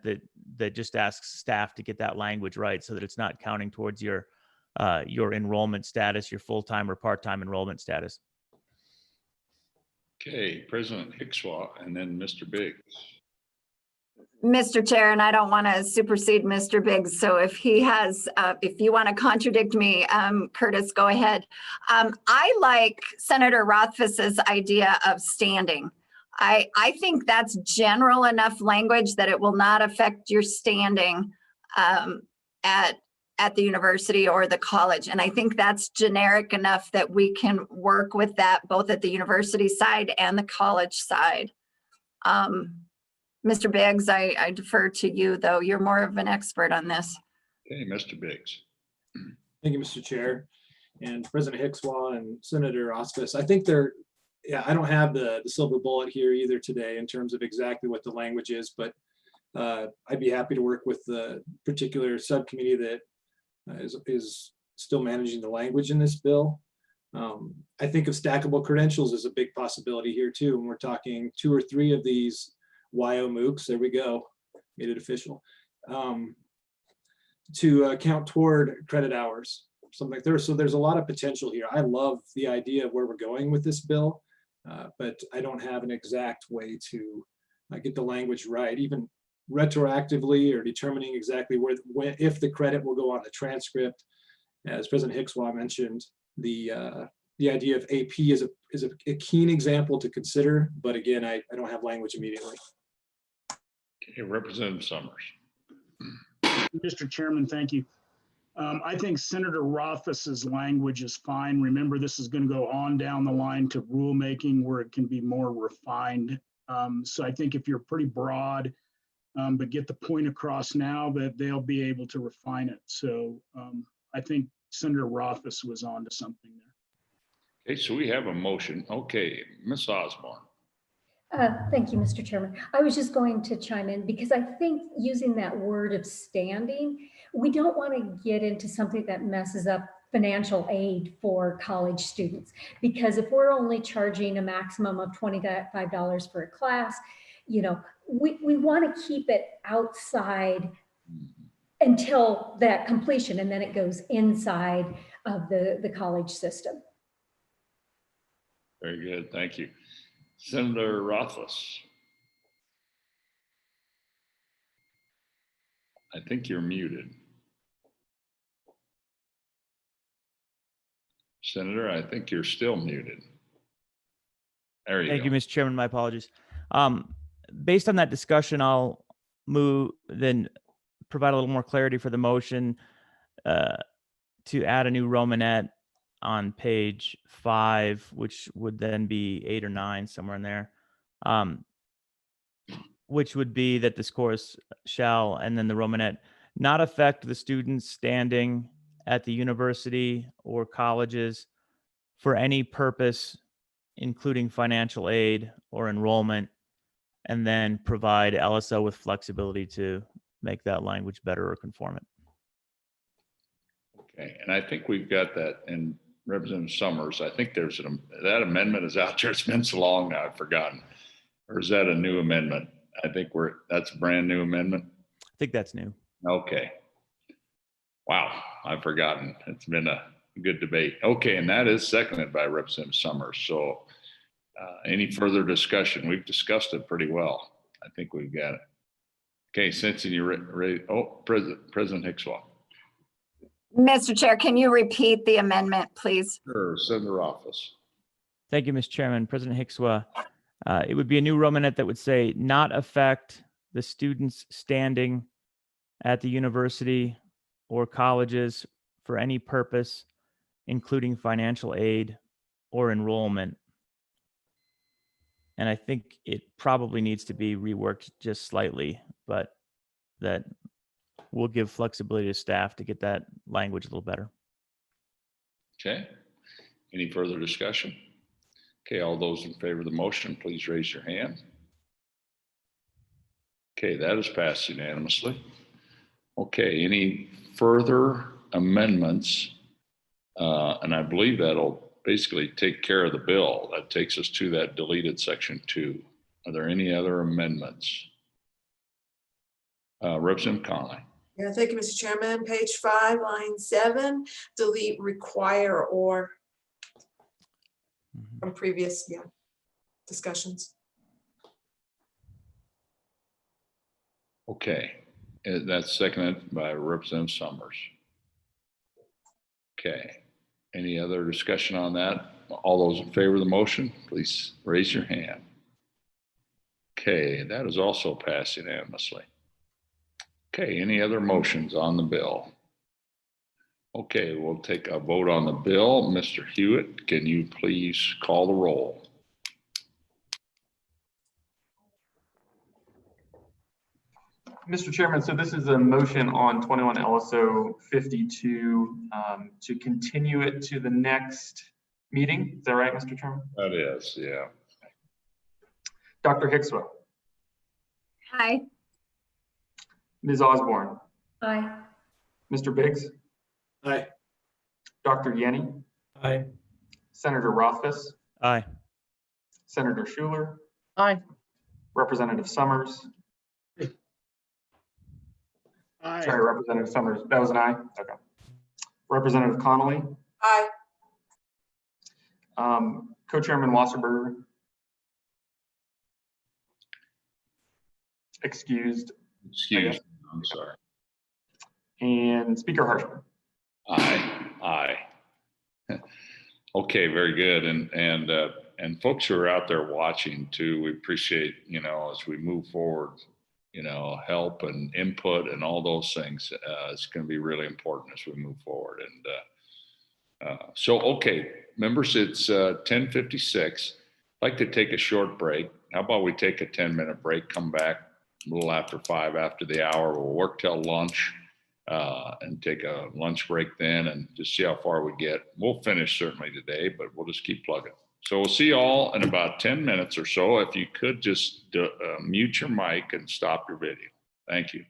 Speaker 4: that just asks staff to get that language right, so that it's not counting towards your enrollment status, your full-time or part-time enrollment status.
Speaker 5: Okay, President Hickswaw, and then Mr. Biggs.
Speaker 3: Mr. Chair, and I don't want to supersede Mr. Biggs, so if he has, if you want to contradict me, Curtis, go ahead. I like Senator Rothfuss's idea of standing. I think that's general enough language that it will not affect your standing at the university or the college. And I think that's generic enough that we can work with that both at the university side and the college side. Mr. Biggs, I defer to you, though. You're more of an expert on this.
Speaker 5: Okay, Mr. Biggs.
Speaker 12: Thank you, Mr. Chair, and President Hickswaw and Senator Rothfuss. I think I don't have the silver bullet here either today in terms of exactly what the language is, but I'd be happy to work with the particular subcommittee that is still managing the language in this bill. I think of stackable credentials as a big possibility here too, and we're talking 2 or 3 of these MOOCs, there we go, made it official, to count toward credit hours, something like that. So there's a lot of potential here. I love the idea of where we're going with this bill, but I don't have an exact way to get the language right, even retroactively or determining exactly if the credit will go on the transcript. As President Hickswaw mentioned, the idea of AP is a keen example to consider, but again, I don't have language immediately.
Speaker 5: Okay, Representative Summers.
Speaker 7: Mr. Chairman, thank you. I think Senator Rothfuss's language is fine. Remember, this is going to go on down the line to rulemaking where it can be more refined. So I think if you're pretty broad, but get the point across now, that they'll be able to refine it. So I think Senator Rothfuss was on to something there.
Speaker 5: Okay, so we have a motion. Okay, Ms. Osborne.
Speaker 15: Thank you, Mr. Chairman. I was just going to chime in because I think using that word of standing, we don't want to get into something that messes up financial aid for college students. Because if we're only charging a maximum of $25 for a class, we want to keep it outside until that completion, and then it goes inside of the college system.
Speaker 5: Very good, thank you. Senator Rothfuss. I think you're muted. Senator, I think you're still muted. There you go.
Speaker 4: Thank you, Mr. Chairman. My apologies. Based on that discussion, I'll then provide a little more clarity for the motion to add a new Romanette on page 5, which would then be 8 or 9, somewhere in there, which would be that this course shall, and then the Romanette, not affect the students standing at the university or colleges for any purpose including financial aid or enrollment, and then provide LSO with flexibility to make that language better or conform it.
Speaker 5: Okay, and I think we've got that in Representative Summers. I think there's that amendment is out there. It's been so long now, I've forgotten. Or is that a new amendment? I think that's a brand new amendment.
Speaker 4: I think that's new.
Speaker 5: Okay. Wow, I've forgotten. It's been a good debate. Okay, and that is seconded by Representative Summers. So any further discussion? We've discussed it pretty well. I think we've got it. Okay, Cynthia, you ready? Oh, President Hickshaw.
Speaker 3: Mr. Chair, can you repeat the amendment, please?
Speaker 5: Sure, Senator Office.
Speaker 4: Thank you, Mr. Chairman. President Hickswa, it would be a new Romanet that would say not affect the students standing at the university or colleges for any purpose, including financial aid or enrollment. And I think it probably needs to be reworked just slightly, but that will give flexibility to staff to get that language a little better.
Speaker 5: Okay. Any further discussion? Okay, all those in favor of the motion, please raise your hand. Okay, that is passed unanimously. Okay, any further amendments? And I believe that'll basically take care of the bill. That takes us to that deleted section 2. Are there any other amendments? Representative Conley.
Speaker 8: Yeah, thank you, Mr. Chairman. Page 5, line 7, delete require or from previous discussions.
Speaker 5: Okay, that's seconded by Representative Summers. Okay, any other discussion on that? All those in favor of the motion, please raise your hand. Okay, that is also passed unanimously. Okay, any other motions on the bill? Okay, we'll take a vote on the bill. Mr. Hewitt, can you please call the roll?
Speaker 2: Mr. Chairman, so this is a motion on 21 LSO 52 to continue it to the next meeting. Is that right, Mr. Chairman?
Speaker 5: That is, yeah.
Speaker 2: Dr. Hickswa.
Speaker 3: Aye.
Speaker 2: Ms. Osborne.
Speaker 15: Aye.
Speaker 2: Mr. Biggs.
Speaker 12: Aye.
Speaker 2: Dr. Yenny.
Speaker 12: Aye.
Speaker 2: Senator Rothfuss.
Speaker 4: Aye.
Speaker 2: Senator Schuler.
Speaker 9: Aye.
Speaker 2: Representative Summers.
Speaker 7: Aye.
Speaker 2: Sorry, Representative Summers. That was an aye? Okay. Representative Connolly.
Speaker 8: Aye.
Speaker 2: Co-Chairman Wasserberger. Excused.
Speaker 5: Excuse me, I'm sorry.
Speaker 2: And Speaker Harshman.
Speaker 5: Aye. Okay, very good. And folks who are out there watching too, we appreciate, as we move forward, help and input and all those things. It's going to be really important as we move forward. And so, okay, members, it's 10:56. I'd like to take a short break. How about we take a 10-minute break, come back a little after 5 after the hour. We'll work till lunch and take a lunch break then and just see how far we get. We'll finish certainly today, but we'll just keep plugging. So we'll see you all in about 10 minutes or so. If you could just mute your mic and stop your video. Thank you.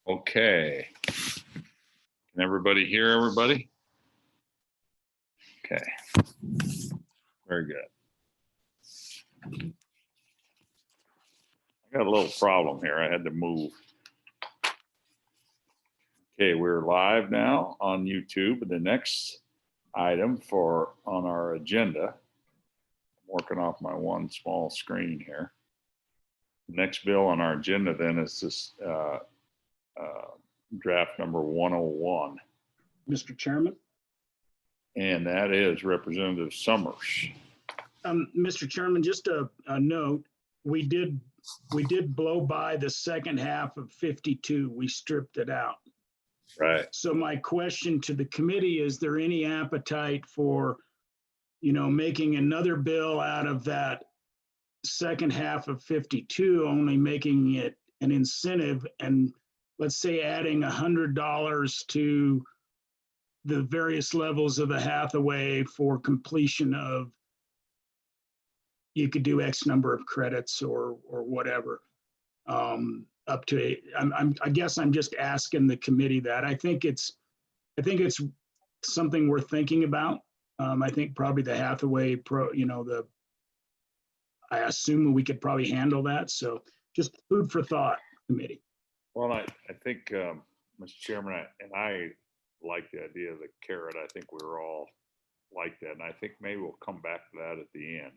Speaker 5: Okay. Can everybody hear everybody? Okay. Very good. I got a little problem here. I had to move. Okay, we're live now on YouTube. The next item on our agenda, I'm working off my one small screen here. The next bill on our agenda then is this draft number 101.
Speaker 7: Mr. Chairman.
Speaker 5: And that is Representative Summers.
Speaker 7: Mr. Chairman, just a note, we did blow by the second half of 52. We stripped it out.
Speaker 5: Right.
Speaker 7: So my question to the committee, is there any appetite for, making another bill out of that second half of 52, only making it an incentive, and let's say adding $100 to the various levels of the Hathaway for completion of, you could do X number of credits or whatever, up to I guess I'm just asking the committee that. I think it's something we're thinking about. I think probably the Hathaway I assume we could probably handle that. So just food for thought, committee.
Speaker 5: Well, I think, Mr. Chairman, I like the idea of the carrot. I think we were all like that. And I think maybe we'll come back to that at the end.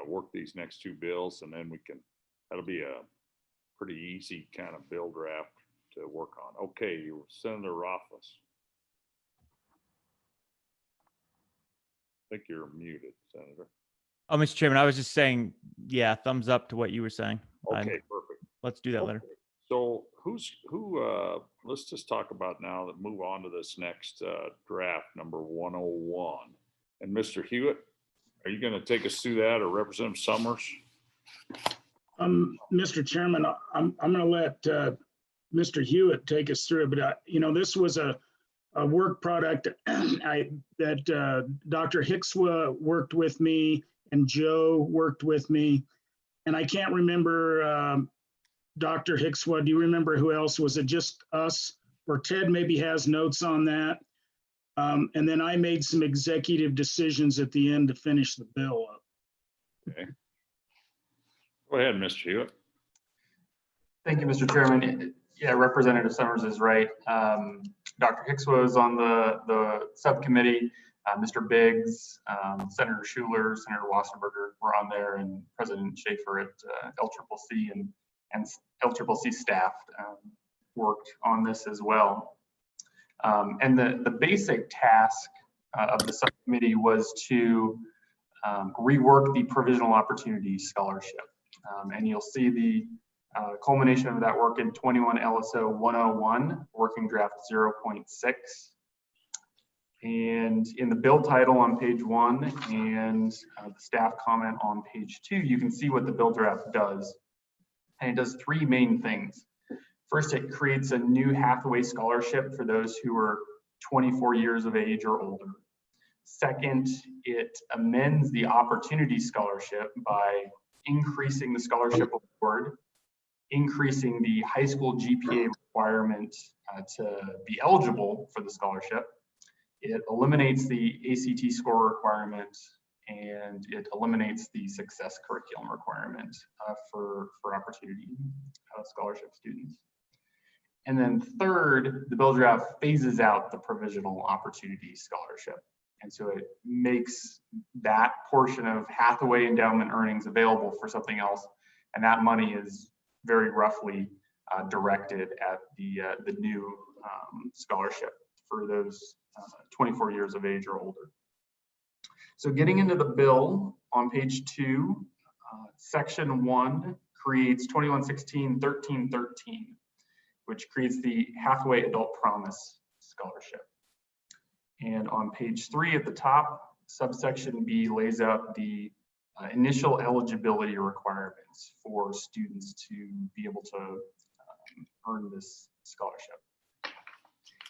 Speaker 5: Work these next two bills, and then that'll be a pretty easy kind of bill draft to work on. Okay, Senator Rothfuss. I think you're muted, Senator.
Speaker 4: Oh, Mr. Chairman, I was just saying, yeah, thumbs up to what you were saying.
Speaker 5: Okay, perfect.
Speaker 4: Let's do that later.
Speaker 5: So let's just talk about now that move on to this next draft number 101. And Mr. Hewitt, are you going to take us through that, or Representative Summers?
Speaker 7: Mr. Chairman, I'm going to let Mr. Hewitt take us through it, but this was a work product that Dr. Hickswa worked with me and Joe worked with me, and I can't remember Dr. Hickswa. Do you remember who else? Was it just us, or Ted maybe has notes on that? And then I made some executive decisions at the end to finish the bill up.
Speaker 5: Okay. Go ahead, Mr. Hewitt.
Speaker 2: Thank you, Mr. Chairman. Yeah, Representative Summers is right. Dr. Hicks was on the subcommittee. Mr. Biggs, Senator Schuler, Senator Wasserberger were on there, and President Schaefer at LCCC and LCCC staff worked on this as well. And the basic task of the subcommittee was to rework the Provisional Opportunity Scholarship. And you'll see the culmination of that work in 21 LSO 101, Working Draft 0.6. And in the bill title on page 1 and the staff comment on page 2, you can see what the bill draft does. And it does three main things. First, it creates a new Hathaway scholarship for those who are 24 years of age or older. Second, it amends the Opportunity Scholarship by increasing the scholarship award, increasing the high school GPA requirement to be eligible for the scholarship. It eliminates the ACT score requirement, and it eliminates the success curriculum requirement for Opportunity Scholarship students. And then third, the bill draft phases out the Provisional Opportunity Scholarship. And so it makes that portion of Hathaway endowment earnings available for something else. And that money is very roughly directed at the new scholarship for those 24 years of age or older. So getting into the bill on page 2, section 1 creates 2116-1313, which creates the Hathaway Adult Promise Scholarship. And on page 3 at the top, subsection B lays out the initial eligibility requirements for students to be able to earn this scholarship.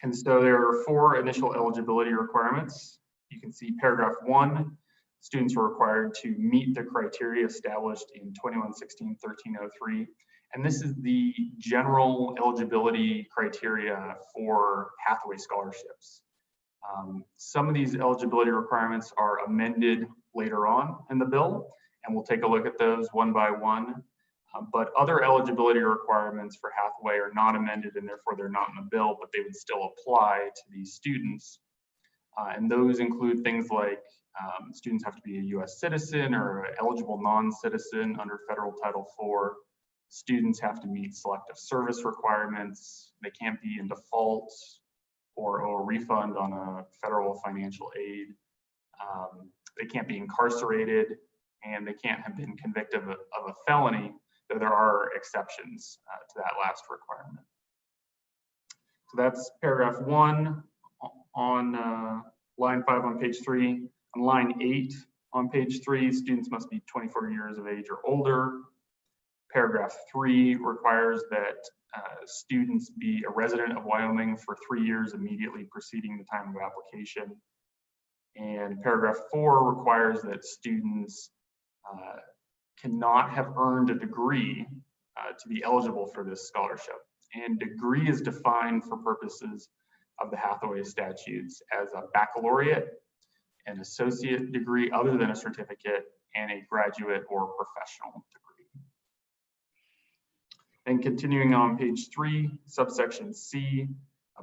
Speaker 2: And so there are 4 initial eligibility requirements. You can see paragraph 1, students are required to meet the criteria established in 2116-1303 And this is the general eligibility criteria for Hathaway scholarships. Some of these eligibility requirements are amended later on in the bill, and we'll take a look at those one by one. But other eligibility requirements for Hathaway are not amended, and therefore they're not in the bill, but they would still apply to these students. And those include things like students have to be a US citizen or an eligible non-citizen under federal Title IV. Students have to meet selective service requirements. They can't be in default or owe a refund on a federal financial aid. They can't be incarcerated, and they can't have been convicted of a felony, though there are exceptions to that last requirement. So that's paragraph 1 on line 5 on page 3. On line 8 on page 3, students must be 24 years of age or older. Paragraph 3 requires that students be a resident of Wyoming for 3 years immediately preceding the time of application. And paragraph 4 requires that students cannot have earned a degree to be eligible for this scholarship. And degree is defined for purposes of the Hathaway statutes as a baccalaureate, an associate degree other than a certificate, and a graduate or professional degree. And continuing on page 3, subsection C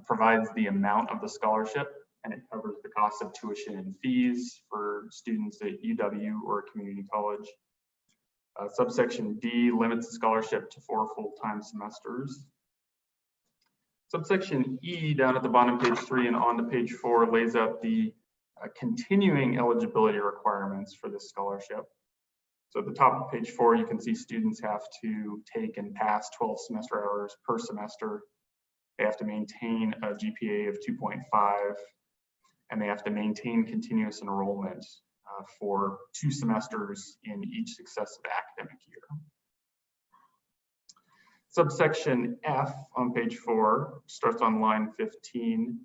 Speaker 2: provides the amount of the scholarship, and it covers the cost of tuition and fees for students at UW or a community college. Subsection D limits the scholarship to 4 full-time semesters. Subsection E down at the bottom of page 3 and on to page 4 lays out the continuing eligibility requirements for this scholarship. So at the top of page 4, you can see students have to take and pass 12 semester hours per semester. They have to maintain a GPA of 2.5, and they have to maintain continuous enrollment for 2 semesters in each successive academic year. Subsection F on page 4 starts on line 15,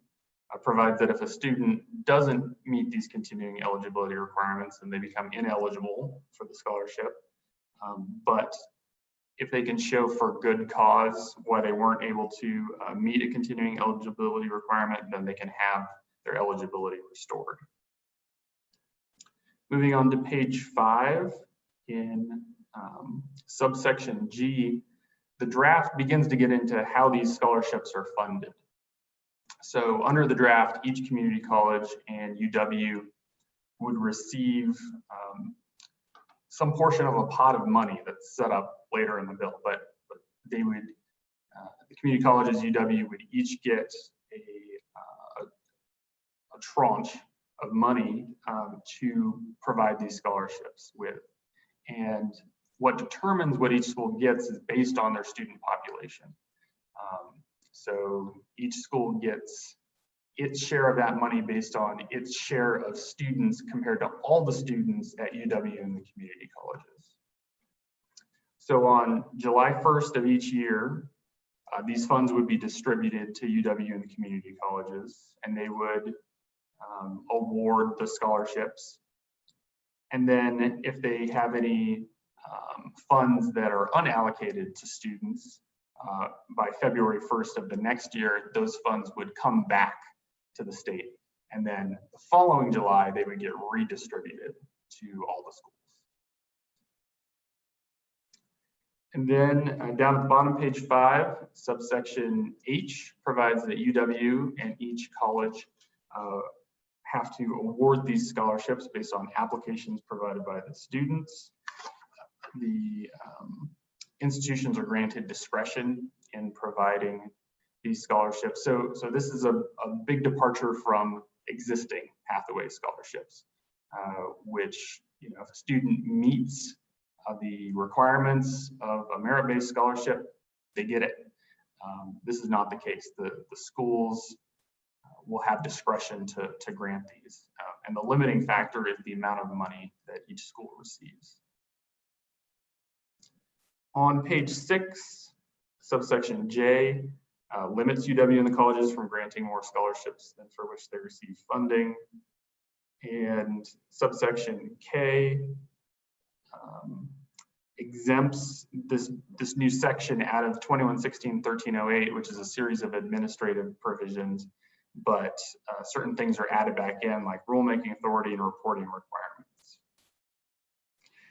Speaker 2: provides that if a student doesn't meet these continuing eligibility requirements, then they become ineligible for the scholarship. But if they can show for good cause why they weren't able to meet a continuing eligibility requirement, then they can have their eligibility restored. Moving on to page 5 in subsection G, the draft begins to get into how these scholarships are funded. So under the draft, each community college and UW would receive some portion of a pot of money that's set up later in the bill, but they would, the community colleges, UW would each get a tranche of money to provide these scholarships with. And what determines what each school gets is based on their student population. So each school gets its share of that money based on its share of students compared to all the students at UW and the community colleges. So on July 1st of each year, these funds would be distributed to UW and the community colleges, and they would award the scholarships. And then if they have any funds that are unallocated to students, by February 1st of the next year, those funds would come back to the state. And then the following July, they would get redistributed to all the schools. And then down at the bottom, page 5, subsection H provides that UW and each college have to award these scholarships based on applications provided by the students. The institutions are granted discretion in providing these scholarships. So this is a big departure from existing Hathaway scholarships, which, if a student meets the requirements of a merit-based scholarship, they get it. This is not the case. The schools will have discretion to grant these. And the limiting factor is the amount of money that each school receives. On page 6, subsection J limits UW and the colleges from granting more scholarships than for which they receive funding. And subsection K exempts this new section out of 2116-1308, which is a series of administrative provisions, but certain things are added back in, like rulemaking authority and reporting requirements.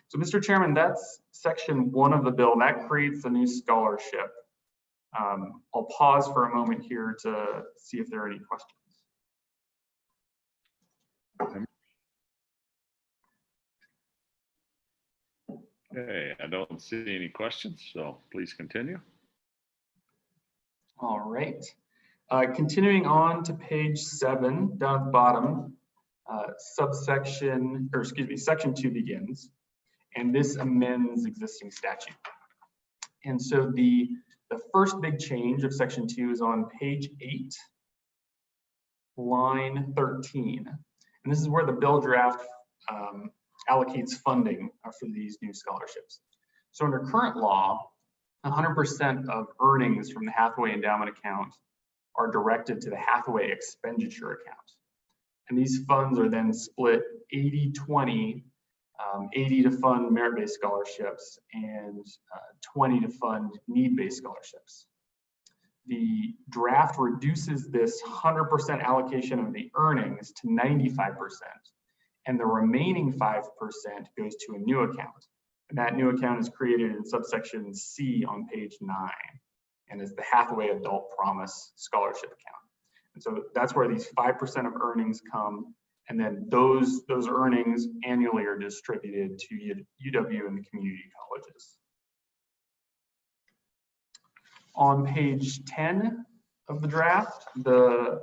Speaker 2: So, Mr. Chairman, that's section 1 of the bill. That creates a new scholarship. I'll pause for a moment here to see if there are any questions.
Speaker 5: Okay, I don't see any questions, so please continue.
Speaker 2: All right. Continuing on to page 7, down at the bottom, section 2 begins, and this amends existing statute. And so the first big change of section 2 is on page 8, line 13. And this is where the bill draft allocates funding for these new scholarships. So under current law, 100% of earnings from the Hathaway endowment account are directed to the Hathaway expenditure account. And these funds are then split 80-20, 80 to fund merit-based scholarships and 20 to fund need-based scholarships. The draft reduces this 100% allocation of the earnings to 95%, and the remaining 5% goes to a new account. And that new account is created in subsection C on page 9, and is the Hathaway Adult Promise Scholarship account. And so that's where these 5% of earnings come, and then those earnings annually are distributed to UW and the community colleges. On page 10 of the draft, the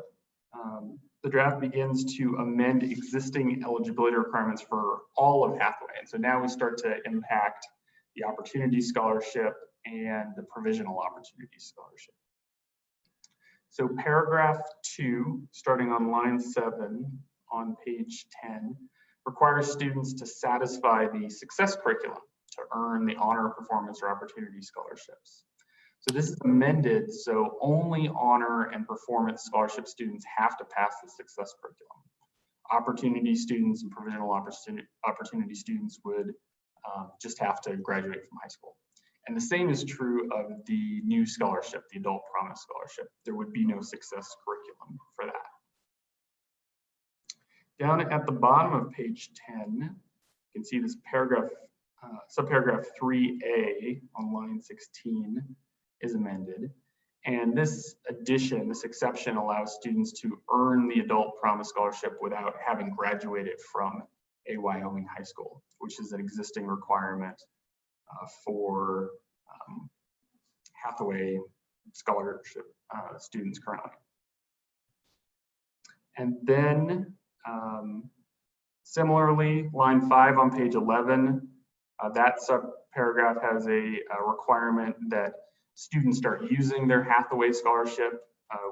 Speaker 2: draft begins to amend existing eligibility requirements for all of Hathaway. And so now we start to impact the Opportunity Scholarship and the Provisional Opportunity Scholarship. So paragraph 2, starting on line 7 on page 10, requires students to satisfy the success curriculum to earn the honor, performance, or opportunity scholarships. So this is amended so only honor and performance scholarship students have to pass the success curriculum. Opportunity students and provisional opportunity students would just have to graduate from high school. And the same is true of the new scholarship, the Adult Promise Scholarship. There would be no success curriculum for that. Down at the bottom of page 10, you can see this paragraph, subparagraph 3A on line 16 is amended. And this addition, this exception allows students to earn the Adult Promise Scholarship without having graduated from a Wyoming high school, which is an existing requirement for Hathaway scholarship students currently. And then similarly, line 5 on page 11, that subparagraph has a requirement that students start using their Hathaway scholarship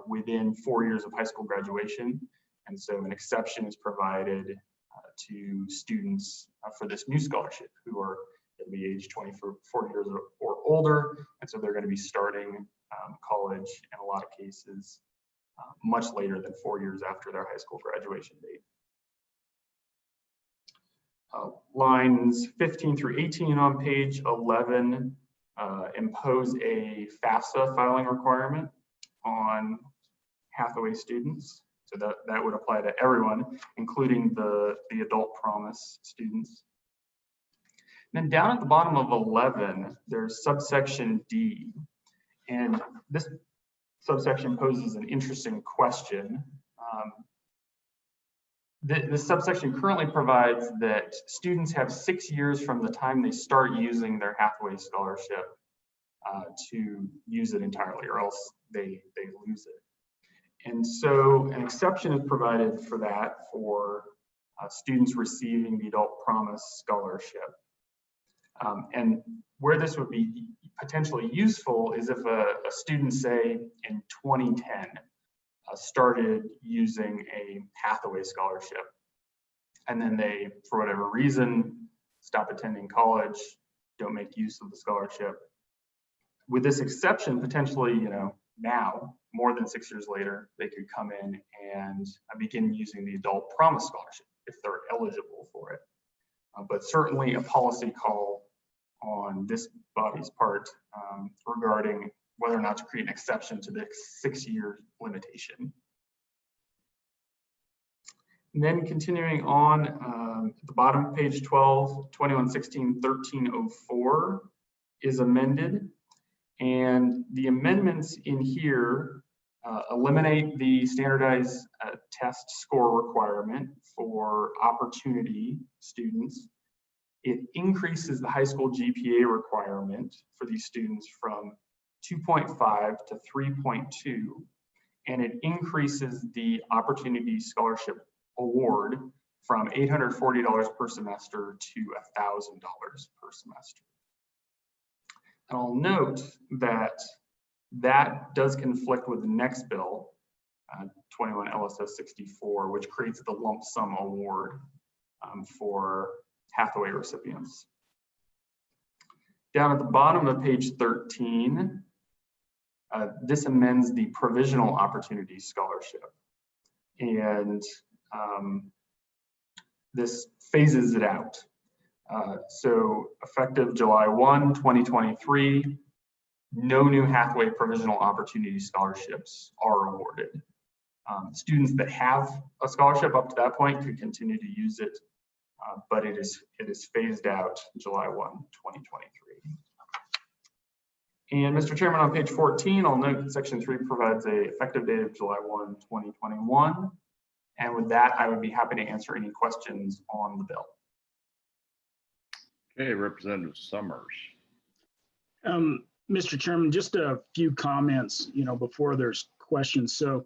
Speaker 2: within 4 years of high school graduation. And so an exception is provided to students for this new scholarship who are at the age 24 years or older. And so they're going to be starting college in a lot of cases much later than 4 years after their high school graduation date. Lines 15 through 18 on page 11 impose a FAFSA filing requirement on Hathaway students. So that would apply to everyone, including the Adult Promise students. And then down at the bottom of 11, there's subsection D. And this subsection poses an interesting question. This subsection currently provides that students have 6 years from the time they start using their Hathaway scholarship to use it entirely, or else they lose it. And so an exception is provided for that for students receiving the Adult Promise Scholarship. And where this would be potentially useful is if a student, say, in 2010, started using a Hathaway scholarship, and then they, for whatever reason, stop attending college, don't make use of the scholarship. With this exception, potentially, now, more than 6 years later, they could come in and begin using the Adult Promise Scholarship if they're eligible for it. But certainly a policy call on this body's part regarding whether or not to create an exception to the 6-year limitation. And then continuing on at the bottom of page 12, 2116-1304 is amended. And the amendments in here eliminate the standardized test score requirement for opportunity students. It increases the high school GPA requirement for these students from 2.5 to 3.2, and it increases the opportunity scholarship award from $840 per semester to $1,000 per semester. And I'll note that that does conflict with the next bill, 21 LSS 64, which creates the lump sum award for Hathaway recipients. Down at the bottom of page 13, this amends the provisional opportunity scholarship. And this phases it out. So effective July 1, 2023, no new Hathaway provisional opportunity scholarships are awarded. Students that have a scholarship up to that point could continue to use it, but it is phased out July 1, 2023. And Mr. Chairman, on page 14, I'll note that section 3 provides a effective date of July 1, 2021. And with that, I would be happy to answer any questions on the bill.
Speaker 5: Okay, Representative Summers.
Speaker 7: Mr. Chairman, just a few comments, before there's questions. So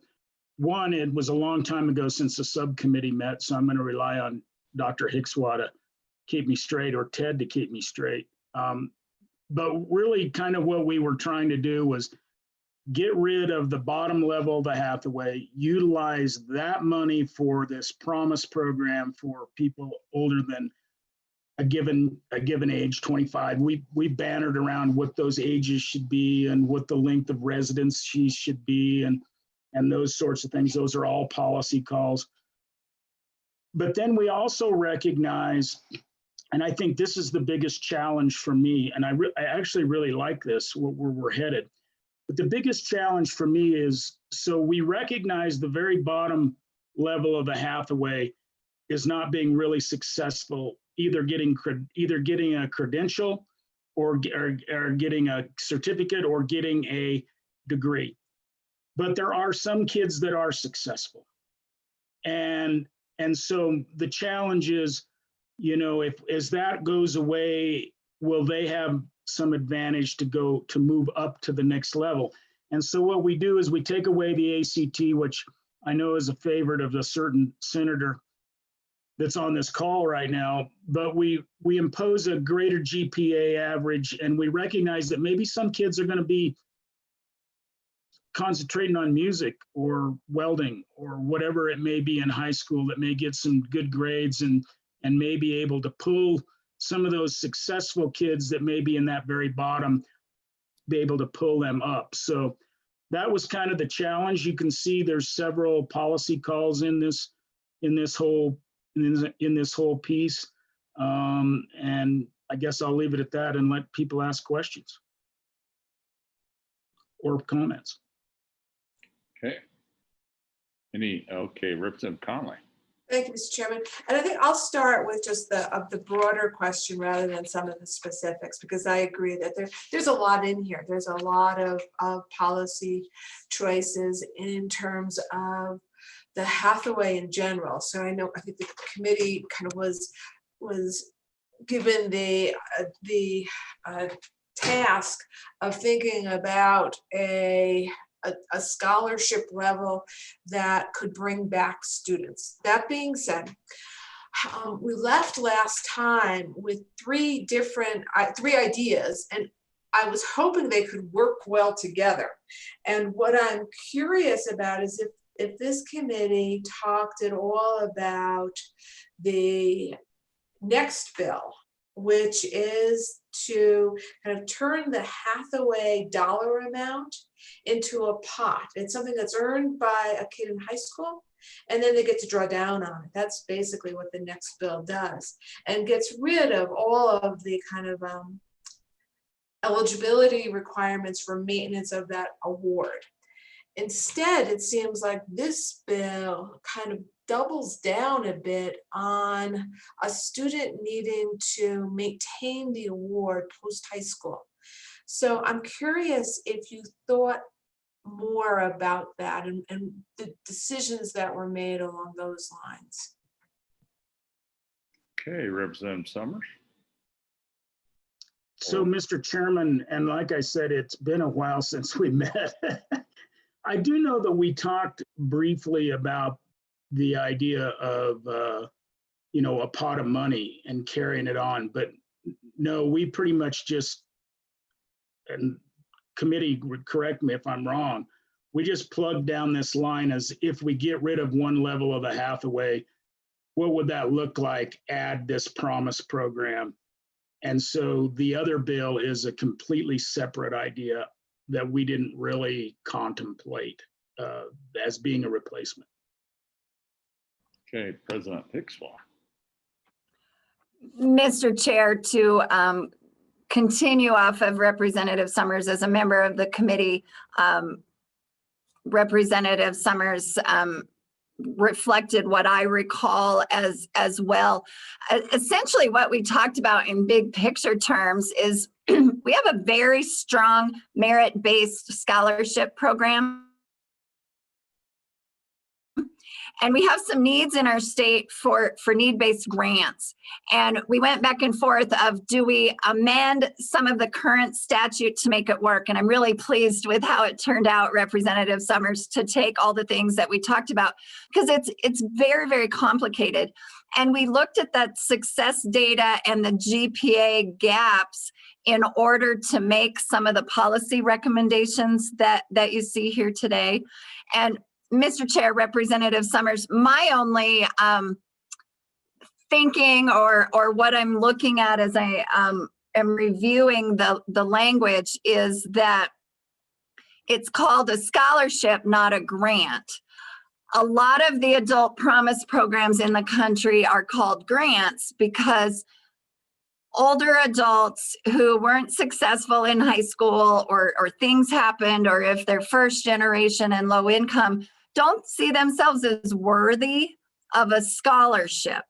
Speaker 7: one, it was a long time ago since the subcommittee met, so I'm going to rely on Dr. Hickswaw to keep me straight, or Ted to keep me straight. But really kind of what we were trying to do was get rid of the bottom level of the Hathaway, utilize that money for this promise program for people older than a given age, 25. We bannered around what those ages should be and what the length of residency should be and those sorts of things. Those are all policy calls. But then we also recognize, and I think this is the biggest challenge for me, and I actually really like this, where we're headed. But the biggest challenge for me is, so we recognize the very bottom level of the Hathaway is not being really successful, either getting a credential or getting a certificate or getting a degree. But there are some kids that are successful. And so the challenge is, if as that goes away, will they have some advantage to move up to the next level? And so what we do is we take away the ACT, which I know is a favorite of a certain senator that's on this call right now, but we impose a greater GPA average, and we recognize that maybe some kids are going to be concentrating on music or welding or whatever it may be in high school that may get some good grades and may be able to pull some of those successful kids that may be in that very bottom, be able to pull them up. So that was kind of the challenge. You can see there's several policy calls in this whole piece. And I guess I'll leave it at that and let people ask questions or comments.
Speaker 5: Okay. Okay, Representative Conley.
Speaker 8: Thank you, Mr. Chairman. And I think I'll start with just the broader question rather than some of the specifics, because I agree that there's a lot in here. There's a lot of policy choices in terms of the Hathaway in general. So I think the committee kind of was given the task of thinking about a scholarship level that could bring back students. That being said, we left last time with three ideas, and I was hoping they could work well together. And what I'm curious about is if this committee talked at all about the next bill, which is to kind of turn the Hathaway dollar amount into a pot. It's something that's earned by a kid in high school, and then they get to draw down on it. That's basically what the next bill does, and gets rid of all of the kind of eligibility requirements for maintenance of that award. Instead, it seems like this bill kind of doubles down a bit on a student needing to maintain the award post-high school. So I'm curious if you thought more about that and the decisions that were made along those lines.
Speaker 5: Okay, Representative Summers.
Speaker 7: So, Mr. Chairman, and like I said, it's been a while since we met. I do know that we talked briefly about the idea of, you know, a pot of money and carrying it on, but no, we pretty much just, and committee, correct me if I'm wrong, we just plugged down this line as if we get rid of one level of the Hathaway, what would that look like? Add this promise program. And so the other bill is a completely separate idea that we didn't really contemplate as being a replacement.
Speaker 5: Okay, President Hickswaw.
Speaker 3: Mr. Chair, to continue off of Representative Summers as a member of the committee, Representative Summers reflected what I recall as well. Essentially, what we talked about in big picture terms is we have a very strong merit-based scholarship program. And we have some needs in our state for need-based grants. And we went back and forth of, do we amend some of the current statute to make it work? And I'm really pleased with how it turned out, Representative Summers, to take all the things that we talked about, because it's very, very complicated. And we looked at that success data and the GPA gaps in order to make some of the policy recommendations that you see here today. And Mr. Chair, Representative Summers, my only thinking or what I'm looking at as I am reviewing the language is that it's called a scholarship, not a grant. A lot of the adult promise programs in the country are called grants because older adults who weren't successful in high school or things happened, or if they're first generation and low income, don't see themselves as worthy of a scholarship.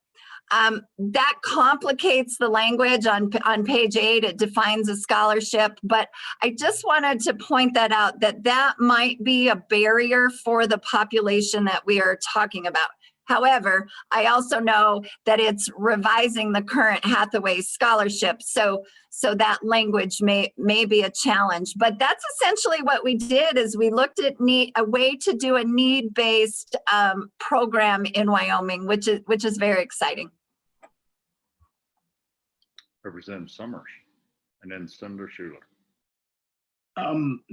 Speaker 3: That complicates the language on page 8. It defines a scholarship, but I just wanted to point that out, that might be a barrier for the population that we are talking about. However, I also know that it's revising the current Hathaway scholarship, so that language may be a challenge. But that's essentially what we did, is we looked at a way to do a need-based program in Wyoming, which is very exciting.
Speaker 5: Representative Summers, and then Senator Schuler.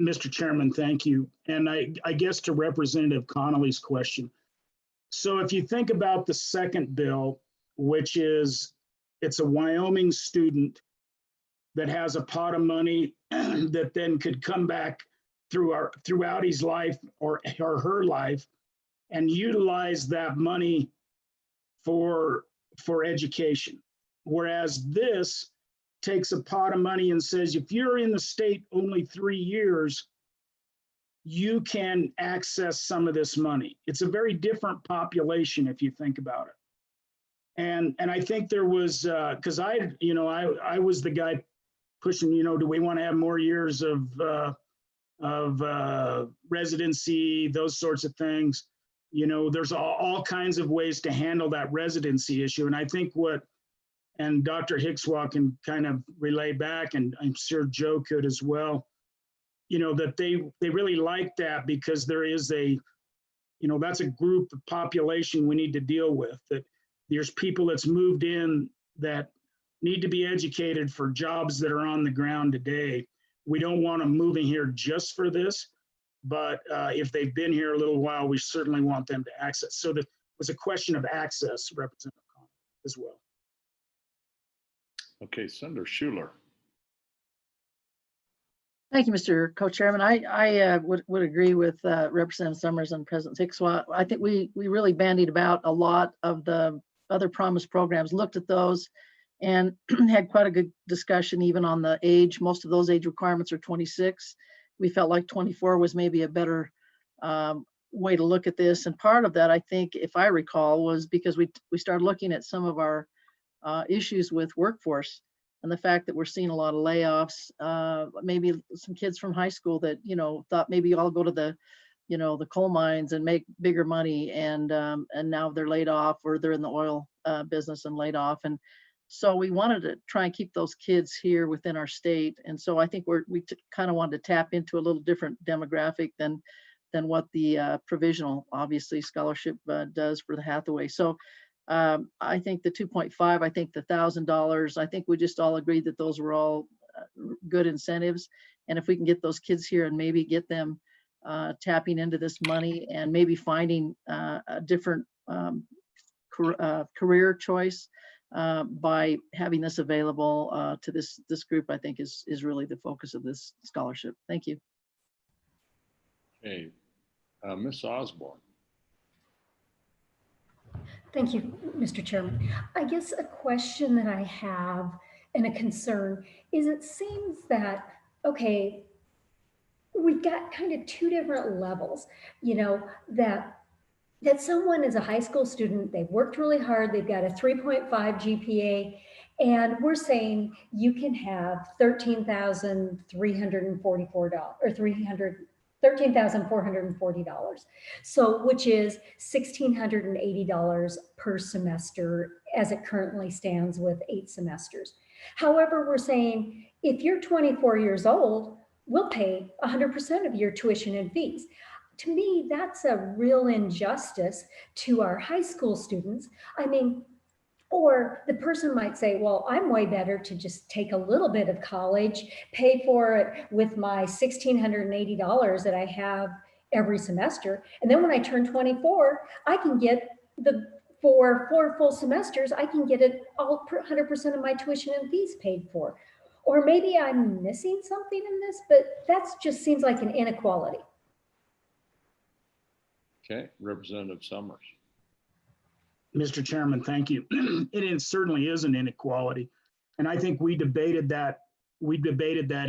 Speaker 7: Mr. Chairman, thank you. And I guess to Representative Connolly's question, so if you think about the second bill, which is, it's a Wyoming student that has a pot of money that then could come back throughout his life or her life and utilize that money for education. Whereas this takes a pot of money and says, if you're in the state only 3 years, you can access some of this money. It's a very different population if you think about it. And I think there was, because I was the guy pushing, do we want to have more years of residency, those sorts of things. There's all kinds of ways to handle that residency issue. And I think and Dr. Hickswaw can kind of relay back, and I'm sure Joe could as well, that they really like that, because there is that's a group of population we need to deal with, that there's people that's moved in that need to be educated for jobs that are on the ground today. We don't want them moving here just for this, but if they've been here a little while, we certainly want them to access. So that was a question of access, Representative Connolly, as well.
Speaker 5: Okay, Senator Schuler.
Speaker 9: Thank you, Mr. Co-Chairman. I would agree with Representative Summers and President Hickswaw. I think we really bandied about a lot of the other promise programs, looked at those, and had quite a good discussion even on the age. Most of those age requirements are 26. We felt like 24 was maybe a better way to look at this. And part of that, I think, if I recall, was because we started looking at some of our issues with workforce and the fact that we're seeing a lot of layoffs. Maybe some kids from high school that, thought maybe I'll go to the coal mines and make bigger money, and now they're laid off, or they're in the oil business and laid off. And so we wanted to try and keep those kids here within our state. And so I think we kind of wanted to tap into a little different demographic than what the provisional, obviously, scholarship does for the Hathaway. So I think the 2.5, I think the $1,000, I think we just all agreed that those were all good incentives. And if we can get those kids here and maybe get them tapping into this money and maybe finding a different career choice by having this available to this group, I think is really the focus of this scholarship. Thank you.
Speaker 5: Okay, Ms. Osborne.
Speaker 15: Thank you, Mr. Chairman. I guess a question that I have and a concern is, it seems that, okay, we've got kind of two different levels, that someone is a high school student, they've worked really hard, they've got a 3.5 GPA, and we're saying you can have $13,344 or $13,440. So, which is $1,680 per semester as it currently stands with 8 semesters. However, we're saying if you're 24 years old, we'll pay 100% of your tuition and fees. To me, that's a real injustice to our high school students. I mean, or the person might say, well, I'm way better to just take a little bit of college, pay for it with my $1,680 that I have every semester. And then when I turn 24, I can get for 4 full semesters, I can get it all 100% of my tuition and fees paid for. Or maybe I'm missing something in this, but that just seems like an inequality.
Speaker 5: Okay, Representative Summers.
Speaker 7: Mr. Chairman, thank you. It certainly is an inequality. And I think we debated that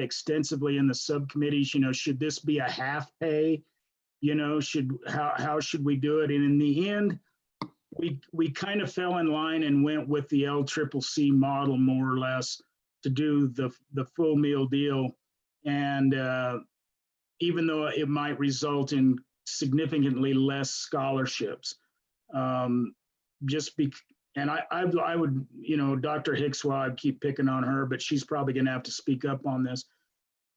Speaker 7: extensively in the subcommittees. Should this be a half pay? How should we do it? And in the end, we kind of fell in line and went with the LCCC model, more or less, to do the full meal deal. And even though it might result in significantly less scholarships, and I would, Dr. Hicks, well, I'd keep picking on her, but she's probably going to have to speak up on this.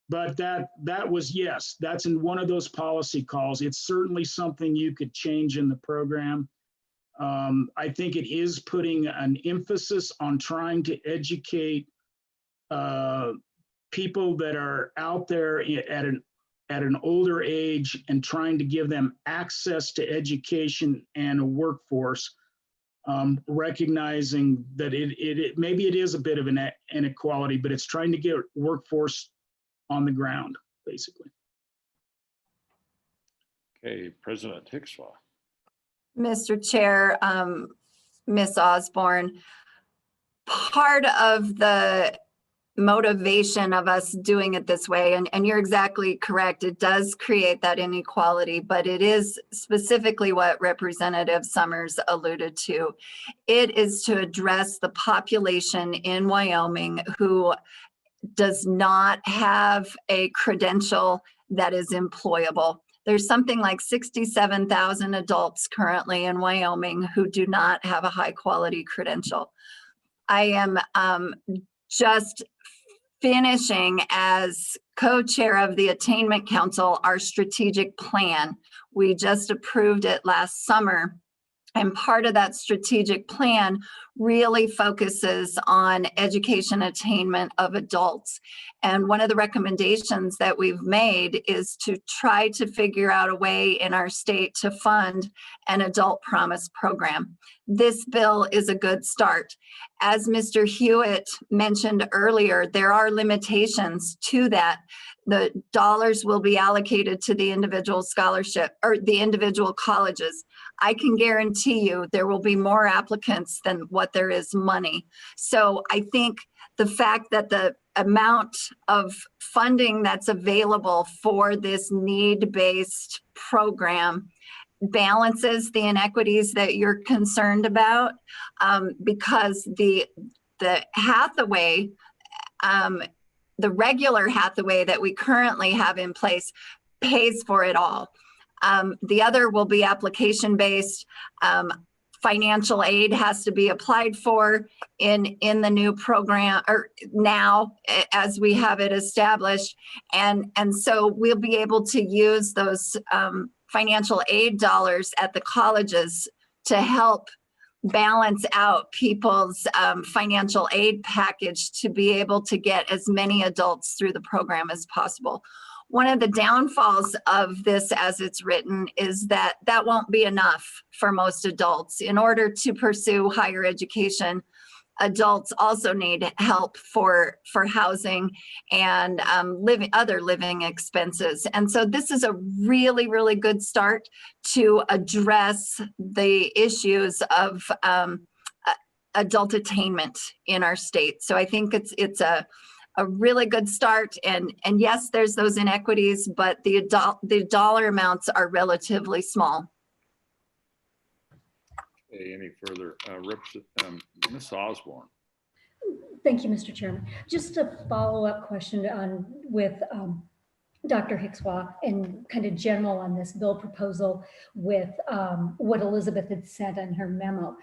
Speaker 7: But that was, yes, that's in one of those policy calls. It's certainly something you could change in the program. I think it is putting an emphasis on trying to educate people that are out there at an older age and trying to give them access to education and a workforce, recognizing that maybe it is a bit of an inequality, but it's trying to get workforce on the ground, basically.
Speaker 5: Okay, President Hickswaw.
Speaker 3: Mr. Chair, Ms. Osborne, part of the motivation of us doing it this way, and you're exactly correct, it does create that inequality, but it is specifically what Representative Summers alluded to. It is to address the population in Wyoming who does not have a credential that is employable. There's something like 67,000 adults currently in Wyoming who do not have a high quality credential. I am just finishing as co-chair of the Attainment Council, our strategic plan. We just approved it last summer. And part of that strategic plan really focuses on education attainment of adults. And one of the recommendations that we've made is to try to figure out a way in our state to fund an adult promise program. This bill is a good start. As Mr. Hewitt mentioned earlier, there are limitations to that. The dollars will be allocated to the individual scholarship or the individual colleges. I can guarantee you there will be more applicants than what there is money. So I think the fact that the amount of funding that's available for this need-based program balances the inequities that you're concerned about, because the Hathaway, the regular Hathaway that we currently have in place pays for it all. The other will be application-based. Financial aid has to be applied for in the new program, or now as we have it established. And so we'll be able to use those financial aid dollars at the colleges to help balance out people's financial aid package to be able to get as many adults through the program as possible. One of the downfalls of this as it's written is that that won't be enough for most adults. In order to pursue higher education, adults also need help for housing and other living expenses. And so this is a really, really good start to address the issues of adult attainment in our state. So I think it's a really good start. And yes, there's those inequities, but the dollar amounts are relatively small.
Speaker 5: Okay, any further, Ms. Osborne?
Speaker 15: Thank you, Mr. Chairman. Just a follow-up question with Dr. Hickswath and kind of general on this bill proposal with what Elizabeth had said in her memo,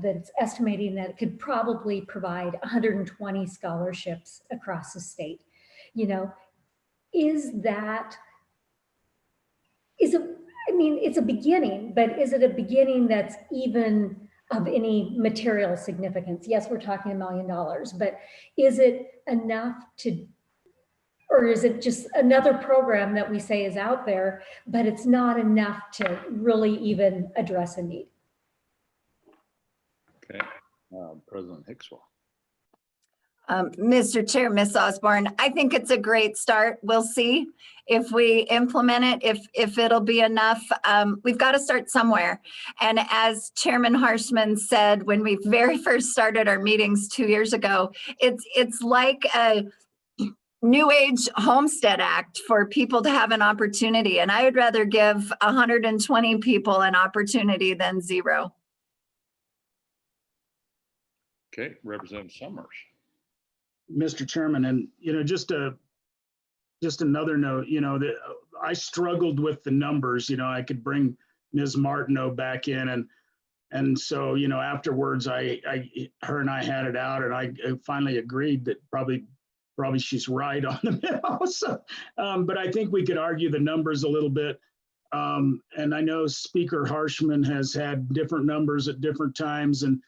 Speaker 15: that's estimating that it could probably provide 120 scholarships across the state. It's a beginning, but is it a beginning that's even of any material significance? Yes, we're talking $1 million, but is it enough to, or is it just another program that we say is out there, but it's not enough to really even address a need?
Speaker 5: Okay, President Hickswath.
Speaker 3: Mr. Chair, Ms. Osborne, I think it's a great start. We'll see if we implement it, if it'll be enough. We've got to start somewhere. And as Chairman Harshman said, when we very first started our meetings 2 years ago, it's like a New Age Homestead Act for people to have an opportunity. And I would rather give 120 people an opportunity than 0.
Speaker 5: Okay, Representative Summers.
Speaker 7: Mr. Chairman, and just another note, that I struggled with the numbers. I could bring Ms. Martineau back in, and so afterwards, her and I had it out, and I finally agreed that probably she's right on the memo. So, but I think we could argue the numbers a little bit. And I know Speaker Harshman has had different numbers at different times, and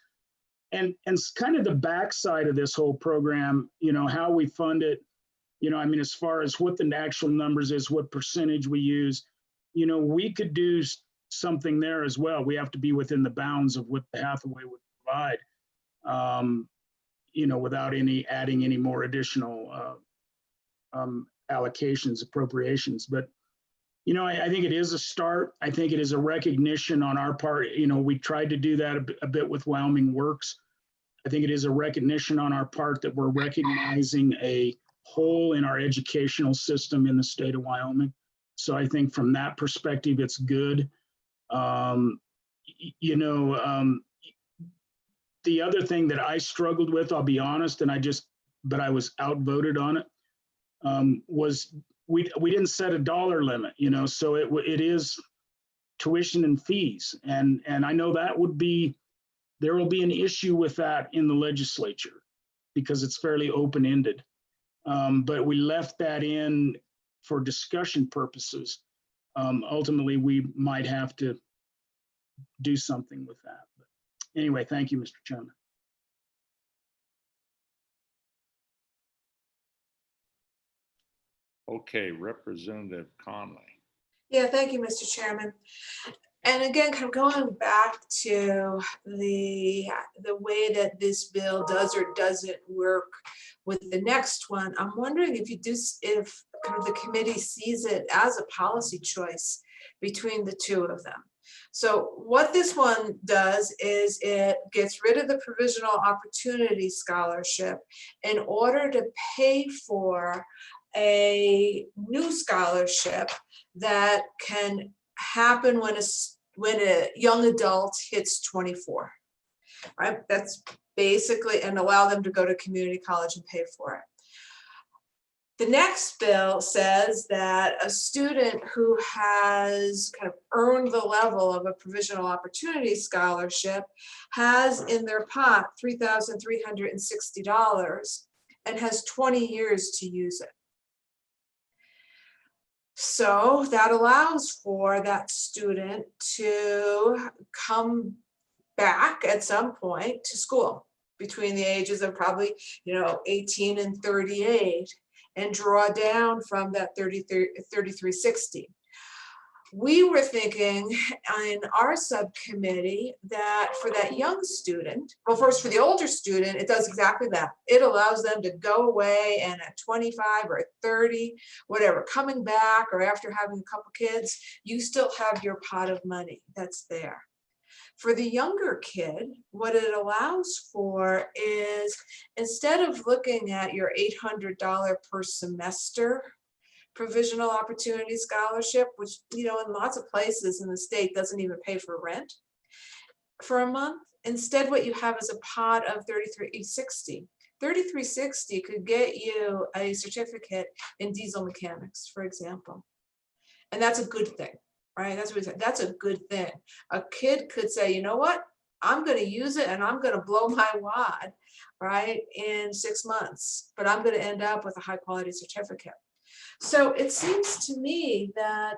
Speaker 7: kind of the backside of this whole program, how we fund it, as far as what the actual numbers is, what percentage we use, we could do something there as well. We have to be within the bounds of what the Hathaway would provide, without adding any more additional allocations, appropriations. But, I think it is a start. I think it is a recognition on our part. We tried to do that a bit with Wyoming Works. I think it is a recognition on our part that we're recognizing a hole in our educational system in the state of Wyoming. So I think from that perspective, it's good. The other thing that I struggled with, I'll be honest, but I was outvoted on it, was we didn't set a dollar limit, so it is tuition and fees. And I know there will be an issue with that in the legislature because it's fairly open-ended. But we left that in for discussion purposes. Ultimately, we might have to do something with that. But anyway, thank you, Mr. Chairman.
Speaker 5: Okay, Representative Conley.
Speaker 8: Yeah, thank you, Mr. Chairman. And again, kind of going back to the way that this bill does or doesn't work with the next one, I'm wondering if kind of the committee sees it as a policy choice between the two of them. So what this one does is it gets rid of the provisional opportunity scholarship in order to pay for a new scholarship that can happen when a young adult hits 24. Right? That's basically, and allow them to go to community college and pay for it. The next bill says that a student who has kind of earned the level of a provisional opportunity scholarship has in their pot $3,360 and has 20 years to use it. So that allows for that student to come back at some point to school between the ages of probably 18 and 38 and draw down from that 3360. We were thinking in our subcommittee that for that young student, well, first for the older student, it does exactly that. It allows them to go away and at 25 or 30, whatever, coming back or after having a couple kids, you still have your pot of money that's there. For the younger kid, what it allows for is, instead of looking at your $800 per semester provisional opportunity scholarship, which in lots of places in the state doesn't even pay for rent for a month, instead what you have is a pot of $3,360. $3,360 could get you a certificate in diesel mechanics, for example. And that's a good thing. Right, that's a good thing. A kid could say, you know what, I'm going to use it and I'm going to blow my wad, right, in 6 months, but I'm going to end up with a high quality certificate. So it seems to me that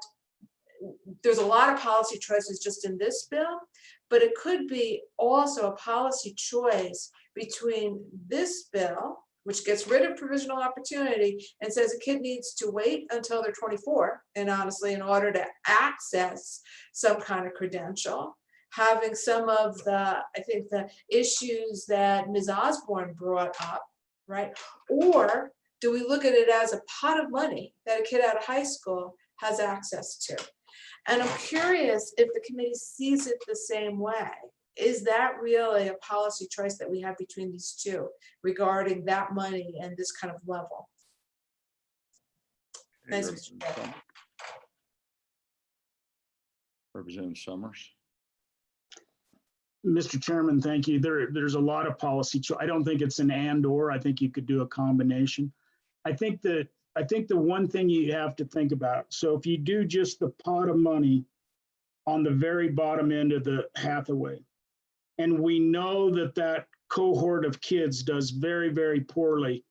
Speaker 8: there's a lot of policy choices just in this bill, but it could be also a policy choice between this bill, which gets rid of provisional opportunity and says a kid needs to wait until they're 24, and honestly, in order to access some kind of credential, having some of the, I think, the issues that Ms. Osborne brought up, right? Or do we look at it as a pot of money that a kid out of high school has access to? And I'm curious if the committee sees it the same way. Is that really a policy choice that we have between these two regarding that money and this kind of level? Thanks, Mr. Chair.
Speaker 5: Representative Summers.
Speaker 7: Mr. Chairman, thank you. There's a lot of policy. I don't think it's an and/or. I think you could do a combination. I think the one thing you have to think about, so if you do just the pot of money on the very bottom end of the Hathaway, and we know that cohort of kids does very, very poorly,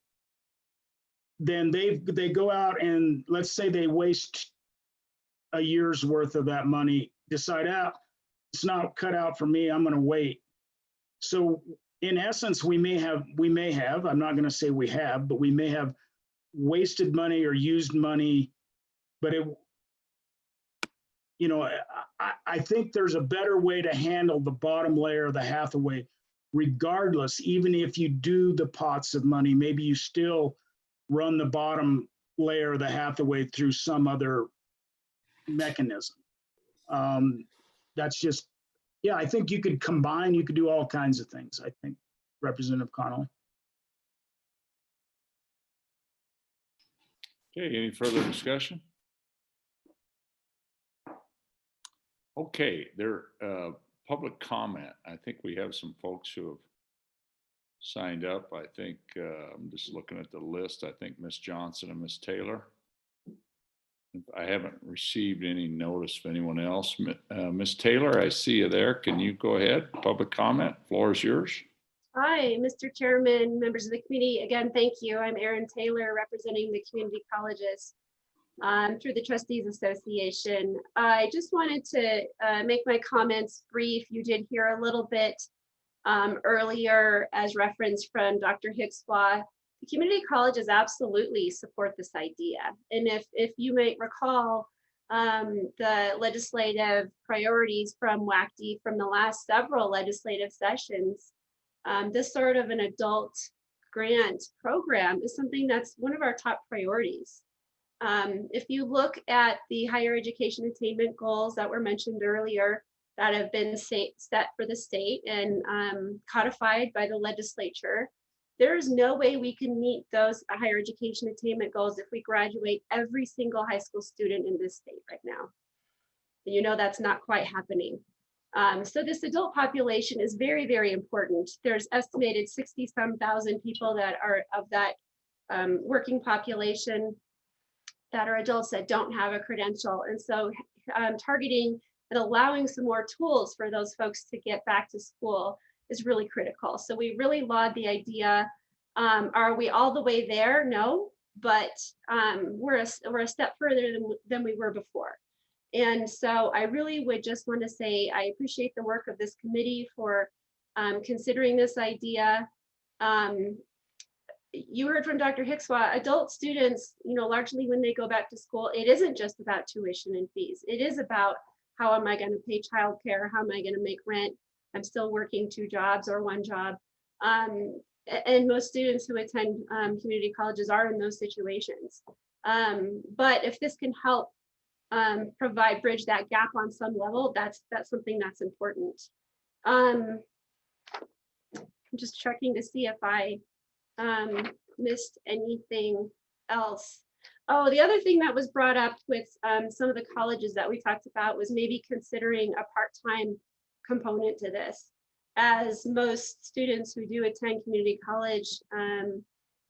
Speaker 7: then they go out and let's say they waste a year's worth of that money, decide it's not cut out for me, I'm going to wait. So in essence, we may have, I'm not going to say we have, but we may have wasted money or used money, but I think there's a better way to handle the bottom layer of the Hathaway, regardless, even if you do the pots of money, maybe you still run the bottom layer of the Hathaway through some other mechanism. That's just, I think you could combine, you could do all kinds of things, I think, Representative Connolly.
Speaker 5: Okay, any further discussion? Okay, public comment. I think we have some folks who have signed up. I think I'm just looking at the list. I think Ms. Johnson and Ms. Taylor. I haven't received any notice of anyone else. Ms. Taylor, I see you there. Can you go ahead? Public comment. Floor is yours.
Speaker 14: Hi, Mr. Chairman, members of the committee. Again, thank you. I'm Erin Taylor, representing the community colleges through the Trustees Association. I just wanted to make my comments brief. You did hear a little bit earlier as reference from Dr. Hicksblaw. The community colleges absolutely support this idea. And if you might recall, the legislative priorities from WACD from the last several legislative sessions, this sort of an adult grant program is something that's one of our top priorities. If you look at the higher education attainment goals that were mentioned earlier that have been set for the state and codified by the legislature, there is no way we can meet those higher education attainment goals if we graduate every single high school student in this state right now. And you know that's not quite happening. So this adult population is very, very important. There's estimated 60-some thousand people that are of that working population that are adults that don't have a credential. And so targeting and allowing some more tools for those folks to get back to school is really critical. So we really laud the idea. Are we all the way there? No, but we're a step further than we were before. And so I really would just want to say I appreciate the work of this committee for considering this idea. You heard from Dr. Hickswa, adult students, largely when they go back to school, it isn't just about tuition and fees. It is about how am I going to pay childcare? How am I going to make rent? I'm still working 2 jobs or 1 job. And most students who attend community colleges are in those situations. But if this can help bridge that gap on some level, that's something that's important. I'm just checking to see if I missed anything else. Oh, the other thing that was brought up with some of the colleges that we talked about was maybe considering a part-time component to this, as most students who do attend community college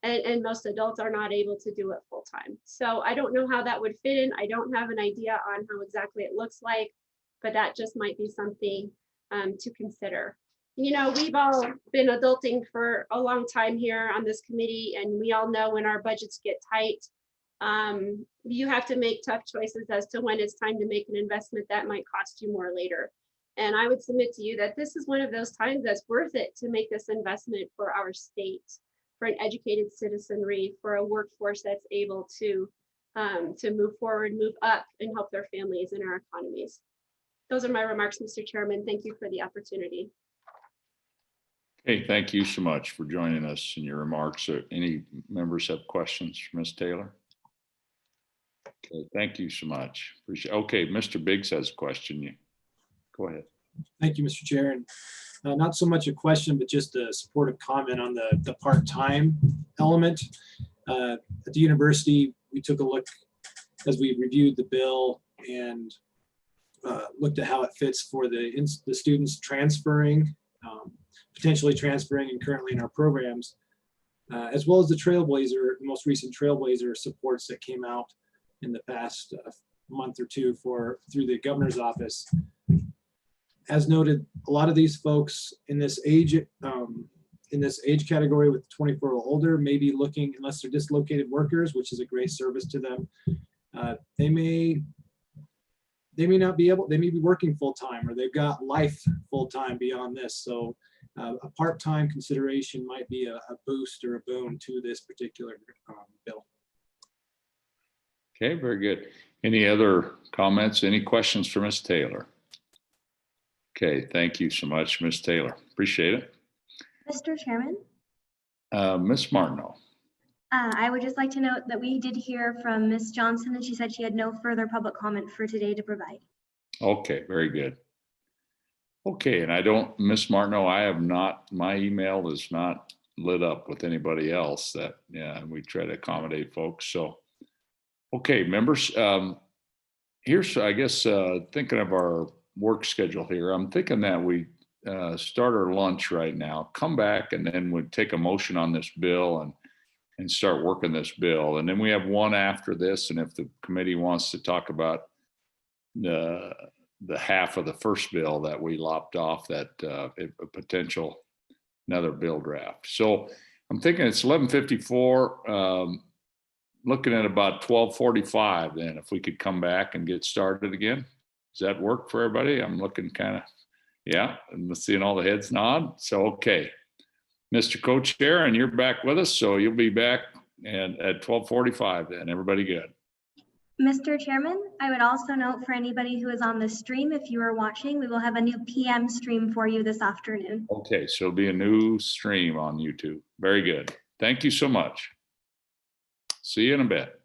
Speaker 14: and most adults are not able to do it full-time. So I don't know how that would fit in. I don't have an idea on how exactly it looks like, but that just might be something to consider. We've all been adulting for a long time here on this committee, and we all know when our budgets get tight, you have to make tough choices as to when it's time to make an investment that might cost you more later. And I would submit to you that this is one of those times that's worth it to make this investment for our state, for an educated citizenry, for a workforce that's able to move forward, move up, and help their families and our economies. Those are my remarks, Mr. Chairman. Thank you for the opportunity.
Speaker 5: Hey, thank you so much for joining us in your remarks. Any members have questions for Ms. Taylor? Okay, thank you so much. Appreciate it. Okay, Mr. Biggs has a question. Go ahead.
Speaker 12: Thank you, Mr. Chair. And not so much a question, but just a supportive comment on the part-time element. At the university, we took a look as we reviewed the bill and looked at how it fits for the students transferring, potentially transferring and currently in our programs, as well as the most recent Trailblazer supports that came out in the past month or two through the governor's office. As noted, a lot of these folks in this age category with 24 or older may be looking, unless they're dislocated workers, which is a great service to them, they may not be able, they may be working full-time, or they've got life full-time beyond this. So a part-time consideration might be a boost or a boon to this particular bill.
Speaker 5: Okay, very good. Any other comments? Any questions for Ms. Taylor? Okay, thank you so much, Ms. Taylor. Appreciate it.
Speaker 10: Mr. Chairman?
Speaker 5: Ms. Martineau.
Speaker 10: I would just like to note that we did hear from Ms. Johnson, and she said she had no further public comment for today to provide.
Speaker 5: Okay, very good. Okay, and Ms. Martineau, I have not, my email is not lit up with anybody else that, yeah, we try to accommodate folks. So, okay, members, here's, I guess, thinking of our work schedule here, I'm thinking that we start our lunch right now, come back, and then we'd take a motion on this bill and start working this bill. And then we have one after this. And if the committee wants to talk about the half of the first bill that we lopped off, that a potential another bill draft. So I'm thinking it's 11:54, looking at about 12:45 then, if we could come back and get started again. Does that work for everybody? I'm looking kind of, yeah, I'm seeing all the heads nod. So, okay. Mr. Co-Chair, and you're back with us, so you'll be back at 12:45 then. Everybody good?
Speaker 10: Mr. Chairman, I would also note for anybody who is on the stream, if you are watching, we will have a new PM stream for you this afternoon.
Speaker 5: Okay, so it'll be a new stream on YouTube. Very good. Thank you so much. See you in a bit.